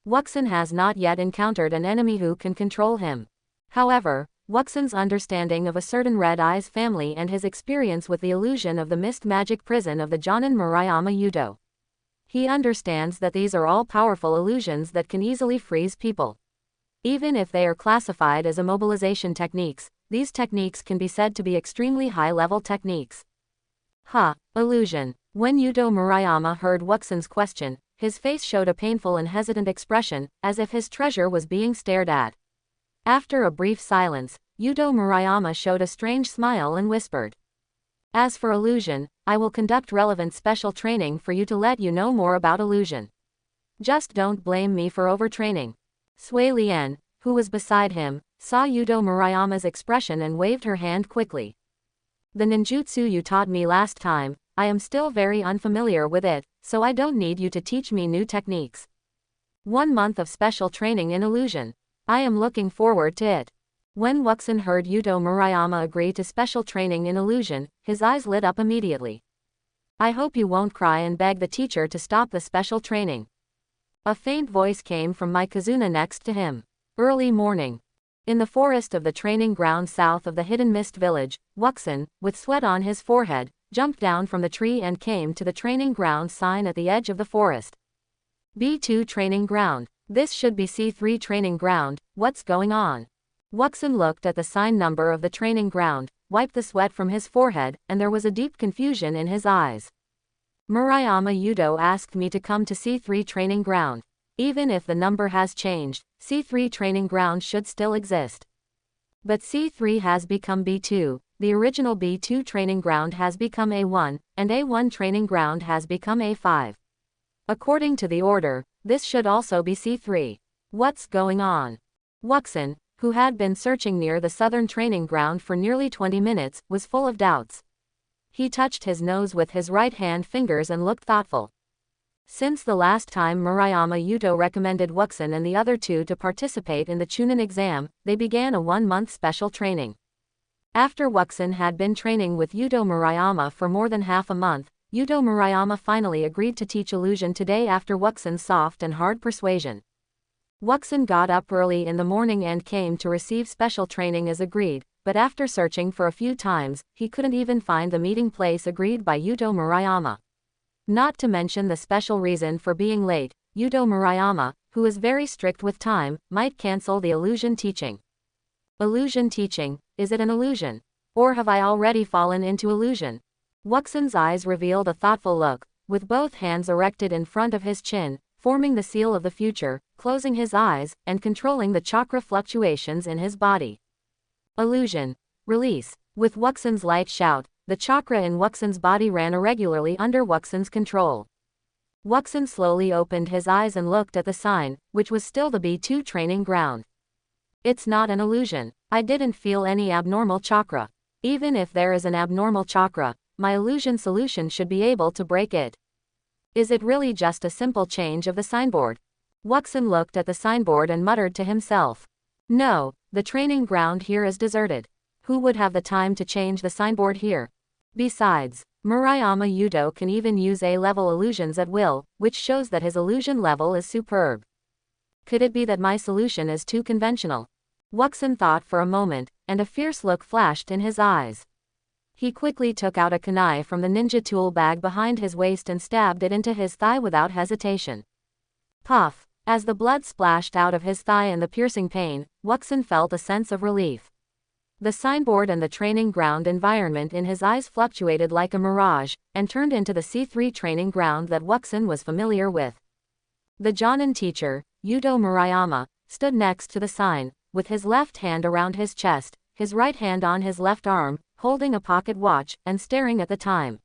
Wuxin has not yet encountered an enemy who can control him. However, Wuxin's understanding of a certain Red Eyes family and his experience with the illusion of the mist magic prison of the Jonin Murayama Yudo. He understands that these are all powerful illusions that can easily freeze people. Even if they are classified as immobilization techniques, these techniques can be said to be extremely high-level techniques. Illusion. When Yudo Murayama heard Wuxin's question, his face showed a painful and hesitant expression, as if his treasure was being stared at. After a brief silence, Yudo Murayama showed a strange smile and whispered, "As for illusion, I will conduct relevant special training for you to let you know more about illusion. Just don't blame me for overtraining." Sui Lian, who was beside him, saw Yudo Murayama's expression and waved her hand quickly. "The ninjutsu you taught me last time, I am still very unfamiliar with it, so I don't need you to teach me new techniques. 1 month of special training in illusion. I am looking forward to it." When Wuxin heard Yudo Murayama agree to special training in illusion, his eyes lit up immediately. "I hope you won't cry and beg the teacher to stop the special training." A faint voice came from Mikazuna next to him. Early morning. In the forest of the training ground south of the Hidden Mist village, Wuxin, with sweat on his forehead, jumped down from the tree and came to the training ground sign at the edge of the forest. B2 training ground. This should be C3 training ground, what's going on? Wuxin looked at the sign number of the training ground, wiped the sweat from his forehead, and there was a deep confusion in his eyes. Murayama Yudo asked me to come to C3 training ground. Even if the number has changed, C3 training ground should still exist. But C3 has become B2, the original B2 training ground has become A1, and A1 training ground has become A5. According to the order, this should also be C3. What's going on? Wuxin, who had been searching near the southern training ground for nearly 20 minutes, was full of doubts. He touched his nose with his right hand fingers and looked thoughtful. Since the last time Murayama Yudo recommended Wuxin and the other two to participate in the Chunin exam, they began a 1-month special training. After Wuxin had been training with Yudo Murayama for more than half a month, Yudo Murayama finally agreed to teach illusion today after Wuxin's soft and hard persuasion. Wuxin got up early in the morning and came to receive special training as agreed, but after searching for a few times, he couldn't even find the meeting place agreed by Yudo Murayama. Not to mention the special reason for being late, Yudo Murayama, who is very strict with time, might cancel the illusion teaching. Illusion teaching, is it an illusion? Or have I already fallen into illusion? Wuxin's eyes revealed a thoughtful look, with both hands erected in front of his chin, forming the seal of the future, closing his eyes, and controlling the chakra fluctuations in his body. Illusion. Release. With Wuxin's light shout, the chakra in Wuxin's body ran irregularly under Wuxin's control. Wuxin slowly opened his eyes and looked at the sign, which was still the B2 training ground. It's not an illusion. I didn't feel any abnormal chakra. Even if there is an abnormal chakra, my illusion solution should be able to break it. Is it really just a simple change of the signboard? Wuxin looked at the signboard and muttered to himself. No, the training ground here is deserted. Who would have the time to change the signboard here? Besides, Murayama Yudo can even use A-level illusions at will, which shows that his illusion level is superb. Could it be that my solution is too conventional? Wuxin thought for a moment, and a fierce look flashed in his eyes. He quickly took out a kunai from the ninja tool bag behind his waist and stabbed it into his thigh without hesitation. Puff! As the blood splashed out of his thigh and the piercing pain, Wuxin felt a sense of relief. The signboard and the training ground environment in his eyes fluctuated like a mirage, and turned into the C3 training ground that Wuxin was familiar with. The Jonin teacher, Yudo Murayama, stood next to the sign, with his left hand around his chest, his right hand on his left arm, holding a pocket watch, and staring at the time.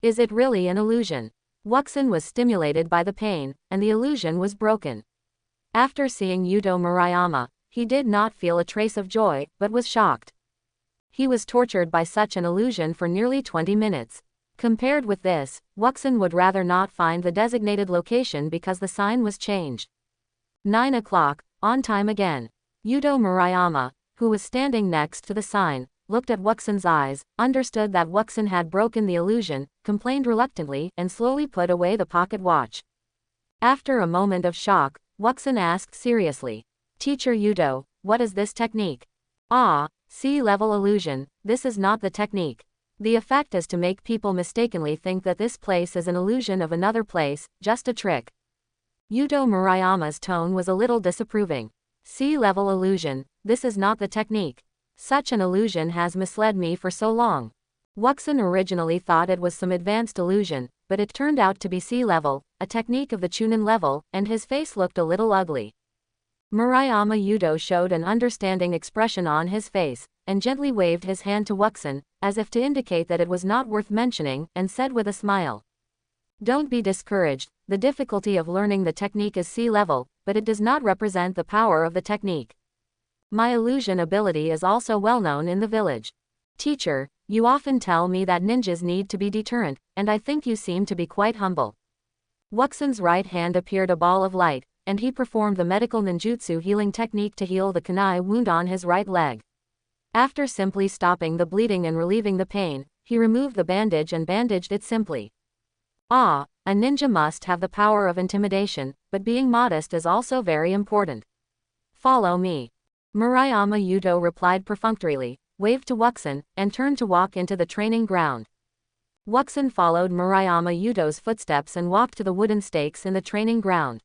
Is it really an illusion? Wuxin was stimulated by the pain, and the illusion was broken. After seeing Yudo Murayama, he did not feel a trace of joy, but was shocked. He was tortured by such an illusion for nearly 20 minutes. Compared with this, Wuxin would rather not find the designated location because the sign was changed. 9 o'clock, on time again. Yudo Murayama, who was standing next to the sign, looked at Wuxin's eyes, understood that Wuxin had broken the illusion, complained reluctantly, and slowly put away the pocket watch. After a moment of shock, Wuxin asked seriously, "Teacher Yudo, what is this technique?" "Ah, C-level illusion, this is not the technique. The effect is to make people mistakenly think that this place is an illusion of another place, just a trick. Yuto Murayama's tone was a little disapproving. Sea-level illusion, this is not the technique. Such an illusion has misled me for so long. Wuxin originally thought it was some advanced illusion, but it turned out to be sea-level, a technique of the Chunin level, and his face looked a little ugly. Murayama Yuto showed an understanding expression on his face, and gently waved his hand to Wuxin, as if to indicate that it was not worth mentioning, and said with a smile. Don't be discouraged, the difficulty of learning the technique is sea-level, but it does not represent the power of the technique. My illusion ability is also well known in the village. Teacher, you often tell me that ninjas need to be deterrent, and I think you seem to be quite humble. Wuxin's right hand appeared a ball of light, and he performed the medical ninjutsu healing technique to heal the kunai wound on his right leg. After simply stopping the bleeding and relieving the pain, he removed the bandage and bandaged it simply. Ah, a ninja must have the power of intimidation, but being modest is also very important. Follow me. Murayama Yuto replied perfunctorily, waved to Wuxin, and turned to walk into the training ground. Wuxin followed Murayama Yuto's footsteps and walked to the wooden stakes in the training ground.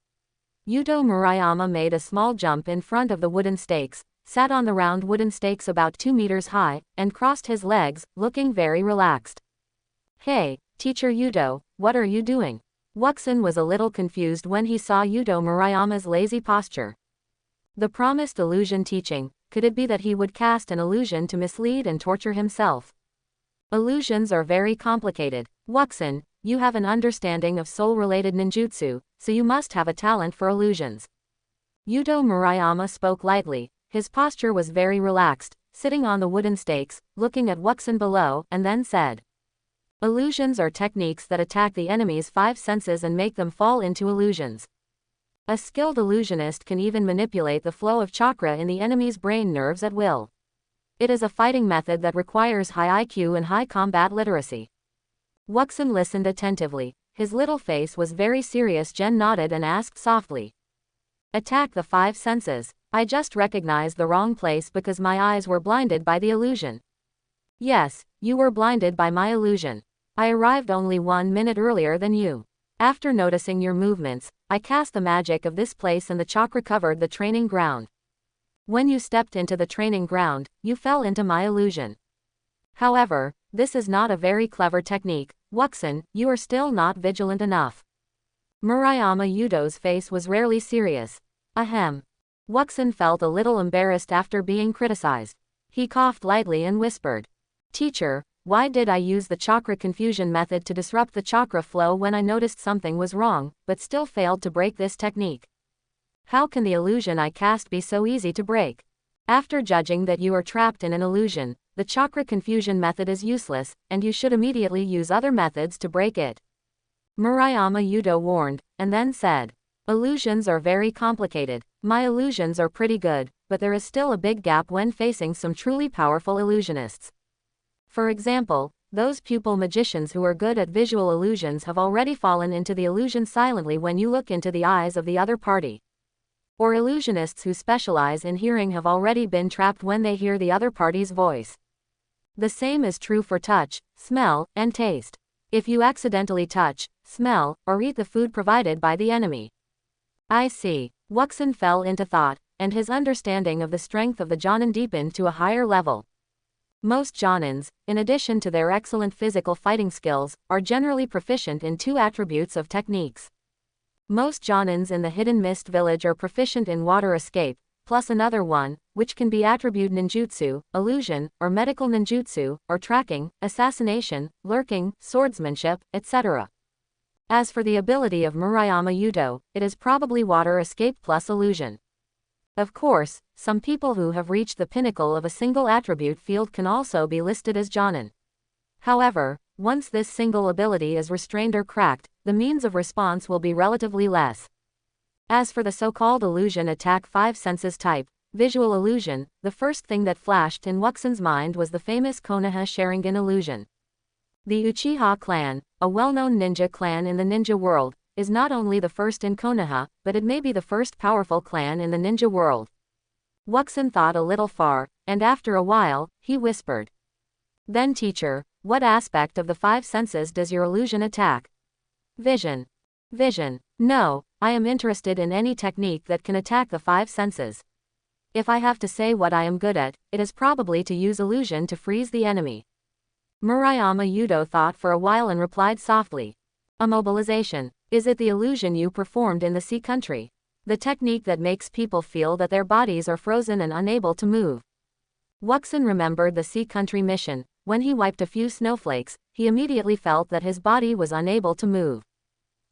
Yuto Murayama made a small jump in front of the wooden stakes, sat on the round wooden stakes about 2 meters high, and crossed his legs, looking very relaxed. Hey, Teacher Yuto, what are you doing? Wuxin was a little confused when he saw Yuto Murayama's lazy posture. The promised illusion teaching, could it be that he would cast an illusion to mislead and torture himself? Illusions are very complicated. Wuxin, you have an understanding of soul-related ninjutsu, so you must have a talent for illusions. Yuto Murayama spoke lightly, his posture was very relaxed, sitting on the wooden stakes, looking at Wuxin below, and then said. Illusions are techniques that attack the enemy's 5 senses and make them fall into illusions. A skilled illusionist can even manipulate the flow of chakra in the enemy's brain nerves at will. It is a fighting method that requires high IQ and high combat literacy. Wuxin listened attentively, his little face was very serious. Jen nodded and asked softly. Attack the 5 senses. I just recognized the wrong place because my eyes were blinded by the illusion. Yes, you were blinded by my illusion. I arrived only 1 minute earlier than you. After noticing your movements, I cast the magic of this place and the chakra covered the training ground. When you stepped into the training ground, you fell into my illusion. However, this is not a very clever technique. Wuxin, you are still not vigilant enough. Murayama Yuto's face was rarely serious. Ahem. Wuxin felt a little embarrassed after being criticized. He coughed lightly and whispered. Teacher, why did I use the chakra confusion method to disrupt the chakra flow when I noticed something was wrong, but still failed to break this technique? How can the illusion I cast be so easy to break? After judging that you are trapped in an illusion, the chakra confusion method is useless, and you should immediately use other methods to break it. Murayama Yuto warned, and then said. Illusions are very complicated. My illusions are pretty good, but there is still a big gap when facing some truly powerful illusionists. For example, those pupil magicians who are good at visual illusions have already fallen into the illusion silently when you look into the eyes of the other party. Or illusionists who specialize in hearing have already been trapped when they hear the other party's voice. The same is true for touch, smell, and taste. If you accidentally touch, smell, or eat the food provided by the enemy. I see. Wuxin fell into thought, and his understanding of the strength of the Jonin deepened to a higher level. Most Jonins, in addition to their excellent physical fighting skills, are generally proficient in 2 attributes of techniques. Most Jonins in the Hidden Mist village are proficient in water escape, plus another one, which can be attribute ninjutsu, illusion, or medical ninjutsu, or tracking, assassination, lurking, swordsmanship, etc. As for the ability of Murayama Yuto, it is probably water escape plus illusion. Of course, some people who have reached the pinnacle of a single attribute field can also be listed as Jonin. However, once this single ability is restrained or cracked, the means of response will be relatively less. As for the so-called illusion attack 5 senses type, visual illusion, the first thing that flashed in Wuxin's mind was the famous Konoha Sharingan illusion. The Uchiha clan, a well-known ninja clan in the ninja world, is not only the first in Konoha, but it may be the first powerful clan in the ninja world. Wuxin thought a little far, and after a while, he whispered. Then teacher, What aspect of the five senses does your illusion attack? Vision. Vision. No, I am interested in any technique that can attack the five senses. If I have to say what I am good at, it is probably to use illusion to freeze the enemy. Murayama Yudo thought for a while and replied softly. Immobilization. Is it the illusion you performed in the sea country? The technique that makes people feel that their bodies are frozen and unable to move. Wuxin remembered the sea country mission. When he wiped a few snowflakes, he immediately felt that his body was unable to move.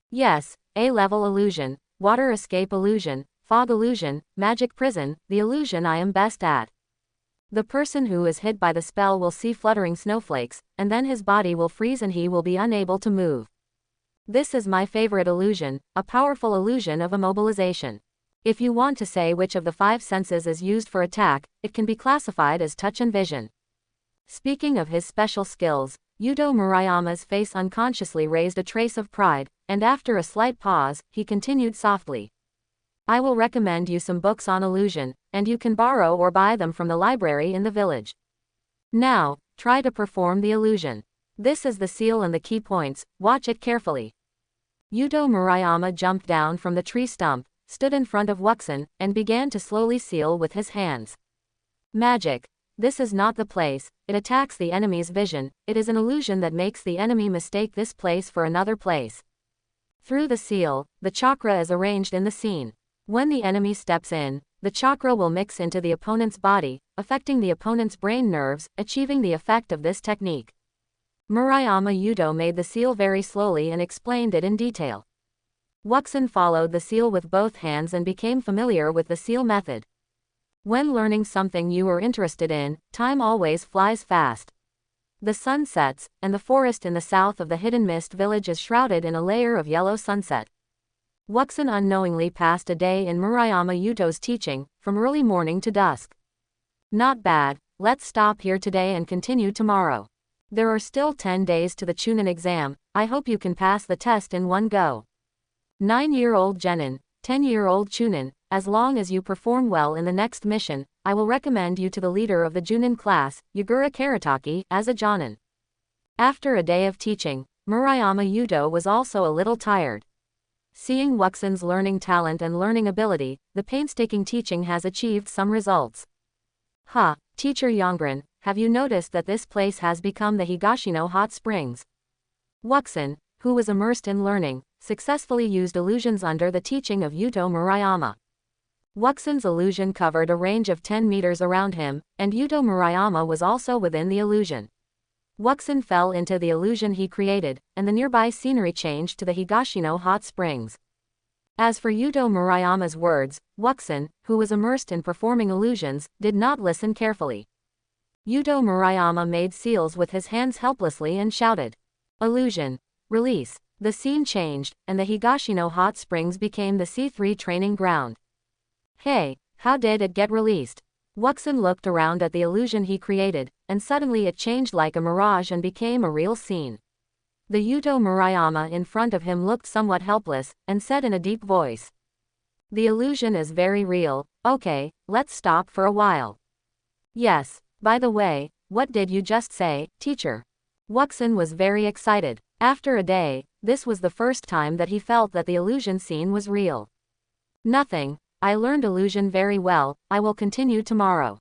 Yes, A-level illusion, water escape illusion, fog illusion, magic prison, the illusion I am best at. The person who is hit by the spell will see fluttering snowflakes, and then his body will freeze and he will be unable to move. This is my favorite illusion, a powerful illusion of immobilization. If you want to say which of the five senses is used for attack, it can be classified as touch and vision. Speaking of his special skills, Yudo Murayama's face unconsciously raised a trace of pride, and after a slight pause, he continued softly. I will recommend you some books on illusion, and you can borrow or buy them from the library in the village. Now, try to perform the illusion. This is the seal and the key points, watch it carefully. Yudo Murayama jumped down from the tree stump, stood in front of Wuxin, and began to slowly seal with his hands. Magic. This is not the place, it attacks the enemy's vision, it is an illusion that makes the enemy mistake this place for another place. Through the seal, the chakra is arranged in the scene. When the enemy steps in, the chakra will mix into the opponent's body, affecting the opponent's brain nerves, achieving the effect of this technique. Murayama Yudo made the seal very slowly and explained it in detail. Wuxin followed the seal with both hands and became familiar with the seal method. When learning something you are interested in, time always flies fast. The sun sets, and the forest in the south of the Hidden Mist village is shrouded in a layer of yellow sunset. Wuxin unknowingly passed a day in Murayama Yudo's teaching, from early morning to dusk. Not bad, let's stop here today and continue tomorrow. There are still 10 days to the Chunin exam, I hope you can pass the test in one go. 9-year-old Genin, 10-year-old Chunin, as long as you perform well in the next mission, I will recommend you to the leader of the Junin class, Yagura Karataki, as a Jonin. After a day of teaching, Murayama Yudo was also a little tired. Seeing Wuxin's learning talent and learning ability, the painstaking teaching has achieved some results. Teacher Yongren, have you noticed that this place has become the Higashino hot springs? Wuxin, who was immersed in learning, successfully used illusions under the teaching of Yudo Murayama. Wuxin's illusion covered a range of 10 meters around him, and Yudo Murayama was also within the illusion. Wuxin fell into the illusion he created, and the nearby scenery changed to the Higashino hot springs. As for Yudo Murayama's words, Wuxin, who was immersed in performing illusions, did not listen carefully. Yudo Murayama made seals with his hands helplessly and shouted, "Illusion. Release." The scene changed, and the Higashino hot springs became the C3 training ground. Hey, how did it get released? Wuxin looked around at the illusion he created, and suddenly it changed like a mirage and became a real scene. The Yudo Murayama in front of him looked somewhat helpless, and said in a deep voice, "The illusion is very real, okay, let's stop for a while." Yes, by the way, what did you just say, teacher? Wuxin was very excited. After a day, this was the first time that he felt that the illusion scene was real. Nothing. I learned illusion very well, I will continue tomorrow.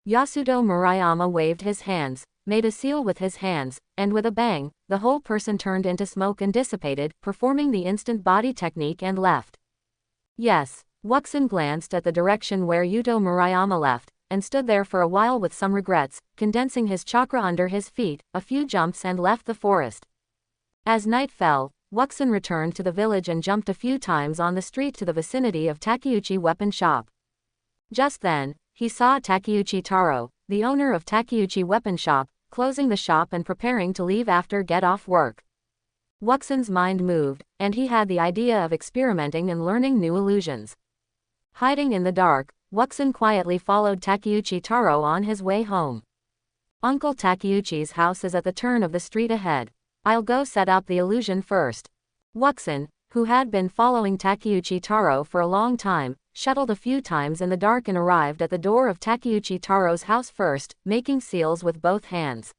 Yasudo Murayama waved his hands, made a seal with his hands, and with a bang, the whole person turned into smoke and dissipated, performing the instant body technique and left. Yes, Wuxin glanced at the direction where Yudo Murayama left, and stood there for a while with some regrets, condensing his chakra under his feet, a few jumps and left the forest. As night fell, Wuxin returned to the village and jumped a few times on the street to the vicinity of Takeuchi Weapon Shop. Just then, he saw Takeuchi Taro, the owner of Takeuchi Weapon Shop, closing the shop and preparing to leave after get-off work. Wuxin's mind moved, and he had the idea of experimenting and learning new illusions. Hiding in the dark, Wuxin quietly followed Takeuchi Taro on his way home. Uncle Takeuchi's house is at the turn of the street ahead. I'll go set up the illusion first. Wuxin, who had been following Takeuchi Taro for a long time, shuttled a few times in the dark and arrived at the door of Takeuchi Taro's house first, making seals with both hands.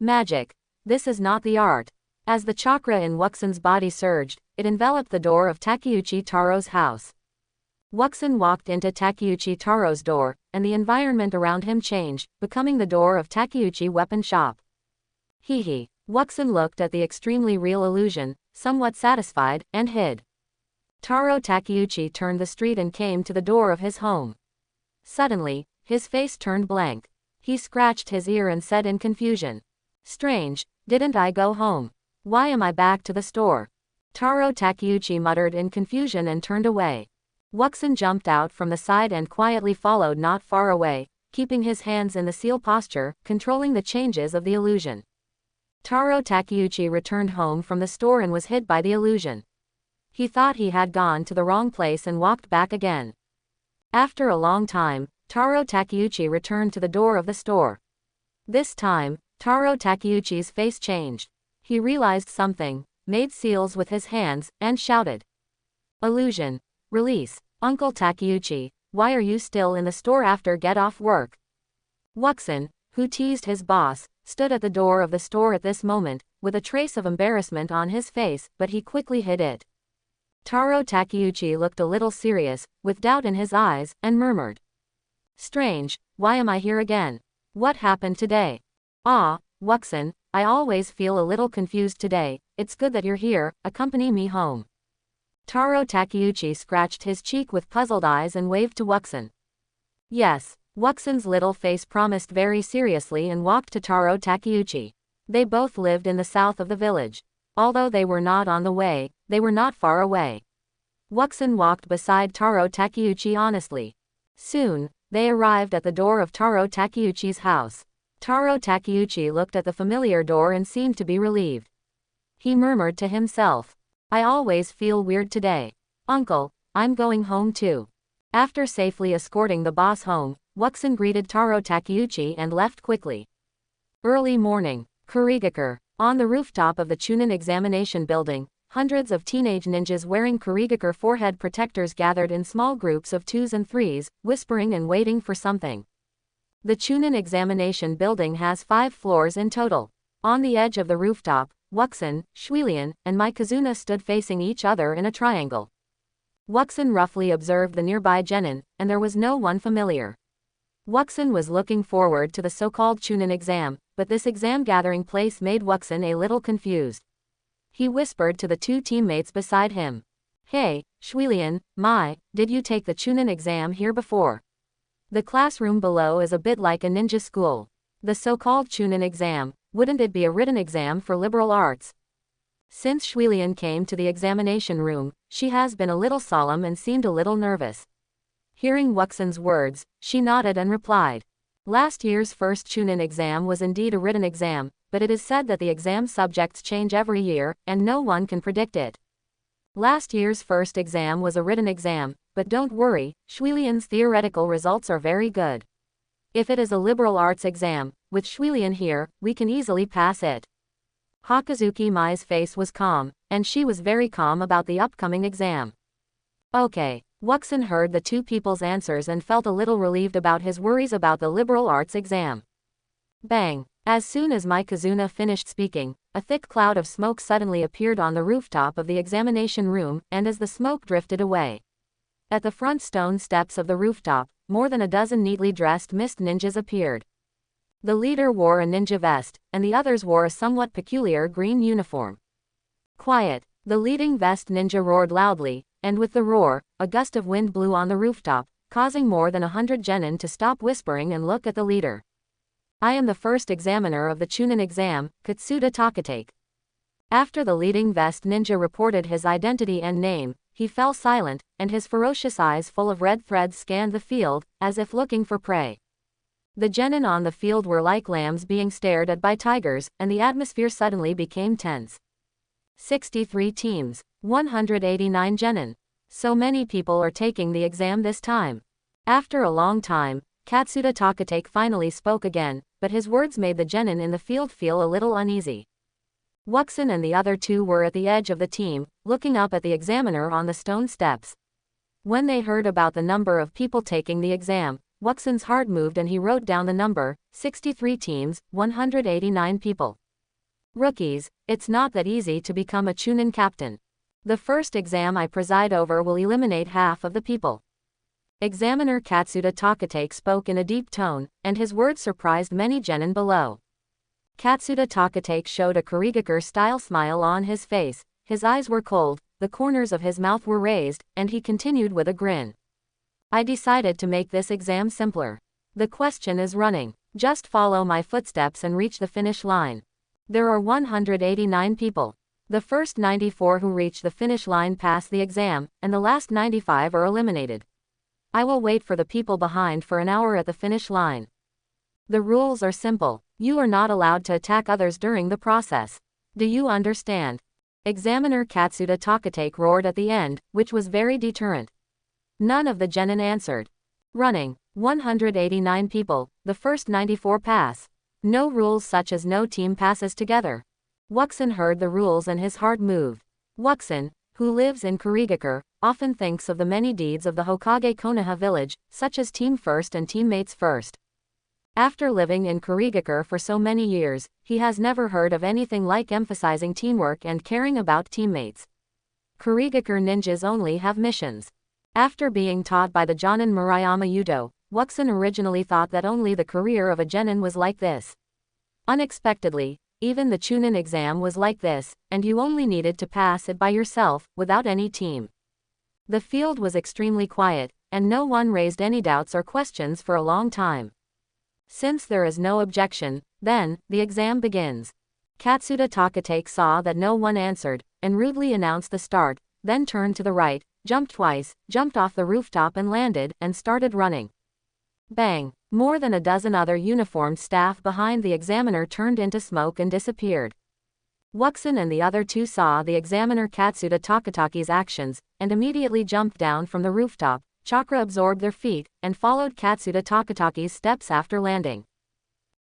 Magic. This is not the art. As the chakra in Wuxen's body surged, it enveloped the door of Takeuchi Taro's house. Wuxen walked into Takeuchi Taro's door, and the environment around him changed, becoming the door of Takeuchi weapon shop. Hee. Wuxen looked at the extremely real illusion, somewhat satisfied, and hid. Taro Takeuchi turned the street and came to the door of his home. Suddenly, his face turned blank. He scratched his ear and said in confusion, "Strange, didn't I go home? Why am I back to the store?" Taro Takeuchi muttered in confusion and turned away. Wuxen jumped out from the side and quietly followed not far away, keeping his hands in the seal posture, controlling the changes of the illusion. Taro Takeuchi returned home from the store and was hit by the illusion. He thought he had gone to the wrong place and walked back again. After a long time, Taro Takeuchi returned to the door of the store. This time, Taro Takeuchi's face changed. He realized something, made seals with his hands, and shouted, "Illusion. Release. Uncle Takeuchi, why are you still in the store after get off work?" Wuxen, who teased his boss, stood at the door of the store at this moment, with a trace of embarrassment on his face, but he quickly hid it. Taro Takeuchi looked a little serious, with doubt in his eyes, and murmured, "Strange, why am I here again? What happened today? Ah, Wuxen, I always feel a little confused today. It's good that you're here, accompany me home." Taro Takeuchi scratched his cheek with puzzled eyes and waved to Wuxen. Yes. Wuxen's little face promised very seriously and walked to Taro Takeuchi. They both lived in the south of the village. Although they were not on the way, they were not far away. Wuxen walked beside Taro Takeuchi honestly. Soon, they arrived at the door of Taro Takeuchi's house. Taro Takeuchi looked at the familiar door and seemed to be relieved. He murmured to himself, "I always feel weird today. Uncle, I'm going home too." After safely escorting the boss home, Wuxen greeted Taro Takeuchi and left quickly. Early morning. Kurigakure. On the rooftop of the Chunin examination building, hundreds of teenage ninjas wearing Kurigakure forehead protectors gathered in small groups of 2s and 3s, whispering and waiting for something. The Chunin examination building has 5 floors in total. On the edge of the rooftop, Wuxen, Shuilian, and Mikazuna stood facing each other in a triangle. Wuxen roughly observed the nearby genin, and there was no one familiar. Wuxen was looking forward to the so-called Chunin exam, but this exam gathering place made Wuxen a little confused. He whispered to the 2 teammates beside him, "Hey, Shuilian, did you take the Chunin exam here before? The classroom below is a bit like a ninja school. The so-called Chunin exam, wouldn't it be a written exam for liberal arts?" Since Shuilian came to the examination room, she has been a little solemn and seemed a little nervous. Hearing Wuxen's words, she nodded and replied, "Last year's first Chunin exam was indeed a written exam, but it is said that the exam subjects change every year, and no one can predict it. Last year's first exam was a written exam, but don't worry, Shuilian's theoretical results are very good. If it is a liberal arts exam, with Shuilian here, we can easily pass it." Hakazuki Mai's face was calm, and she was very calm about the upcoming exam. Okay. Wuxen heard the 2 people's answers and felt a little relieved about his worries about the liberal arts exam. Bang! As soon as Mikazuna finished speaking, a thick cloud of smoke suddenly appeared on the rooftop of the examination room, and as the smoke drifted away, at the front stone steps of the rooftop, more than a dozen neatly dressed mist ninjas appeared. The leader wore a ninja vest, and the others wore a somewhat peculiar green uniform. Quiet! The leading vest ninja roared loudly, and with the roar, a gust of wind blew on the rooftop, causing more than 100 genin to stop whispering and look at the leader. "I am the first examiner of the Chunin exam, Katsuda Takatake." After the leading vest ninja reported his identity and name, he fell silent, and his ferocious eyes full of red threads scanned the field, as if looking for prey. The genin on the field were like lambs being stared at by tigers, and the atmosphere suddenly became tense. 63 teams, 189 genin. So many people are taking the exam this time. After a long time, Katsuda Takatake finally spoke again, but his words made the genin in the field feel a little uneasy. Wuxen and the other 2 were at the edge of the team, looking up at the examiner on the stone steps. When they heard about the number of people taking the exam, Wuxin's heart moved and he wrote down the number, 63 teams, 189 people. Rookies, it's not that easy to become a Chunin captain. The first exam I preside over will eliminate half of the people. Examiner Katsuda Takatake spoke in a deep tone, and his words surprised many genin below. Katsuda Takatake showed a Kurigakure-style smile on his face, his eyes were cold, the corners of his mouth were raised, and he continued with a grin. I decided to make this exam simpler. The question is running. Just follow my footsteps and reach the finish line. There are 189 people. The first 94 who reach the finish line pass the exam, and the last 95 are eliminated. I will wait for the people behind for an hour at the finish line. The rules are simple. You are not allowed to attack others during the process. Do you understand? Examiner Katsuda Takatake roared at the end, which was very deterrent. None of the genin answered. Running. 189 people, the first 94 pass. No rules such as no team passes together. Wuxin heard the rules and his heart moved. Wuxin, who lives in Kurigakure, often thinks of the many deeds of the Hokage Konoha village, such as team first and teammates first. After living in Kurigakure for so many years, he has never heard of anything like emphasizing teamwork and caring about teammates. Kurigakure ninjas only have missions. After being taught by the Jonin Murayama Yudo, Wuxin originally thought that only the career of a genin was like this. Unexpectedly, even the Chunin exam was like this, and you only needed to pass it by yourself, without any team. The field was extremely quiet, and no one raised any doubts or questions for a long time. Since there is no objection, then, the exam begins. Katsuda Takatake saw that no one answered, and rudely announced the start, then turned to the right, jumped twice, jumped off the rooftop and landed, and started running. Bang! More than a dozen other uniformed staff behind the examiner turned into smoke and disappeared. Wuxin and the other two saw the examiner Katsuda Takatake's actions, and immediately jumped down from the rooftop. Chakra absorbed their feet, and followed Katsuda Takatake's steps after landing.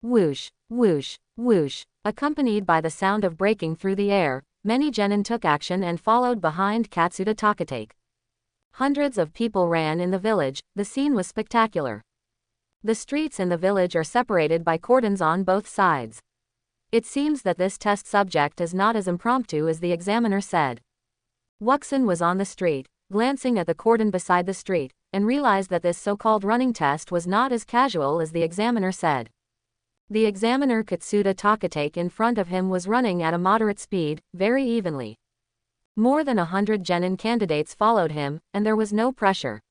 Whoosh, whoosh, whoosh, accompanied by the sound of breaking through the air, many genin took action and followed behind Katsuda Takatake. Hundreds of people ran in the village, the scene was spectacular. The streets in the village are separated by cordons on both sides. It seems that this test subject is not as impromptu as the examiner said. Wuxin was on the street, glancing at the cordon beside the street, and realized that this so-called running test was not as casual as the examiner said. The examiner Katsuda Takatake in front of him was running at a moderate speed, very evenly. More than 100 genin candidates followed him, and there was no pressure.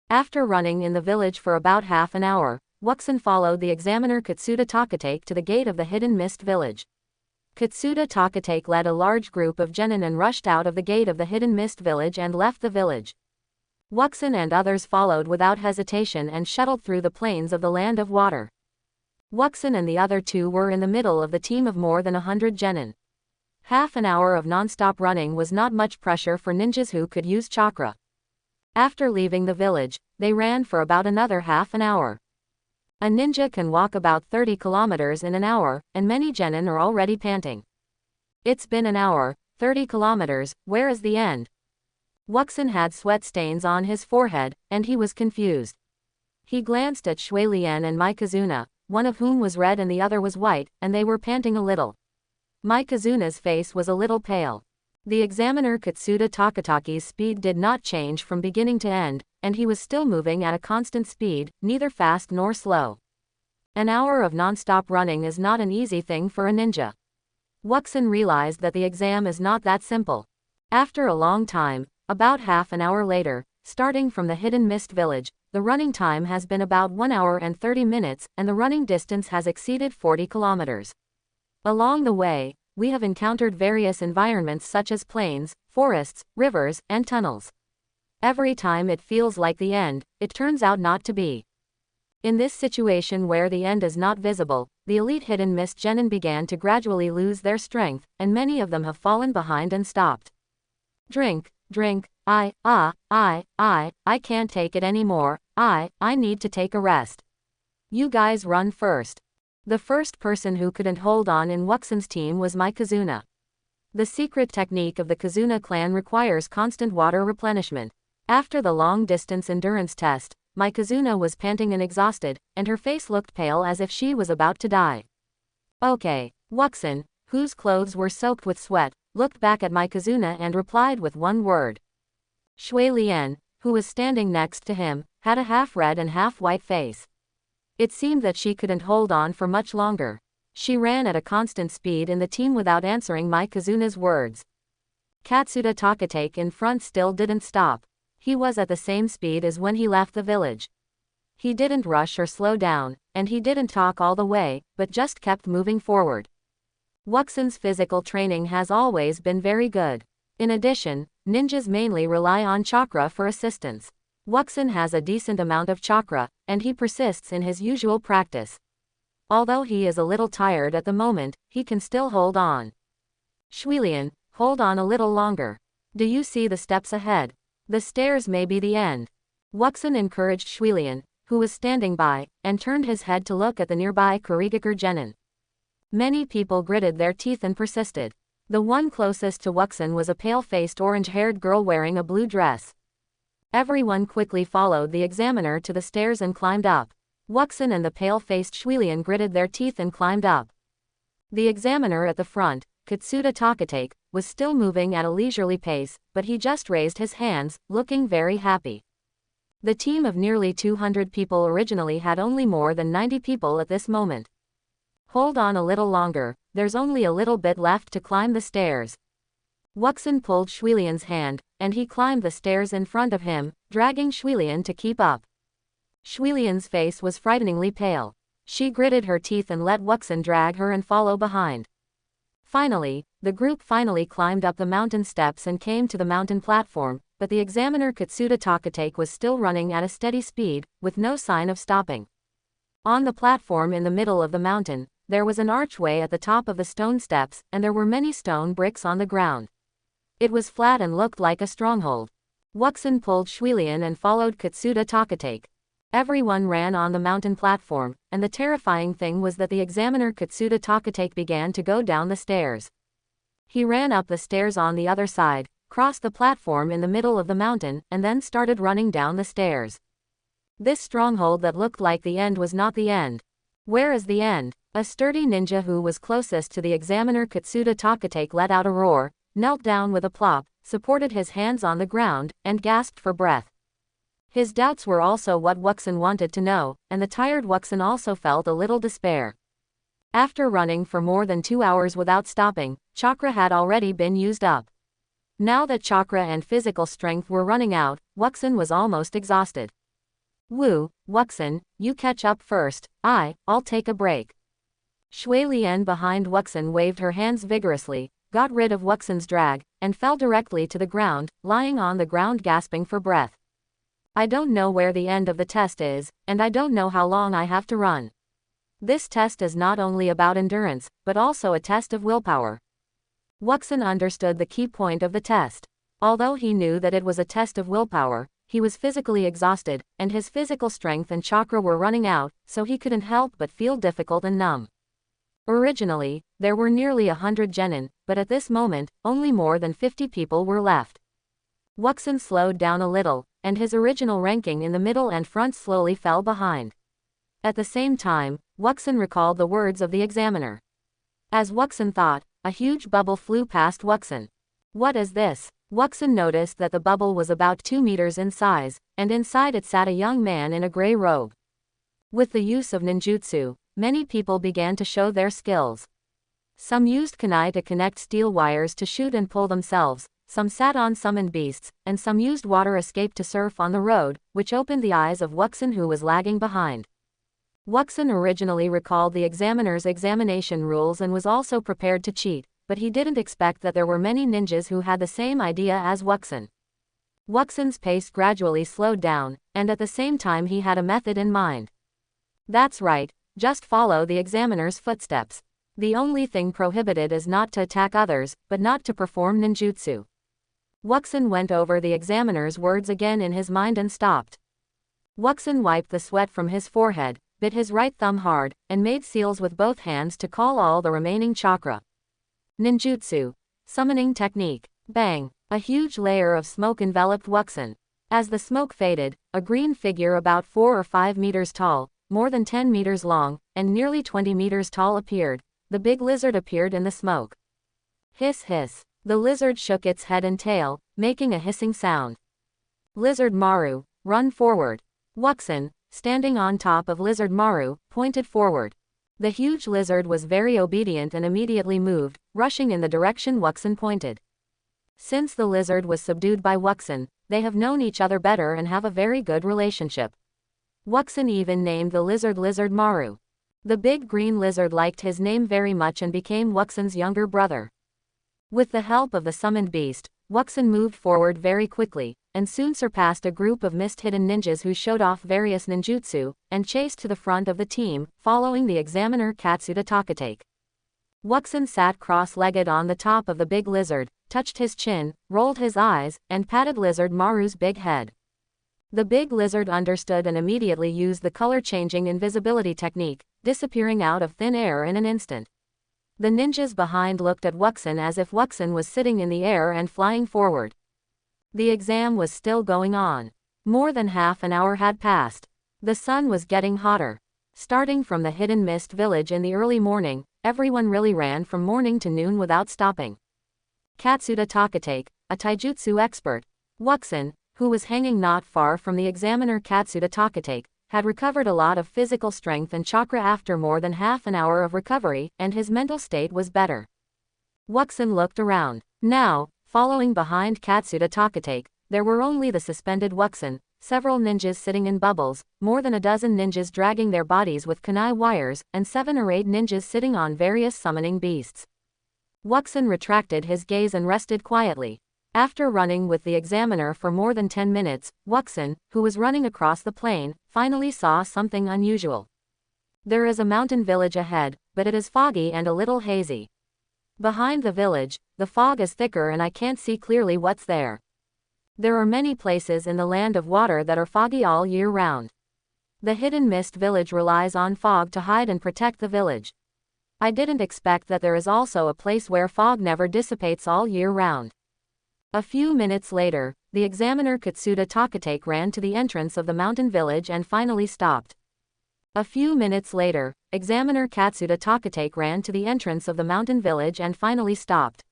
After running in the village for about half an hour, Wuxin followed the examiner Katsuda Takatake to the gate of the Hidden Mist village. Katsuda Takatake led a large group of genin and rushed out of the gate of the Hidden Mist village and left the village. Wuxin and others followed without hesitation and shuttled through the plains of the Land of Water. Wuxin and the other two were in the middle of the team of more than 100 genin. Half an hour of non-stop running was not much pressure for ninjas who could use chakra. After leaving the village, they ran for about another half an hour. A ninja can walk about 30 kilometers in an hour, and many genin are already panting. It's been an hour, 30 kilometers, where is the end? Wuxin had sweat stains on his forehead, and he was confused. He glanced at Shui Lian and Mikazuna, one of whom was red and the other was white, and they were panting a little. Mikazuna's face was a little pale. The examiner Katsuda Takatake's speed did not change from beginning to end, and he was still moving at a constant speed, neither fast nor slow. An hour of non-stop running is not an easy thing for a ninja. Wuxin realized that the exam is not that simple. After a long time, about half an hour later, starting from the Hidden Mist village, the running time has been about 1 hour and 30 minutes, and the running distance has exceeded 40 kilometers. Along the way, we have encountered various environments such as plains, forests, rivers, and tunnels. Every time it feels like the end, it turns out not to be. In this situation where the end is not visible, the elite Hidden Mist genin began to gradually lose their strength, and many of them have fallen behind and stopped. Drink, drink, I can't take it anymore, I need to take a rest. You guys run first. The first person who couldn't hold on in Wuxin's team was Mikazuna. The secret technique of the Kazuna clan requires constant water replenishment. After the long-distance endurance test, Mikazuna was panting and exhausted, and her face looked pale as if she was about to die. Okay. Wuxin, whose clothes were soaked with sweat, looked back at Mikazuna and replied with one word. Shui Lian, who was standing next to him, had a half-red and half-white face. It seemed that she couldn't hold on for much longer. She ran at a constant speed in the team without answering Mikazuna's words. Katsuta Takatake in front still didn't stop. He was at the same speed as when he left the village. He didn't rush or slow down, and he didn't talk all the way, but just kept moving forward. Wuxin's physical training has always been very good. In addition, ninjas mainly rely on chakra for assistance. Wuxin has a decent amount of chakra, and he persists in his usual practice. Although he is a little tired at the moment, he can still hold on. Shuilian, hold on a little longer. Do you see the steps ahead? The stairs may be the end. Wuxin encouraged Shuilian, who was standing by, and turned his head to look at the nearby Kurigakure Genin. Many people gritted their teeth and persisted. The one closest to Wuxin was a pale-faced orange-haired girl wearing a blue dress. Everyone quickly followed the examiner to the stairs and climbed up. Wuxin and the pale-faced Shuilian gritted their teeth and climbed up. The examiner at the front, Katsuta Takatake, was still moving at a leisurely pace, but he just raised his hands, looking very happy. The team of nearly 200 people originally had only more than 90 people at this moment. Hold on a little longer, there's only a little bit left to climb the stairs. Wuxin pulled Shuilian's hand, and he climbed the stairs in front of him, dragging Shuilian to keep up. Shuilian's face was frighteningly pale. She gritted her teeth and let Wuxin drag her and follow behind. Finally, the group finally climbed up the mountain steps and came to the mountain platform, but the examiner Katsuta Takatake was still running at a steady speed, with no sign of stopping. On the platform in the middle of the mountain, there was an archway at the top of the stone steps, and there were many stone bricks on the ground. It was flat and looked like a stronghold. Wuxin pulled Shuilian and followed Katsuta Takatake. Everyone ran on the mountain platform, and the terrifying thing was that the examiner Katsuta Takatake began to go down the stairs. He ran up the stairs on the other side, crossed the platform in the middle of the mountain, and then started running down the stairs. This stronghold that looked like the end was not the end. Where is the end? A sturdy ninja who was closest to the examiner Katsuta Takatake let out a roar, knelt down with a plop, supported his hands on the ground, and gasped for breath. His doubts were also what Wuxin wanted to know, and the tired Wuxin also felt a little despair. After running for more than 2 hours without stopping, chakra had already been used up. Now that chakra and physical strength were running out, Wuxin was almost exhausted. Woo, Wuxin, you catch up first, I'll take a break. Shui Lian behind Wuxin waved her hands vigorously, got rid of Wuxin's drag, and fell directly to the ground, lying on the ground gasping for breath. I don't know where the end of the test is, and I don't know how long I have to run. This test is not only about endurance, but also a test of willpower. Wuxin understood the key point of the test. Although he knew that it was a test of willpower, he was physically exhausted, and his physical strength and chakra were running out, so he couldn't help but feel difficult and numb. Originally, there were nearly 100 genin, but at this moment, only more than 50 people were left. Wuxin slowed down a little, and his original ranking in the middle and front slowly fell behind. At the same time, Wuxin recalled the words of the examiner. As Wuxin thought, a huge bubble flew past Wuxin. What is this? Wuxin noticed that the bubble was about 2 meters in size, and inside it sat a young man in a gray robe. With the use of ninjutsu, many people began to show their skills. Some used kunai to connect steel wires to shoot and pull themselves, some sat on summoned beasts, and some used water escape to surf on the road, which opened the eyes of Wuxin who was lagging behind. Wuxin originally recalled the examiner's examination rules and was also prepared to cheat, but he didn't expect that there were many ninjas who had the same idea as Wuxin. Wuxin's pace gradually slowed down, and at the same time he had a method in mind. That's right, just follow the examiner's footsteps. The only thing prohibited is not to attack others, but not to perform ninjutsu. Wuxin went over the examiner's words again in his mind and stopped. Wuxin wiped the sweat from his forehead, bit his right thumb hard, and made seals with both hands to call all the remaining chakra. Ninjutsu. Summoning technique. Bang! A huge layer of smoke enveloped Wuxin. As the smoke faded, a green figure about 4 or 5 meters tall, more than 10 meters long, and nearly 20 meters tall appeared. The big lizard appeared in the smoke. Hiss hiss. The lizard shook its head and tail, making a hissing sound. Lizard Maru, run forward. Wuxin, standing on top of Lizard Maru, pointed forward. The huge lizard was very obedient and immediately moved, rushing in the direction Wuxin pointed. Since the lizard was subdued by Wuxin, they have known each other better and have a very good relationship. Wuxin even named the lizard Lizard Maru. The big green lizard liked his name very much and became Wuxin's younger brother. With the help of the summoned beast, Wuxin moved forward very quickly, and soon surpassed a group of mist-hidden ninjas who showed off various ninjutsu, and chased to the front of the team, following the examiner Katsuda Takatake. Wuxin sat cross-legged on the top of the big lizard, touched his chin, rolled his eyes, and patted Lizard Maru's big head. The big lizard understood and immediately used the color-changing invisibility technique, disappearing out of thin air in an instant. The ninjas behind looked at Wuxin as if Wuxin was sitting in the air and flying forward. The exam was still going on. More than half an hour had passed. The sun was getting hotter. Starting from the hidden mist village in the early morning, everyone really ran from morning to noon without stopping. Katsuda Takatake, a taijutsu expert, Wuxin, who was hanging not far from the examiner Katsuda Takatake, had recovered a lot of physical strength and chakra after more than half an hour of recovery, and his mental state was better. Wuxin looked around. Now, following behind Katsuda Takatake, there were only the suspended Wuxin, several ninjas sitting in bubbles, more than a dozen ninjas dragging their bodies with kunai wires, and 7 or 8 ninjas sitting on various summoning beasts. Wuxin retracted his gaze and rested quietly. After running with the examiner for more than 10 minutes, Wuxin, who was running across the plain, finally saw something unusual. There is a mountain village ahead, but it is foggy and a little hazy. Behind the village, the fog is thicker and I can't see clearly what's there. There are many places in the land of water that are foggy all year round. The hidden mist village relies on fog to hide and protect the village. I didn't expect that there is also a place where fog never dissipates all year round. A few minutes later, the examiner Katsuda Takatake ran to the entrance of the mountain village and finally stopped. A few minutes later, examiner Katsuda Takatake ran to the entrance of the mountain village and finally stopped.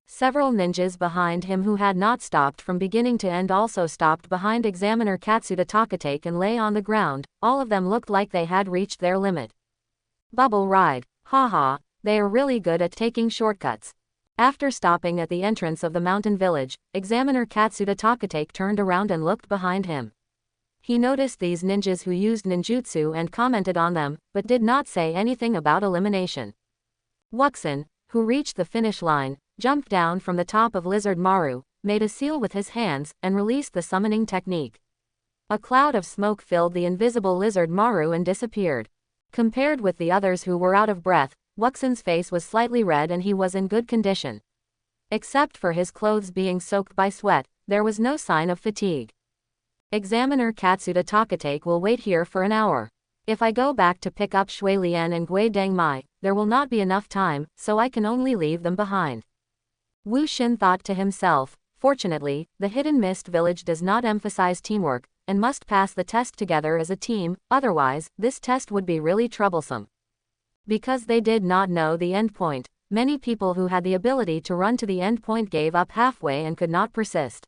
Several ninjas behind him who had not stopped from beginning to end also stopped behind examiner Katsuda Takatake and lay on the ground. All of them looked like they had reached their limit. Bubble ride. Haha, they are really good at taking shortcuts. After stopping at the entrance of the mountain village, examiner Katsuda Takatake turned around and looked behind him. He noticed these ninjas who used ninjutsu and commented on them, but did not say anything about elimination. Wuxin, who reached the finish line, jumped down from the top of Lizard Maru, made a seal with his hands, and released the summoning technique. A cloud of smoke filled the invisible Lizard Maru and disappeared. Compared with the others who were out of breath, Wuxin's face was slightly red and he was in good condition. Except for his clothes being soaked by sweat, there was no sign of fatigue. Examiner Katsuda Takatake will wait here for an hour. If I go back to pick up Shui Lian and Gui Dengmai, there will not be enough time, so I can only leave them behind. Wu Xin thought to himself, fortunately, the hidden mist village does not emphasize teamwork, and must pass the test together as a team, otherwise, this test would be really troublesome. Because they did not know the endpoint, many people who had the ability to run to the endpoint gave up halfway and could not persist.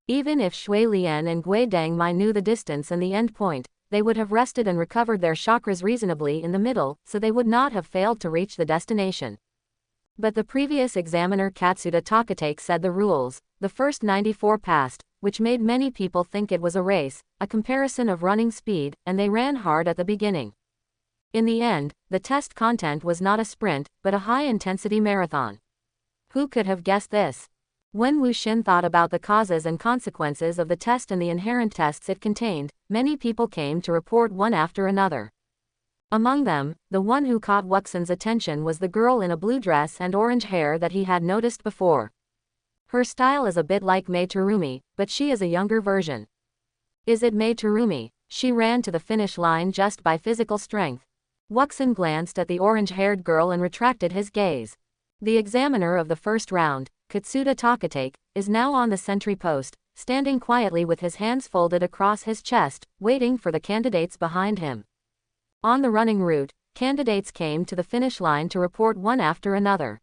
Even if Shui Lian and Gui Dengmai knew the distance and the endpoint, they would have rested and recovered their chakras reasonably in the middle, so they would not have failed to reach the destination. But the previous examiner Katsuda Takatake said the rules. The first 94 passed, which made many people think it was a race, a comparison of running speed, and they ran hard at the beginning. In the end, the test content was not a sprint, but a high-intensity marathon. Who could have guessed this? When Wu Xin thought about the causes and consequences of the test and the inherent tests it contained, many people came to report one after another. Among them, the one who caught Wuxin's attention was the girl in a blue dress and orange hair that he had noticed before. Her style is a bit like Mei Terumi, but she is a younger version. Is it Mei Terumi? She ran to the finish line just by physical strength. Wuxin glanced at the orange-haired girl and retracted his gaze. The examiner of the first round, Katsuda Takatake, is now on the sentry post, standing quietly with his hands folded across his chest, waiting for the candidates behind him. On the running route, candidates came to the finish line to report one after another.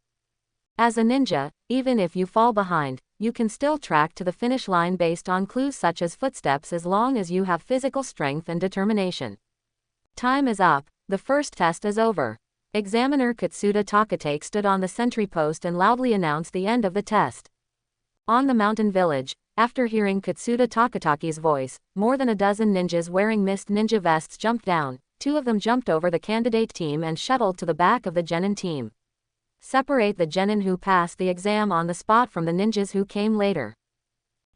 As a ninja, even if you fall behind, you can still track to the finish line based on clues such as footsteps as long as you have physical strength and determination. Time is up, the first test is over. Examiner Katsuda Takatake stood on the sentry post and loudly announced the end of the test. On the mountain village, after hearing Katsuda Takatake's voice, more than a dozen ninjas wearing mist ninja vests jumped down. 2 of them jumped over the candidate team and shuttled to the back of the genin team. Separate the genin who passed the exam on the spot from the ninjas who came later.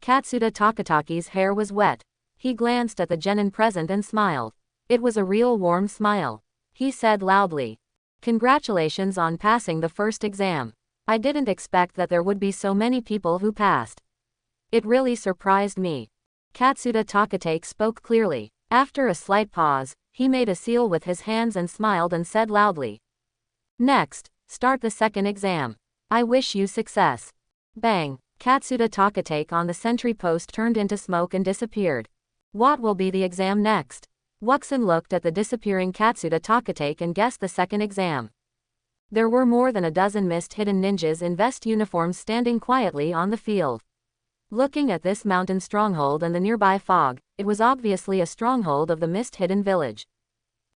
Katsuda Takatake's hair was wet. He glanced at the genin present and smiled. It was a real warm smile. He said loudly, "Congratulations on passing the first exam. I didn't expect that there would be so many people who passed. It really surprised me." Katsuda Takatake spoke clearly. After a slight pause, he made a seal with his hands and smiled and said loudly, "Next, start the second exam. I wish you success." Bang! Katsuda Takatake on the sentry post turned into smoke and disappeared. What will be the exam next? Wuxin looked at the disappearing Katsuda Takatake and guessed the second exam. There were more than a dozen mist-hidden ninjas in vest uniforms standing quietly on the field. Looking at this mountain stronghold and the nearby fog, it was obviously a stronghold of the mist-hidden village.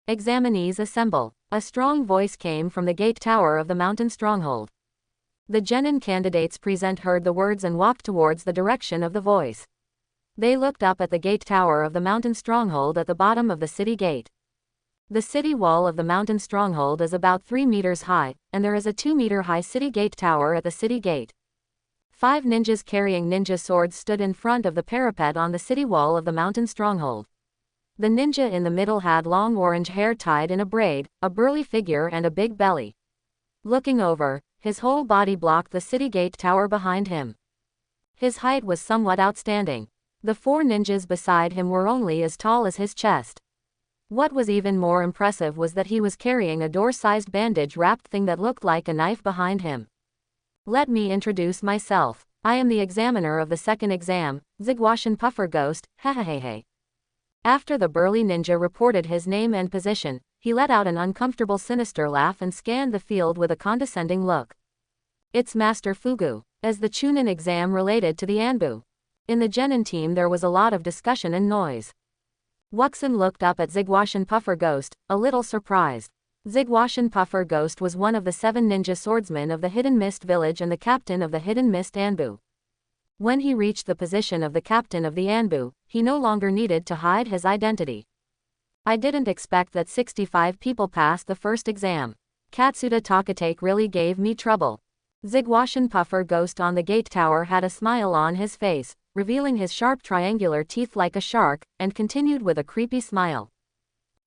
"Examinees assemble." A strong voice came from the gate tower of the mountain stronghold. The genin candidates present heard the words and walked towards the direction of the voice. They looked up at the gate tower of the mountain stronghold at the bottom of the city gate. The city wall of the mountain stronghold is about 3 meters high, and there is a 2-meter-high city gate tower at the city gate. 5 ninjas carrying ninja swords stood in front of the parapet on the city wall of the mountain stronghold. The ninja in the middle had long orange hair tied in a braid, a burly figure and a big belly. Looking over, his whole body blocked the city gate tower behind him. His height was somewhat outstanding. The 4 ninjas beside him were only as tall as his chest. What was even more impressive was that he was carrying a door-sized bandage-wrapped thing that looked like a knife behind him. "Let me introduce myself. I am the examiner of the second exam, Zigwashin Puffer Ghost, hehehehe." After the burly ninja reported his name and position, he let out an uncomfortable sinister laugh and scanned the field with a condescending look. "It's Master Fugu." As the Chunin exam related to the Anbu. In the genin team there was a lot of discussion and noise. Wuxin looked up at Zigwashin Puffer Ghost, a little surprised. Zigwashin Puffer Ghost was one of the 7 ninja swordsmen of the Hidden Mist Village and the captain of the Hidden Mist Anbu. When he reached the position of the captain of the Anbu, he no longer needed to hide his identity. "I didn't expect that 65 people passed the first exam. Katsuda Takatake really gave me trouble." Zigwashin Puffer Ghost on the gate tower had a smile on his face, revealing his sharp triangular teeth like a shark, and continued with a creepy smile.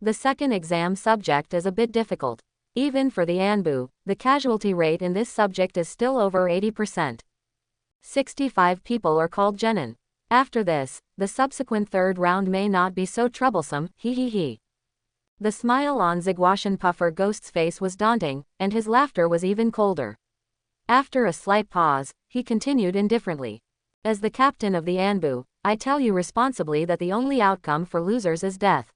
"The second exam subject is a bit difficult. Even for the Anbu, the casualty rate in this subject is still over 80%. 65 people are called genin. After this, the subsequent third round may not be so troublesome, he. The smile on Zigwashin Puffer Ghost's face was daunting, and his laughter was even colder. After a slight pause, he continued indifferently. "As the captain of the Anbu, I tell you responsibly that the only outcome for losers is death.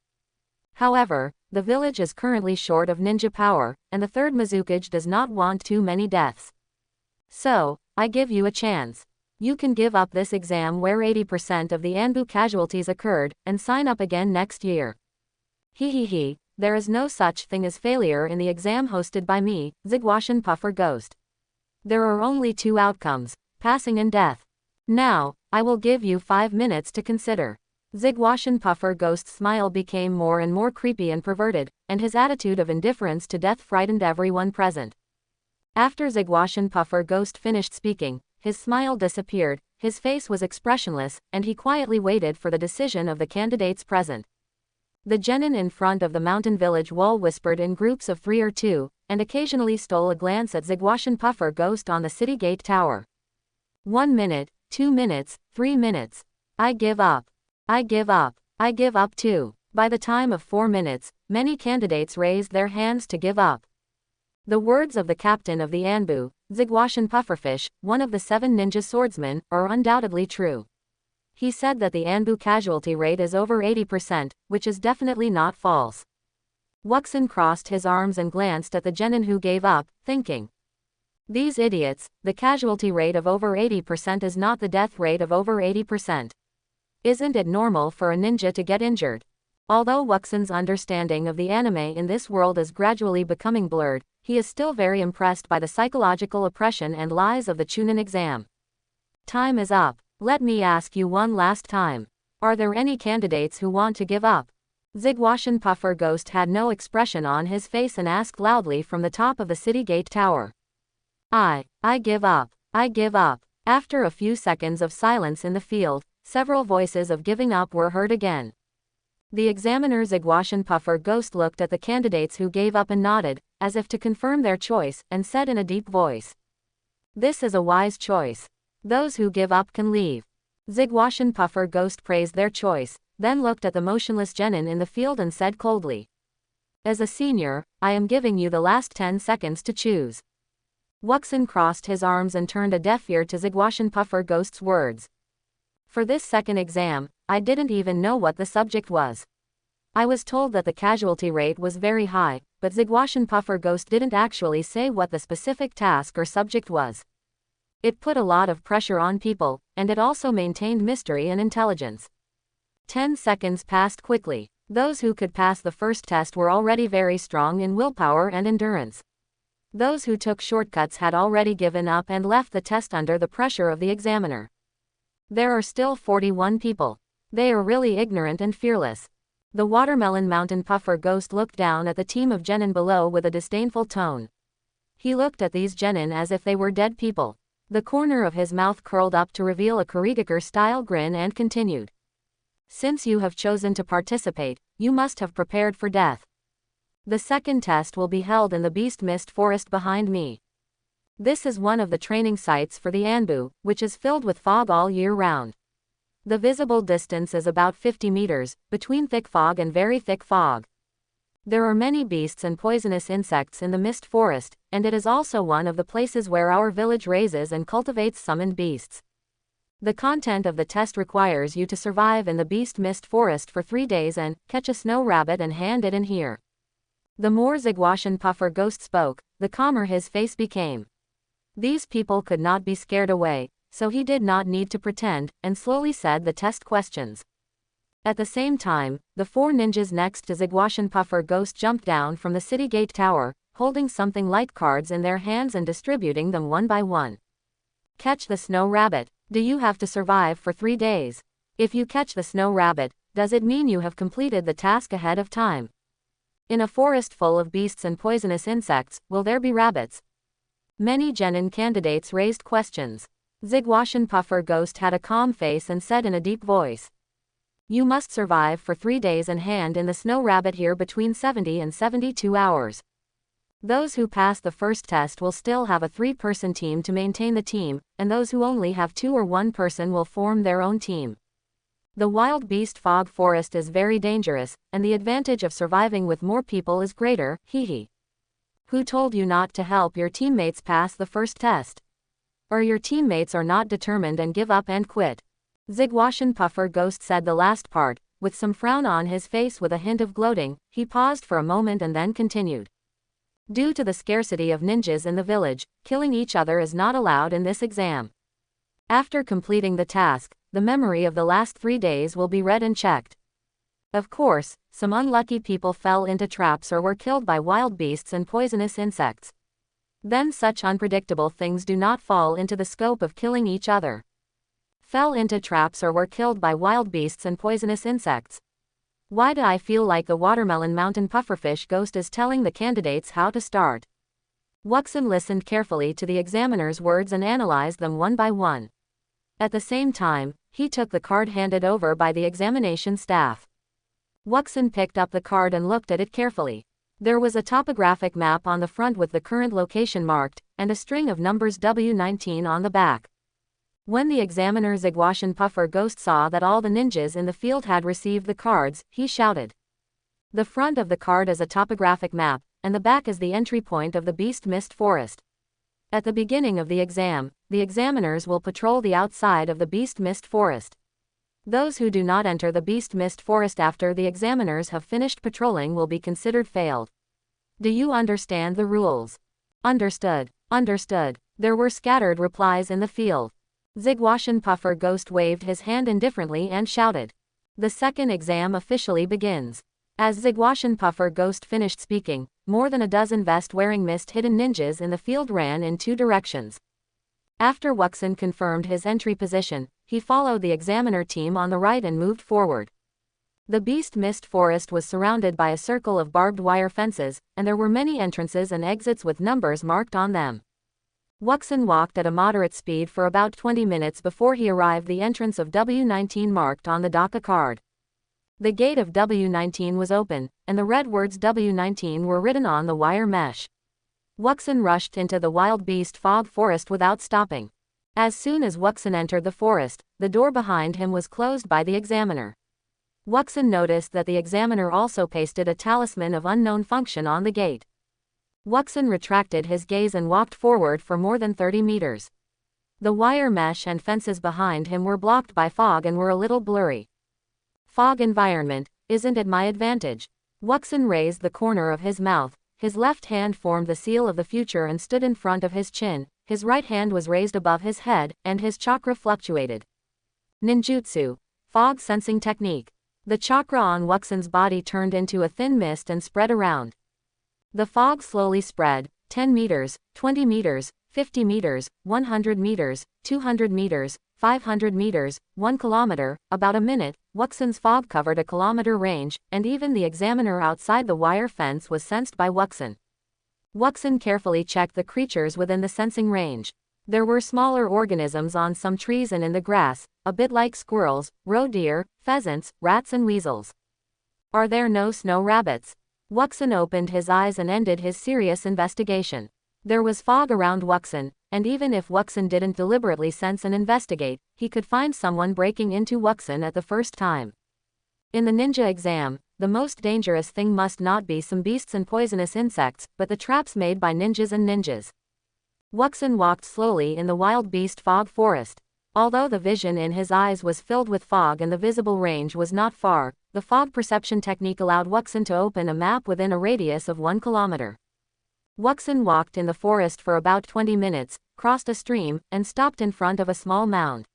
However, the village is currently short of ninja power, and the third Mizukage does not want too many deaths. So, I give you a chance. You can give up this exam where 80% of the Anbu casualties occurred, and sign up again next year." He, there is no such thing as failure in the exam hosted by me, Zigwashin Puffer Ghost. There are only 2 outcomes, passing and death. Now, I will give you 5 minutes to consider. Zigwashin Puffer Ghost's smile became more and more creepy and perverted, and his attitude of indifference to death frightened everyone present. After Zigwashin Puffer Ghost finished speaking, his smile disappeared, his face was expressionless, and he quietly waited for the decision of the candidates present. The genin in front of the mountain village wall whispered in groups of 3 or 2, and occasionally stole a glance at Zigwashin Puffer Ghost on the city gate tower. 1 minute, 2 minutes, 3 minutes. I give up. I give up. I give up too. By the time of 4 minutes, many candidates raised their hands to give up. The words of the captain of the Anbu, Zigwashin Pufferfish, one of the 7 ninja swordsmen, are undoubtedly true. he said that the Anbu casualty rate is over 80%, which is definitely not false. Wuxin crossed his arms and glanced at the genin who gave up, thinking. These idiots, the casualty rate of over 80% is not the death rate of over 80%. Isn't it normal for a ninja to get injured? Although Wuxin's understanding of the anime in this world is gradually becoming blurred, he is still very impressed by the psychological oppression and lies of the Chunin exam. Time is up. Let me ask you one last time. Are there any candidates who want to give up? Zigwashan Puffer Ghost had no expression on his face and asked loudly from the top of the city gate tower. I give up. I give up. After a few seconds of silence in the field, several voices of giving up were heard again. The examiner Zigwashan Puffer Ghost looked at the candidates who gave up and nodded, as if to confirm their choice, and said in a deep voice. This is a wise choice. Those who give up can leave. Zigwashan Puffer Ghost praised their choice, then looked at the motionless genin in the field and said coldly. As a senior, I am giving you the last 10 seconds to choose. Wuxin crossed his arms and turned a deaf ear to Zigwashan Puffer Ghost's words. For this second exam, I didn't even know what the subject was. I was told that the casualty rate was very high, but Zigwashan Puffer Ghost didn't actually say what the specific task or subject was. It put a lot of pressure on people, and it also maintained mystery and intelligence. 10 seconds passed quickly. Those who could pass the first test were already very strong in willpower and endurance. Those who took shortcuts had already given up and left the test under the pressure of the examiner. There are still 41 people. They are really ignorant and fearless. The Watermelon Mountain Puffer Ghost looked down at the team of genin below with a disdainful tone. He looked at these genin as if they were dead people. The corner of his mouth curled up to reveal a Kurigakure-style grin and continued. Since you have chosen to participate, you must have prepared for death. The second test will be held in the Beast Mist Forest behind me. This is one of the training sites for the Anbu, which is filled with fog all year round. The visible distance is about 50 meters, between thick fog and very thick fog. There are many beasts and poisonous insects in the mist forest, and it is also one of the places where our village raises and cultivates summoned beasts. The content of the test requires you to survive in the Beast Mist Forest for 3 days and catch a snow rabbit and hand it in here. The more Zigwashan Puffer Ghost spoke, the calmer his face became. These people could not be scared away, so he did not need to pretend, and slowly said the test questions. At the same time, the 4 ninjas next to Zigwashan Puffer Ghost jumped down from the city gate tower, holding something like cards in their hands and distributing them one by one. Catch the snow rabbit. Do you have to survive for 3 days? If you catch the snow rabbit, does it mean you have completed the task ahead of time? In a forest full of beasts and poisonous insects, will there be rabbits? Many genin candidates raised questions. Zigwashan Puffer Ghost had a calm face and said in a deep voice. You must survive for 3 days and hand in the snow rabbit here between 70 and 72 hours. Those who pass the first test will still have a 3-person team to maintain the team, and those who only have 2 or 1 person will form their own team. The wild beast fog forest is very dangerous, and the advantage of surviving with more people is greater, hehe. Who told you not to help your teammates pass the first test? Or your teammates are not determined and give up and quit? Zigwashan Puffer Ghost said the last part, with some frown on his face with a hint of gloating. He paused for a moment and then continued. Due to the scarcity of ninjas in the village, killing each other is not allowed in this exam. After completing the task, the memory of the last 3 days will be read and checked. Of course, some unlucky people fell into traps or were killed by wild beasts and poisonous insects. Then such unpredictable things do not fall into the scope of killing each other. Fell into traps or were killed by wild beasts and poisonous insects. Why do I feel like the Watermelon Mountain Pufferfish Ghost is telling the candidates how to start? Wuxin listened carefully to the examiner's words and analyzed them one by one. At the same time, he took the card handed over by the examination staff. Wuxin picked up the card and looked at it carefully. There was a topographic map on the front with the current location marked, and a string of numbers W19 on the back. When the examiner Zigwashan Puffer Ghost saw that all the ninjas in the field had received the cards, he shouted. The front of the card is a topographic map, and the back is the entry point of the Beast Mist Forest. At the beginning of the exam, the examiners will patrol the outside of the Beast Mist Forest. Those who do not enter the Beast Mist Forest after the examiners have finished patrolling will be considered failed. Do you understand the rules? Understood. Understood. There were scattered replies in the field. Zigwashan Puffer Ghost waved his hand indifferently and shouted. The second exam officially begins. As Zigwashan Puffer Ghost finished speaking, more than a dozen vest-wearing mist-hidden ninjas in the field ran in two directions. After Wuxin confirmed his entry position, he followed the examiner team on the right and moved forward. The Beast Mist Forest was surrounded by a circle of barbed wire fences, and there were many entrances and exits with numbers marked on them. Wuxin walked at a moderate speed for about 20 minutes before he arrived at the entrance of W19 marked on the Dhaka card. The gate of W19 was open, and the red words W19 were written on the wire mesh. Wuxin rushed into the wild beast fog forest without stopping. As soon as Wuxin entered the forest, the door behind him was closed by the examiner. Wuxin noticed that the examiner also pasted a talisman of unknown function on the gate. Wuxin retracted his gaze and walked forward for more than 30 meters. The wire mesh and fences behind him were blocked by fog and were a little blurry. Fog environment, isn't it my advantage? Wuxin raised the corner of his mouth, his left hand formed the seal of the future and stood in front of his chin, his right hand was raised above his head, and his chakra fluctuated. Ninjutsu. Fog sensing technique. The chakra on Wuxin's body turned into a thin mist and spread around. The fog slowly spread, 10 meters, 20 meters, 50 meters, 100 meters, 200 meters, 500 meters, 1 kilometer, about a minute. Wuxin's fog covered a kilometer range, and even the examiner outside the wire fence was sensed by Wuxin. Wuxin carefully checked the creatures within the sensing range. There were smaller organisms on some trees and in the grass, a bit like squirrels, roe deer, pheasants, rats and weasels. Are there no snow rabbits? Wuxin opened his eyes and ended his serious investigation. There was fog around Wuxin, and even if Wuxin didn't deliberately sense and investigate, he could find someone breaking into Wuxin at the first time. In the ninja exam, the most dangerous thing must not be some beasts and poisonous insects, but the traps made by ninjas and ninjas. Wuxin walked slowly in the wild beast fog forest. Although the vision in his eyes was filled with fog and the visible range was not far, the fog perception technique allowed Wuxin to open a map within a radius of 1 kilometer. Wuxin walked in the forest for about 20 minutes, crossed a stream, and stopped in front of a small mound.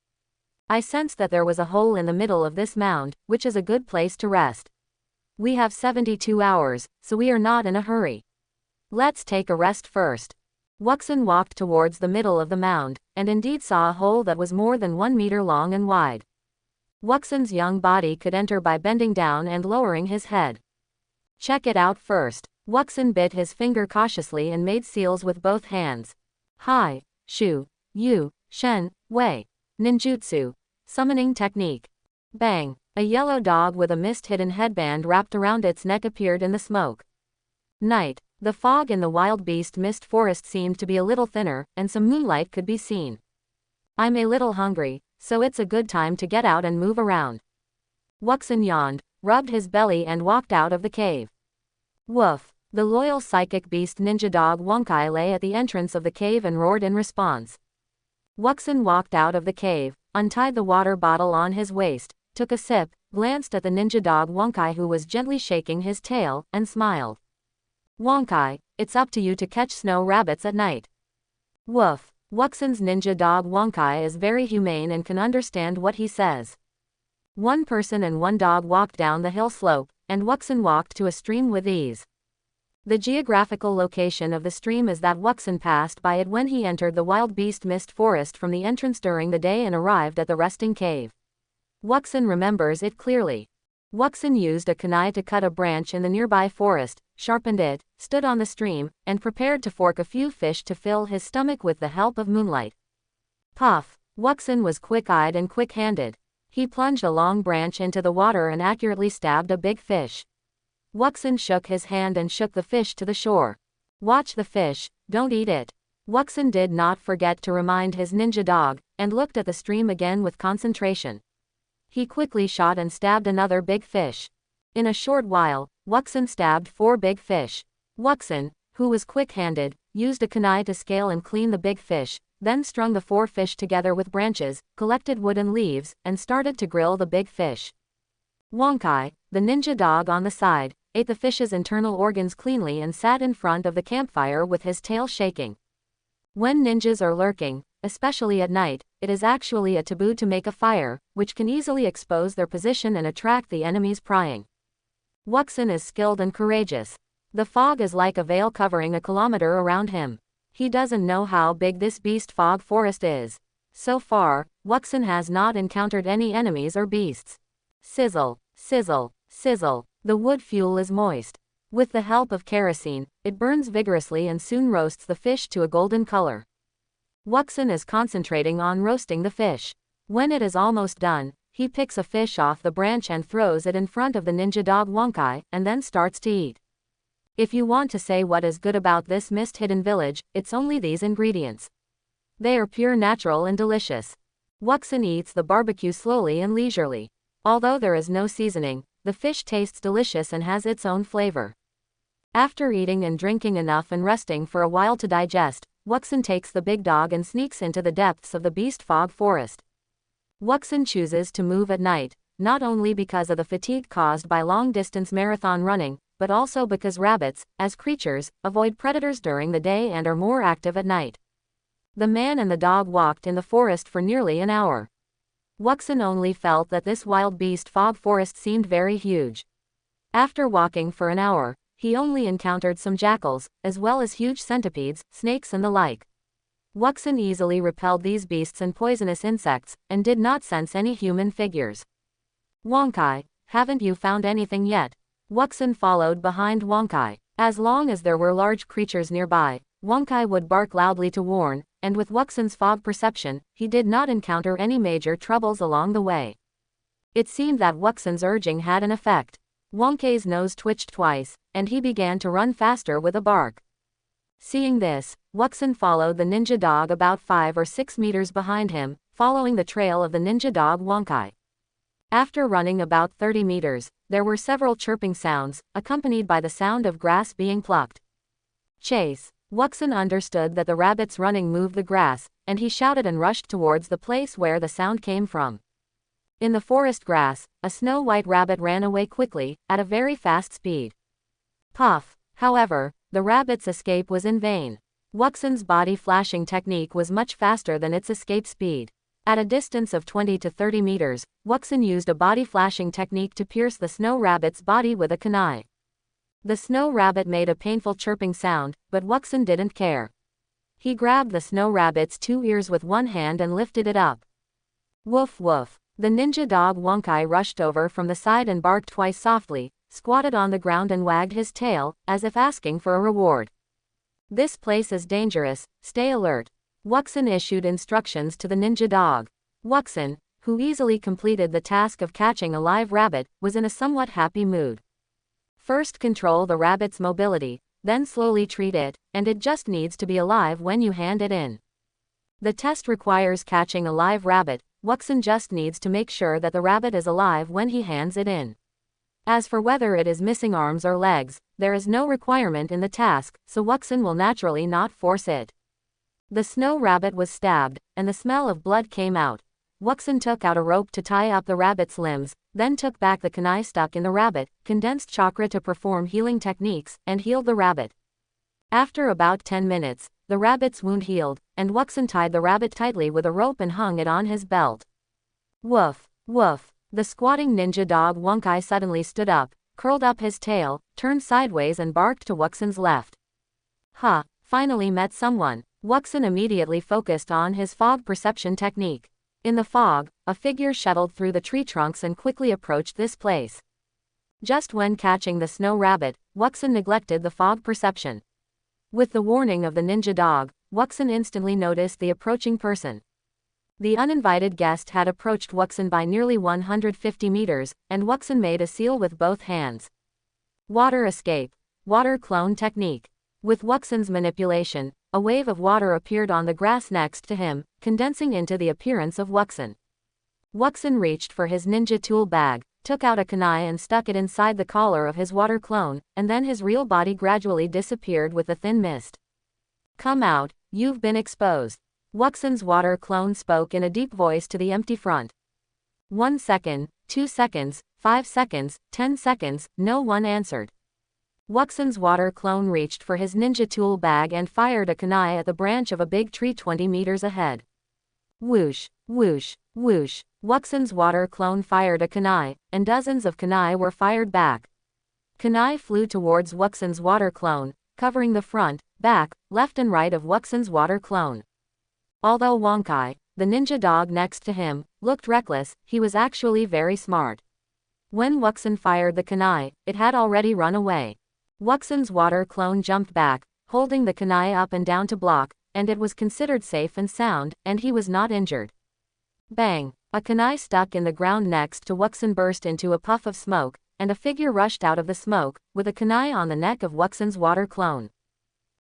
I sensed that there was a hole in the middle of this mound, which is a good place to rest. We have 72 hours, so we are not in a hurry. Let's take a rest first. Wuxin walked towards the middle of the mound, and indeed saw a hole that was more than 1 meter long and wide. Wuxin's young body could enter by bending down and lowering his head. Check it out first. Wuxin bit his finger cautiously and made seals with both hands. Hai, Shu, Yu, Shen, Wei. Ninjutsu. Summoning technique. Bang. A yellow dog with a mist-hidden headband wrapped around its neck appeared in the smoke. Night. The fog in the wild beast mist forest seemed to be a little thinner, and some moonlight could be seen. I'm a little hungry, so it's a good time to get out and move around. Wuxin yawned, rubbed his belly and walked out of the cave. Woof. The loyal psychic beast ninja dog Wonkai lay at the entrance of the cave and roared in response. Wuxin walked out of the cave, untied the water bottle on his waist, took a sip, glanced at the ninja dog Wonkai who was gently shaking his tail, and smiled. Wonkai, it's up to you to catch snow rabbits at night. Woof. Wuxin's ninja dog Wonkai is very humane and can understand what he says. One person and one dog walked down the hill slope, and Wuxin walked to a stream with ease. The geographical location of the stream is that Wuxin passed by it when he entered the wild beast mist forest from the entrance during the day and arrived at the resting cave. Wuxin remembers it clearly. Wuxin used a kunai to cut a branch in the nearby forest, sharpened it, stood on the stream, and prepared to fork a few fish to fill his stomach with the help of moonlight. Puff. Wuxin was quick-eyed and quick-handed. He plunged a long branch into the water and accurately stabbed a big fish. Wuxin shook his hand and shook the fish to the shore. Watch the fish, don't eat it. Wuxin did not forget to remind his ninja dog, and looked at the stream again with concentration. He quickly shot and stabbed another big fish. In a short while, Wuxin stabbed 4 big fish. Wuxin, who was quick-handed, used a kunai to scale and clean the big fish, then strung the 4 fish together with branches, collected wood and leaves, and started to grill the big fish. Wonkai, the ninja dog on the side, ate the fish's internal organs cleanly and sat in front of the campfire with his tail shaking. When ninjas are lurking, especially at night, it is actually a taboo to make a fire, which can easily expose their position and attract the enemy's prying. Wuxin is skilled and courageous. The fog is like a veil covering a kilometer around him. He doesn't know how big this beast fog forest is. So far, Wuxin has not encountered any enemies or beasts. Sizzle, sizzle, sizzle. The wood fuel is moist. With the help of kerosene, it burns vigorously and soon roasts the fish to a golden color. Wuxin is concentrating on roasting the fish. When it is almost done, he picks a fish off the branch and throws it in front of the ninja dog Wonkai, and then starts to eat. If you want to say what is good about this mist-hidden village, it's only these ingredients. They are pure natural and delicious. Wuxin eats the barbecue slowly and leisurely. Although there is no seasoning, the fish tastes delicious and has its own flavor. After eating and drinking enough and resting for a while to digest, Wuxin takes the big dog and sneaks into the depths of the beast fog forest. Wuxin chooses to move at night, not only because of the fatigue caused by long-distance marathon running, but also because rabbits, as creatures, avoid predators during the day and are more active at night. The man and the dog walked in the forest for nearly an hour. Wuxin only felt that this wild beast fog forest seemed very huge. After walking for an hour, he only encountered some jackals, as well as huge centipedes, snakes and the like. Wuxin easily repelled these beasts and poisonous insects, and did not sense any human figures. Wonkai, haven't you found anything yet? Wuxin followed behind Wonkai. As long as there were large creatures nearby, Wonkai would bark loudly to warn, and with Wuxin's fog perception, he did not encounter any major troubles along the way. It seemed that Wuxin's urging had an effect. Wonkai's nose twitched twice, and he began to run faster with a bark. Seeing this, Wuxin followed the ninja dog about 5 or 6 meters behind him, following the trail of the ninja dog Wonkai. After running about 30 meters, there were several chirping sounds, accompanied by the sound of grass being plucked. Chase! Wuxin understood that the rabbits running moved the grass, and he shouted and rushed towards the place where the sound came from. In the forest grass, a snow-white rabbit ran away quickly, at a very fast speed. Puff! However, the rabbit's escape was in vain. Wuxin's body flashing technique was much faster than its escape speed. At a distance of 20 to 30 meters, Wuxin used a body flashing technique to pierce the snow rabbit's body with a kunai. The snow rabbit made a painful chirping sound, but Wuxin didn't care. He grabbed the snow rabbit's 2 ears with one hand and lifted it up. Woof woof. The ninja dog Wonkai rushed over from the side and barked twice softly, squatted on the ground and wagged his tail, as if asking for a reward. This place is dangerous, stay alert. Wuxin issued instructions to the ninja dog. Wuxin, who easily completed the task of catching a live rabbit, was in a somewhat happy mood. First control the rabbit's mobility, then slowly treat it, and it just needs to be alive when you hand it in. The test requires catching a live rabbit. Wuxin just needs to make sure that the rabbit is alive when he hands it in. As for whether it is missing arms or legs, there is no requirement in the task, so Wuxin will naturally not force it. The snow rabbit was stabbed, and the smell of blood came out. Wuxin took out a rope to tie up the rabbit's limbs, then took back the kunai stuck in the rabbit, condensed chakra to perform healing techniques, and healed the rabbit. After about 10 minutes, the rabbit's wound healed, and Wuxin tied the rabbit tightly with a rope and hung it on his belt. Woof, woof. The squatting ninja dog Wonkai suddenly stood up, curled up his tail, turned sideways and barked to Wuxin's left. Ha, finally met someone. Wuxin immediately focused on his fog perception technique. In the fog, a figure shuttled through the tree trunks and quickly approached this place. Just when catching the snow rabbit, Wuxin neglected the fog perception. With the warning of the ninja dog, Wuxin instantly noticed the approaching person. The uninvited guest had approached Wuxin by nearly 150 meters, and Wuxin made a seal with both hands. Water escape. Water clone technique. With Wuxin's manipulation, a wave of water appeared on the grass next to him, condensing into the appearance of Wuxin. Wuxin reached for his ninja tool bag, took out a kunai and stuck it inside the collar of his water clone, and then his real body gradually disappeared with a thin mist. Come out, you've been exposed. Wuxin's water clone spoke in a deep voice to the empty front. 1 second, 2 seconds, 5 seconds, 10 seconds, no one answered. Wuxin's water clone reached for his ninja tool bag and fired a kunai at the branch of a big tree 20 meters ahead. Whoosh, whoosh, whoosh. Wuxin's water clone fired a kunai, and dozens of kunai were fired back. Kunai flew towards Wuxin's water clone, covering the front, back, left and right of Wuxin's water clone. Although Wonkai, the ninja dog next to him, looked reckless, he was actually very smart. When Wuxin fired the kunai, it had already run away. Wuxin's water clone jumped back, holding the kunai up and down to block, and it was considered safe and sound, and he was not injured. Bang! A kunai stuck in the ground next to Wuxin burst into a puff of smoke, and a figure rushed out of the smoke, with a kunai on the neck of Wuxin's water clone.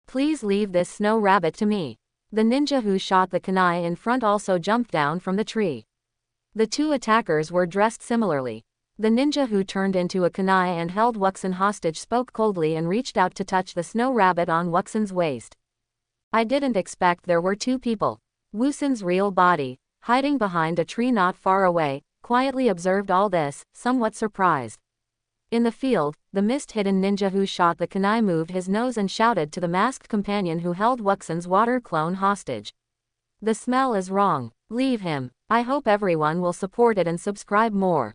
Please leave this snow rabbit to me. The ninja who shot the kunai in front also jumped down from the tree. The two attackers were dressed similarly. The ninja who turned into a kunai and held Wuxin hostage spoke coldly and reached out to touch the snow rabbit on Wuxin's waist. I didn't expect there were two people. Wuxin's real body, hiding behind a tree not far away, quietly observed all this, somewhat surprised. In the field, the mist-hidden ninja who shot the kunai moved his nose and shouted to the masked companion who held Wuxin's water clone hostage. The smell is wrong. Leave him. I hope everyone will support it and subscribe more.